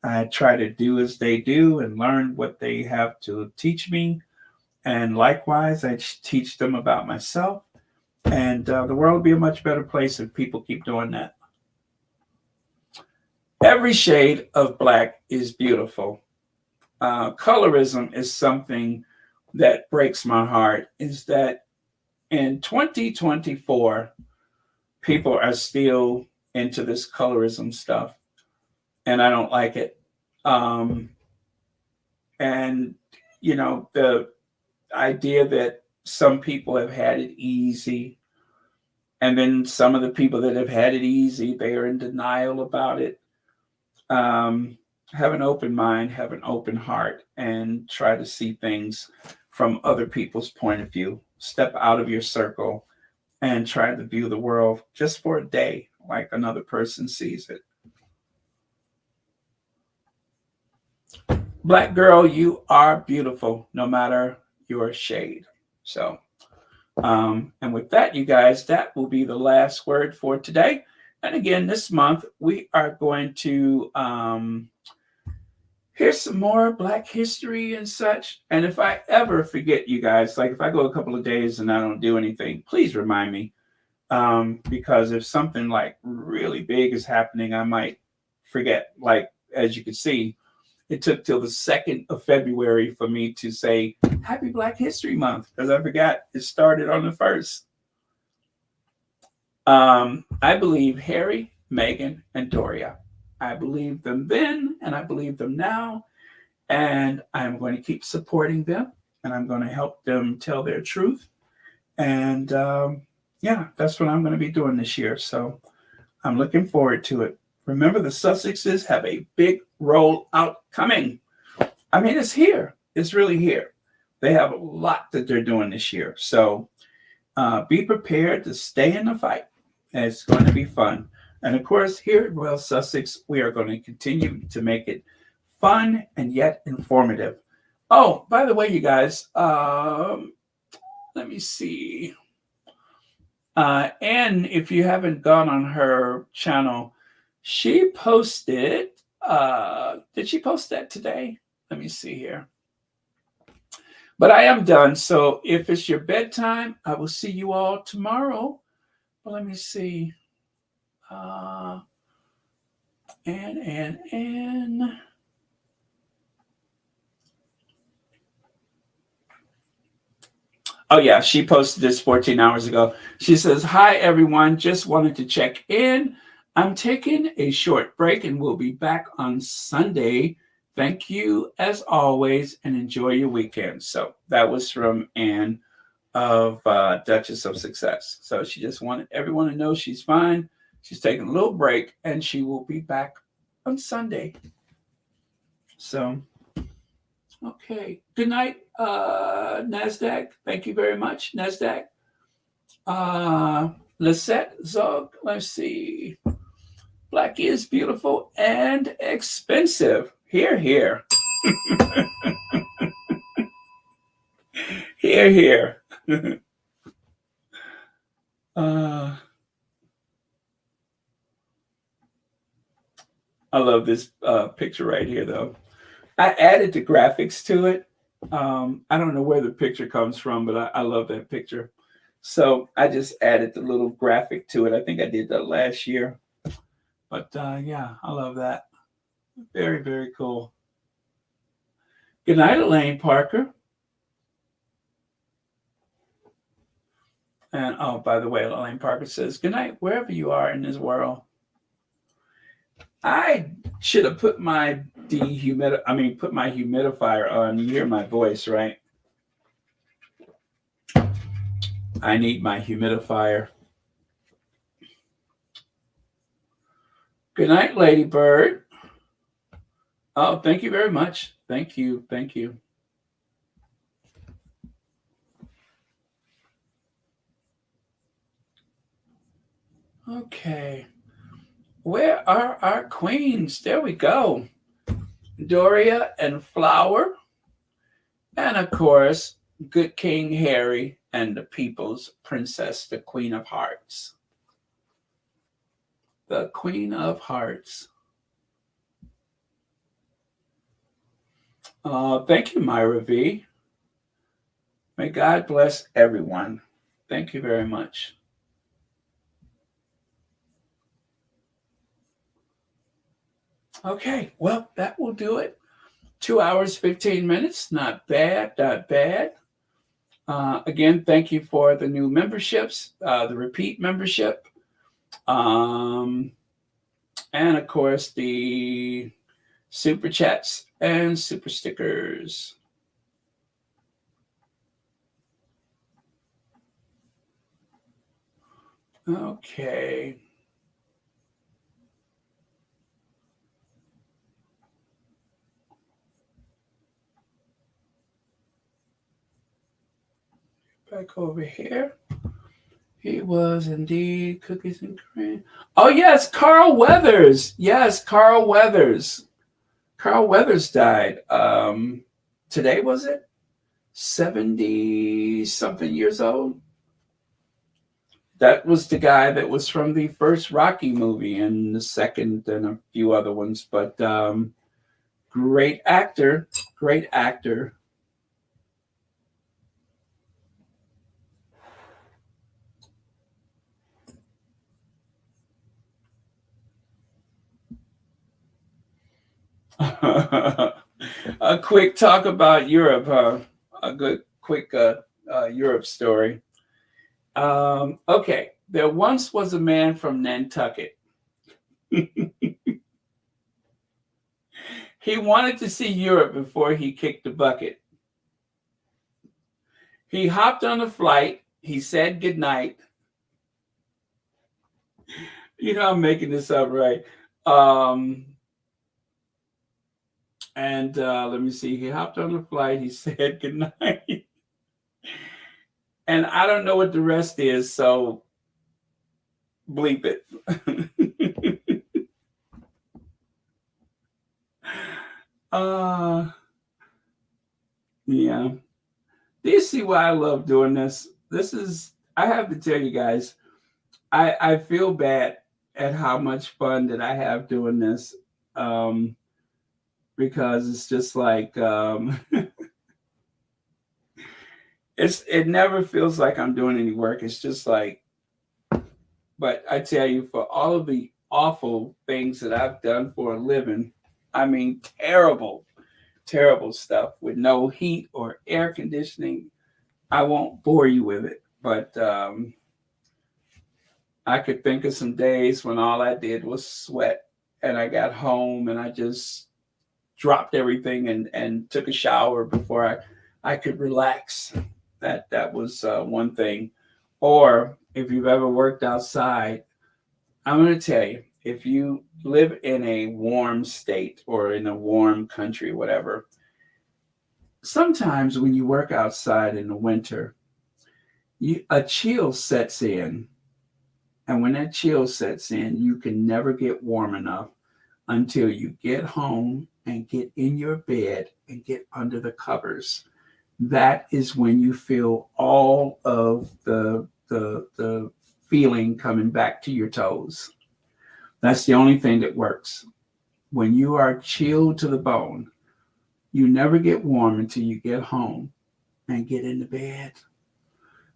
I try to do as they do and learn what they have to teach me. And likewise, I teach them about myself. And the world will be a much better place if people keep doing that. Every shade of black is beautiful. Colorism is something that breaks my heart, is that in 2024, people are still into this colorism stuff, and I don't like it. And, you know, the idea that some people have had it easy, and then some of the people that have had it easy, they are in denial about it. Have an open mind, have an open heart, and try to see things from other people's point of view. Step out of your circle and try to view the world just for a day like another person sees it. Black girl, you are beautiful no matter your shade. So, and with that, you guys, that will be the last word for today. And again, this month, we are going to hear some more Black history and such. And if I ever forget, you guys, like if I go a couple of days and I don't do anything, please remind me. Because if something like really big is happening, I might forget. Like, as you can see, it took till the 2nd of February for me to say Happy Black History Month because I forgot it started on the 1st. I believe Harry, Meghan, and Doria. I believe them then, and I believe them now, and I'm going to keep supporting them, and I'm going to help them tell their truth. And yeah, that's what I'm going to be doing this year. So I'm looking forward to it. Remember, the Sussexes have a big rollout coming. I mean, it's here. It's really here. They have a lot that they're doing this year. So be prepared to stay in the fight. And it's going to be fun. And of course, here at Royal Sussex, we are going to continue to make it fun and yet informative. Oh, by the way, you guys, let me see. And if you haven't gone on her channel, she posted, did she post that today? Let me see here. But I am done. So if it's your bedtime, I will see you all tomorrow. Well, let me see. And. Oh, yeah, she posted this 14 hours ago. She says, hi, everyone. Just wanted to check in. I'm taking a short break and we'll be back on Sunday. Thank you, as always, and enjoy your weekend. So that was from Anne of Duchess of Success. So she just wanted everyone to know she's fine. She's taking a little break, and she will be back on Sunday. So, okay. Good night, NASDAQ. Thank you very much, NASDAQ. Lisette Zog. Let's see. Black is beautiful and expensive. Here, here. Here, here. I love this picture right here, though. I added the graphics to it. I don't know where the picture comes from, but I love that picture. So I just added the little graphic to it. I think I did that last year. But yeah, I love that. Very, very cool. Good night, Elaine Parker. And oh, by the way, Elaine Parker says, good night, wherever you are in this world. I should have put my humidifier on. You hear my voice, right? I need my humidifier. Good night, Lady Bird. Oh, thank you very much. Thank you. Thank you. Okay. Where are our queens? There we go. Doria and Flower. And of course, good King Harry and the people's princess, the Queen of Hearts. The Queen of Hearts. Thank you, Myra V. May God bless everyone. Thank you very much. Okay, well, that will do it. 2 hours, 15 minutes. Not bad, not bad. Again, thank you for the new memberships, the repeat membership, and of course, the super chats and super stickers. Okay. Back over here. He was indeed cookies and cream. Oh, yes, Carl Weathers. Yes, Carl Weathers. Carl Weathers died. Today, was it? 70-something years old. That was the guy that was from the first Rocky movie and the second and a few other ones. But great actor. Great actor. A quick talk about Europe, huh? A good quick Europe story. Okay, there once was a man from Nantucket. He wanted to see Europe before he kicked the bucket. He hopped on a flight. He said goodnight. You know, I'm making this up, right? And let me see. He hopped on the flight. He said goodnight. And I don't know what the rest is, so bleep it. Yeah. Do you see why I love doing this? I have to tell you guys, I feel bad at how much fun that I have doing this. Because it's just like, it never feels like I'm doing any work. It's just like, but I tell you, for all of the awful things that I've done for a living, I mean, terrible stuff with no heat or air conditioning. I won't bore you with it, but I could think of some days when all I did was sweat, and I got home and I just dropped everything and took a shower before I could relax. That was one thing. Or if you've ever worked outside, I'm going to tell you, if you live in a warm state or in a warm country, whatever, sometimes when you work outside in the winter, a chill sets in. And when that chill sets in, you can never get warm enough until you get home and get in your bed and get under the covers. That is when you feel all of the feeling coming back to your toes. That's the only thing that works. When you are chilled to the bone, you never get warm until you get home and get in the bed.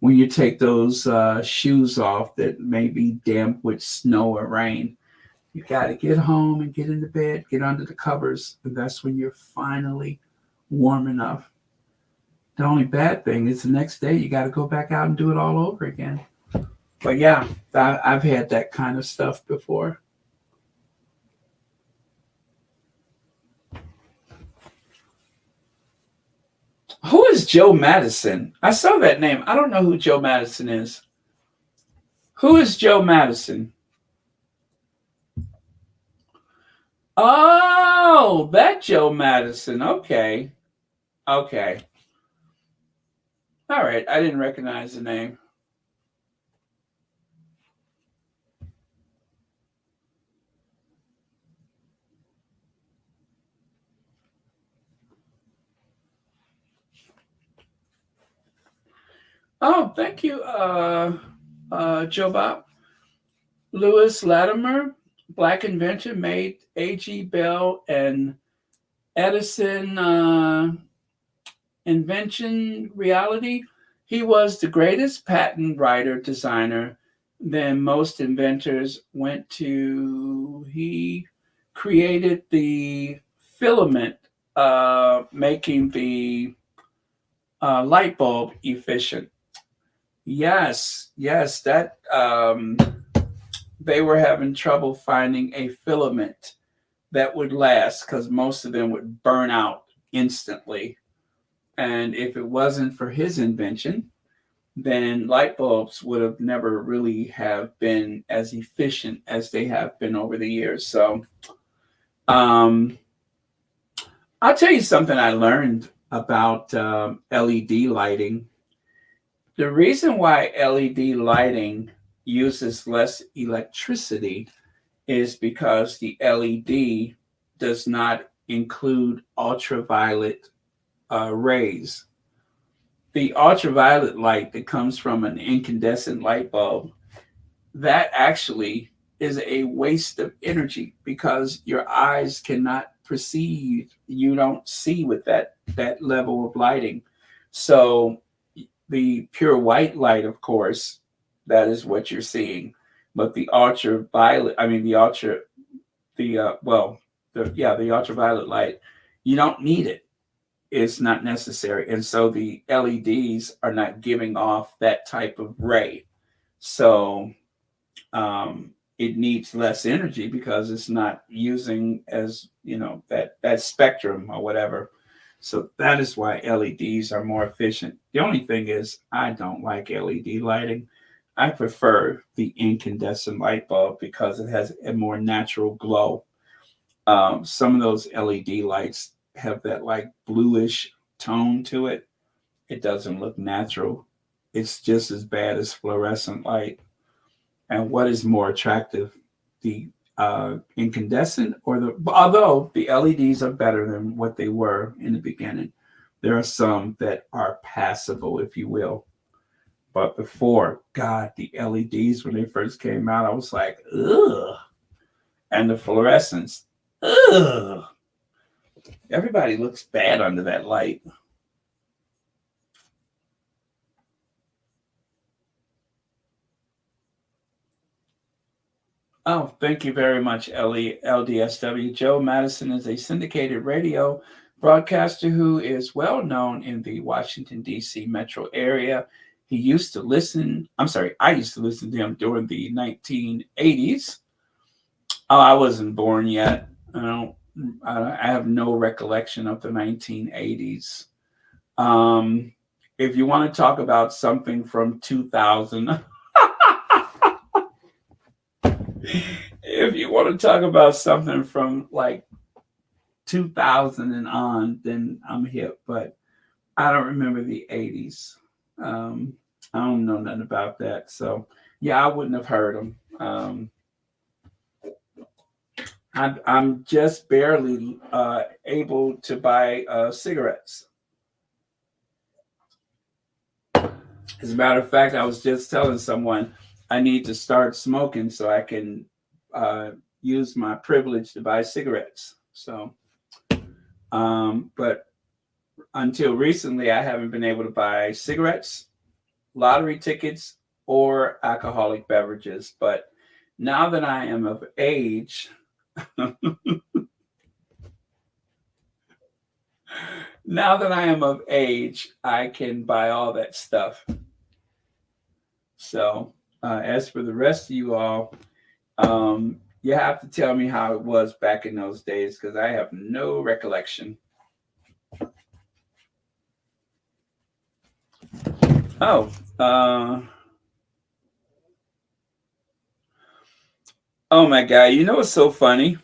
When you take those shoes off that may be damp with snow or rain, you got to get home and get in the bed, get under the covers, and that's when you're finally warm enough. The only bad thing is the next day you got to go back out and do it all over again. But yeah, I've had that kind of stuff before. Who is Joe Madison? I saw that name. I don't know who Joe Madison is. Who is Joe Madison? Oh, that Joe Madison. Okay. All right. I didn't recognize the name. Oh, thank you, Joe Bob. Lewis Latimer, Black inventor, made A.G. Bell and Edison invention reality. He was the greatest patent writer, designer than most inventors went to. He created the filament, making the light bulb efficient. Yes, that they were having trouble finding a filament that would last because most of them would burn out instantly. And if it wasn't for his invention, then light bulbs would have never really have been as efficient as they have been over the years. So I'll tell you something I learned about LED lighting. The reason why LED lighting uses less electricity is because the LED does not include ultraviolet rays. The ultraviolet light that comes from an incandescent light bulb, that actually is a waste of energy because your eyes cannot perceive. You don't see with that level of lighting. So the pure white light, of course, that is what you're seeing. But the ultraviolet, I mean the the ultraviolet light. You don't need it. It's not necessary. And so the LEDs are not giving off that type of ray. So it needs less energy because it's not using as, that spectrum or whatever. So that is why LEDs are more efficient. The only thing is I don't like LED lighting. I prefer the incandescent light bulb because it has a more natural glow. Some of those LED lights have that like bluish tone to it. It doesn't look natural. It's just as bad as fluorescent light. And what is more attractive, the incandescent although the LEDs are better than what they were in the beginning. There are some that are passable, if you will. But before, God, the LEDs, when they first came out, I was like, ugh. And the fluorescents, ugh. Everybody looks bad under that light. Oh, thank you very much, LDSW. Joe Madison is a syndicated radio broadcaster who is well known in the Washington, D.C. metro area. I used to listen to him during the 1980s. Oh, I wasn't born yet. I have no recollection of the 1980s. If you want to talk about something from 2000, if you want to talk about something from like 2000 and on, then I'm hip. But I don't remember the 80s. I don't know nothing about that. So yeah, I wouldn't have heard them. I'm just barely able to buy cigarettes. As a matter of fact, I was just telling someone I need to start smoking so I can use my privilege to buy cigarettes. So, but until recently, I haven't been able to buy cigarettes, lottery tickets, or alcoholic beverages. But now that I am of age, I can buy all that stuff. So, as for the rest of you all, you have to tell me how it was back in those days because I have no recollection. Oh, oh my God. You know what's so funny?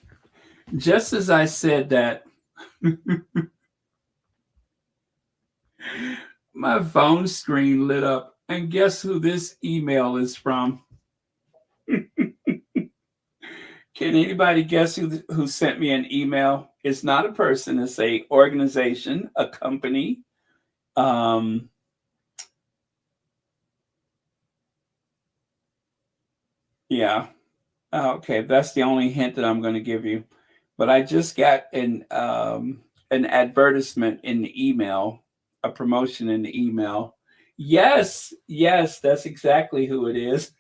Just as I said that, my phone screen lit up. And guess who this email is from? Can anybody guess who sent me an email? It's not a person. It's a organization, a company. Yeah. Okay, that's the only hint that I'm going to give you. But I just got an advertisement in the email, a promotion in the email. Yes, that's exactly who it is.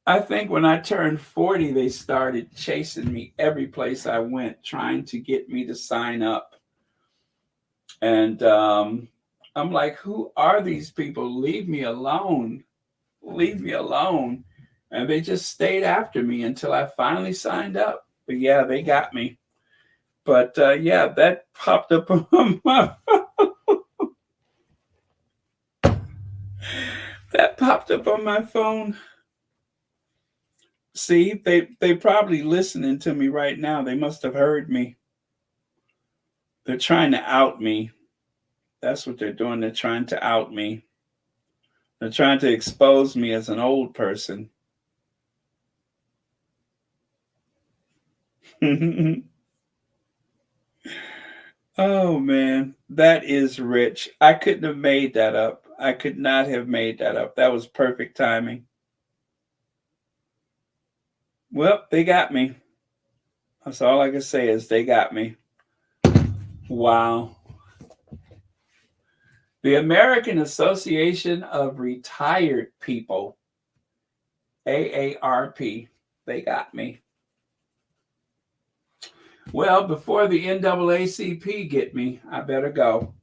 I think when I turned 40, they started chasing me every place I went, trying to get me to sign up. And I'm like, who are these people? Leave me alone. Leave me alone. And they just stayed after me until I finally signed up. But yeah, they got me. But yeah, that popped up on my phone. That popped up on my phone. See, they probably listening to me right now. They must have heard me. They're trying to out me. That's what they're doing. They're trying to out me. They're trying to expose me as an old person. Oh man, that is rich. I couldn't have made that up. I could not have made that up. That was perfect timing. Well, they got me. That's all I can say is they got me. Wow. The American Association of Retired People, AARP, they got me. Well, before the NAACP get me, I better go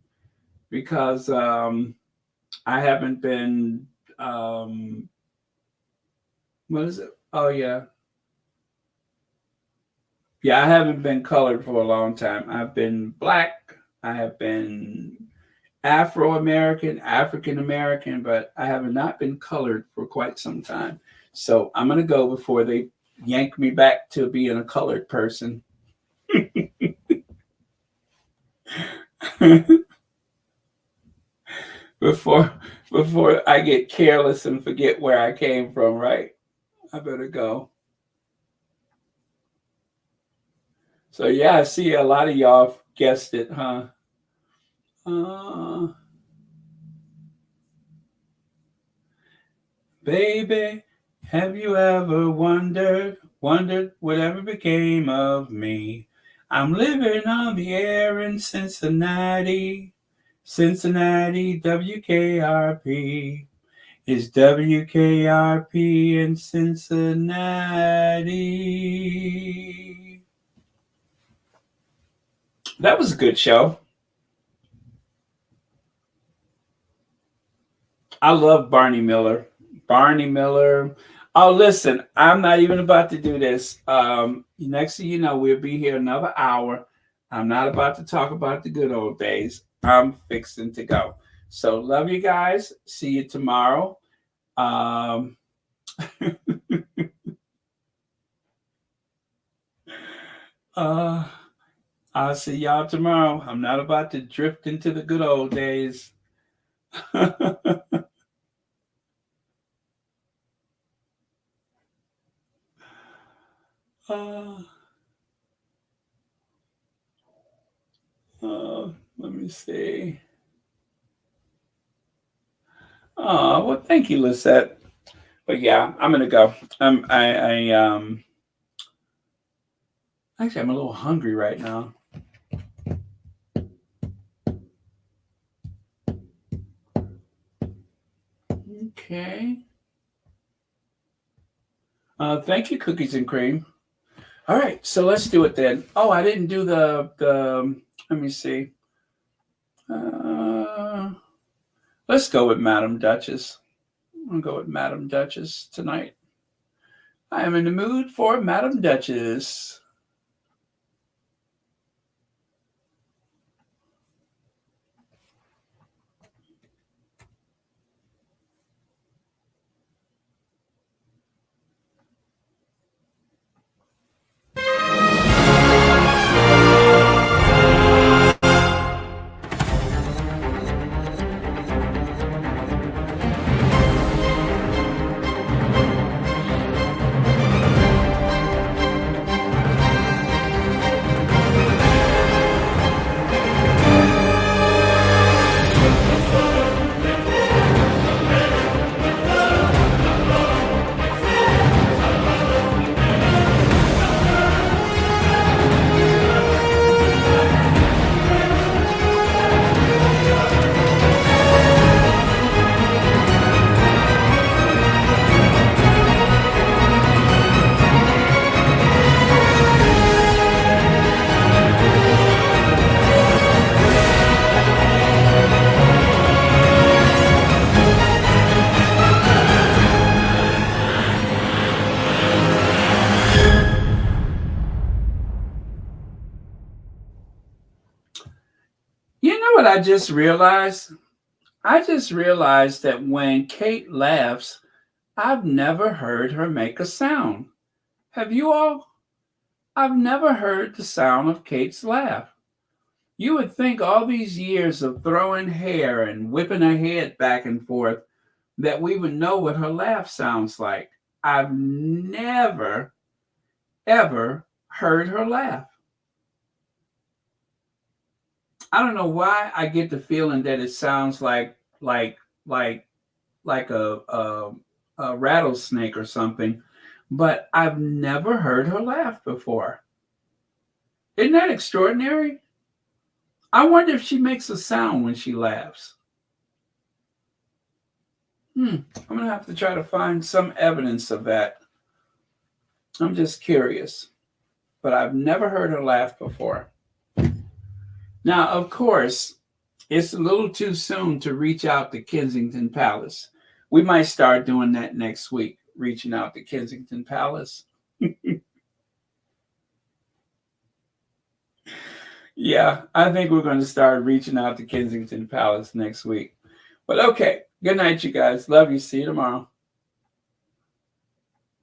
because I haven't been, what is it? Oh, yeah. Yeah, I haven't been colored for a long time. I've been Black. I have been Afro-American, African-American, but I have not been colored for quite some time. So I'm going to go before they yank me back to being a colored person. before I get careless and forget where I came from, right? I better go. So yeah, I see a lot of y'all guessed it, huh? Baby, have you ever wondered whatever became of me? I'm living on the air in Cincinnati, WKRP. Is WKRP in Cincinnati. That was a good show. I love Barney Miller. Oh, listen, I'm not even about to do this. Next thing you know, we'll be here another hour. I'm not about to talk about the good old days. I'm fixing to go. So love you guys. See you tomorrow. I'll see y'all tomorrow. I'm not about to drift into the good old days. Let me see. Oh, well, thank you, Lisette. But yeah, I'm gonna go. Actually, I'm a little hungry right now. Okay. Thank you, Cookies and Cream. All right, so let's do it then. Oh, I didn't do the let me see. Let's go with Madam Duchess. I'll go with Madam Duchess tonight. I am in the mood for Madam Duchess. You know what I just realized? I just realized that when Kate laughs, I've never heard her make a sound. Have you all? I've never heard the sound of Kate's laugh. You would think all these years of throwing hair and whipping her head back and forth that we would know what her laugh sounds like. I've never, ever heard her laugh. I don't know why I get the feeling that it sounds like a rattlesnake or something, but I've never heard her laugh before. Isn't that extraordinary? I wonder if she makes a sound when she laughs. I'm going to have to try to find some evidence of that. I'm just curious. But I've never heard her laugh before. Now, of course, it's a little too soon to reach out to Kensington Palace. We might start doing that next week, reaching out to Kensington Palace. Yeah, I think we're going to start reaching out to Kensington Palace next week. But okay, good night, you guys. Love you. See you tomorrow.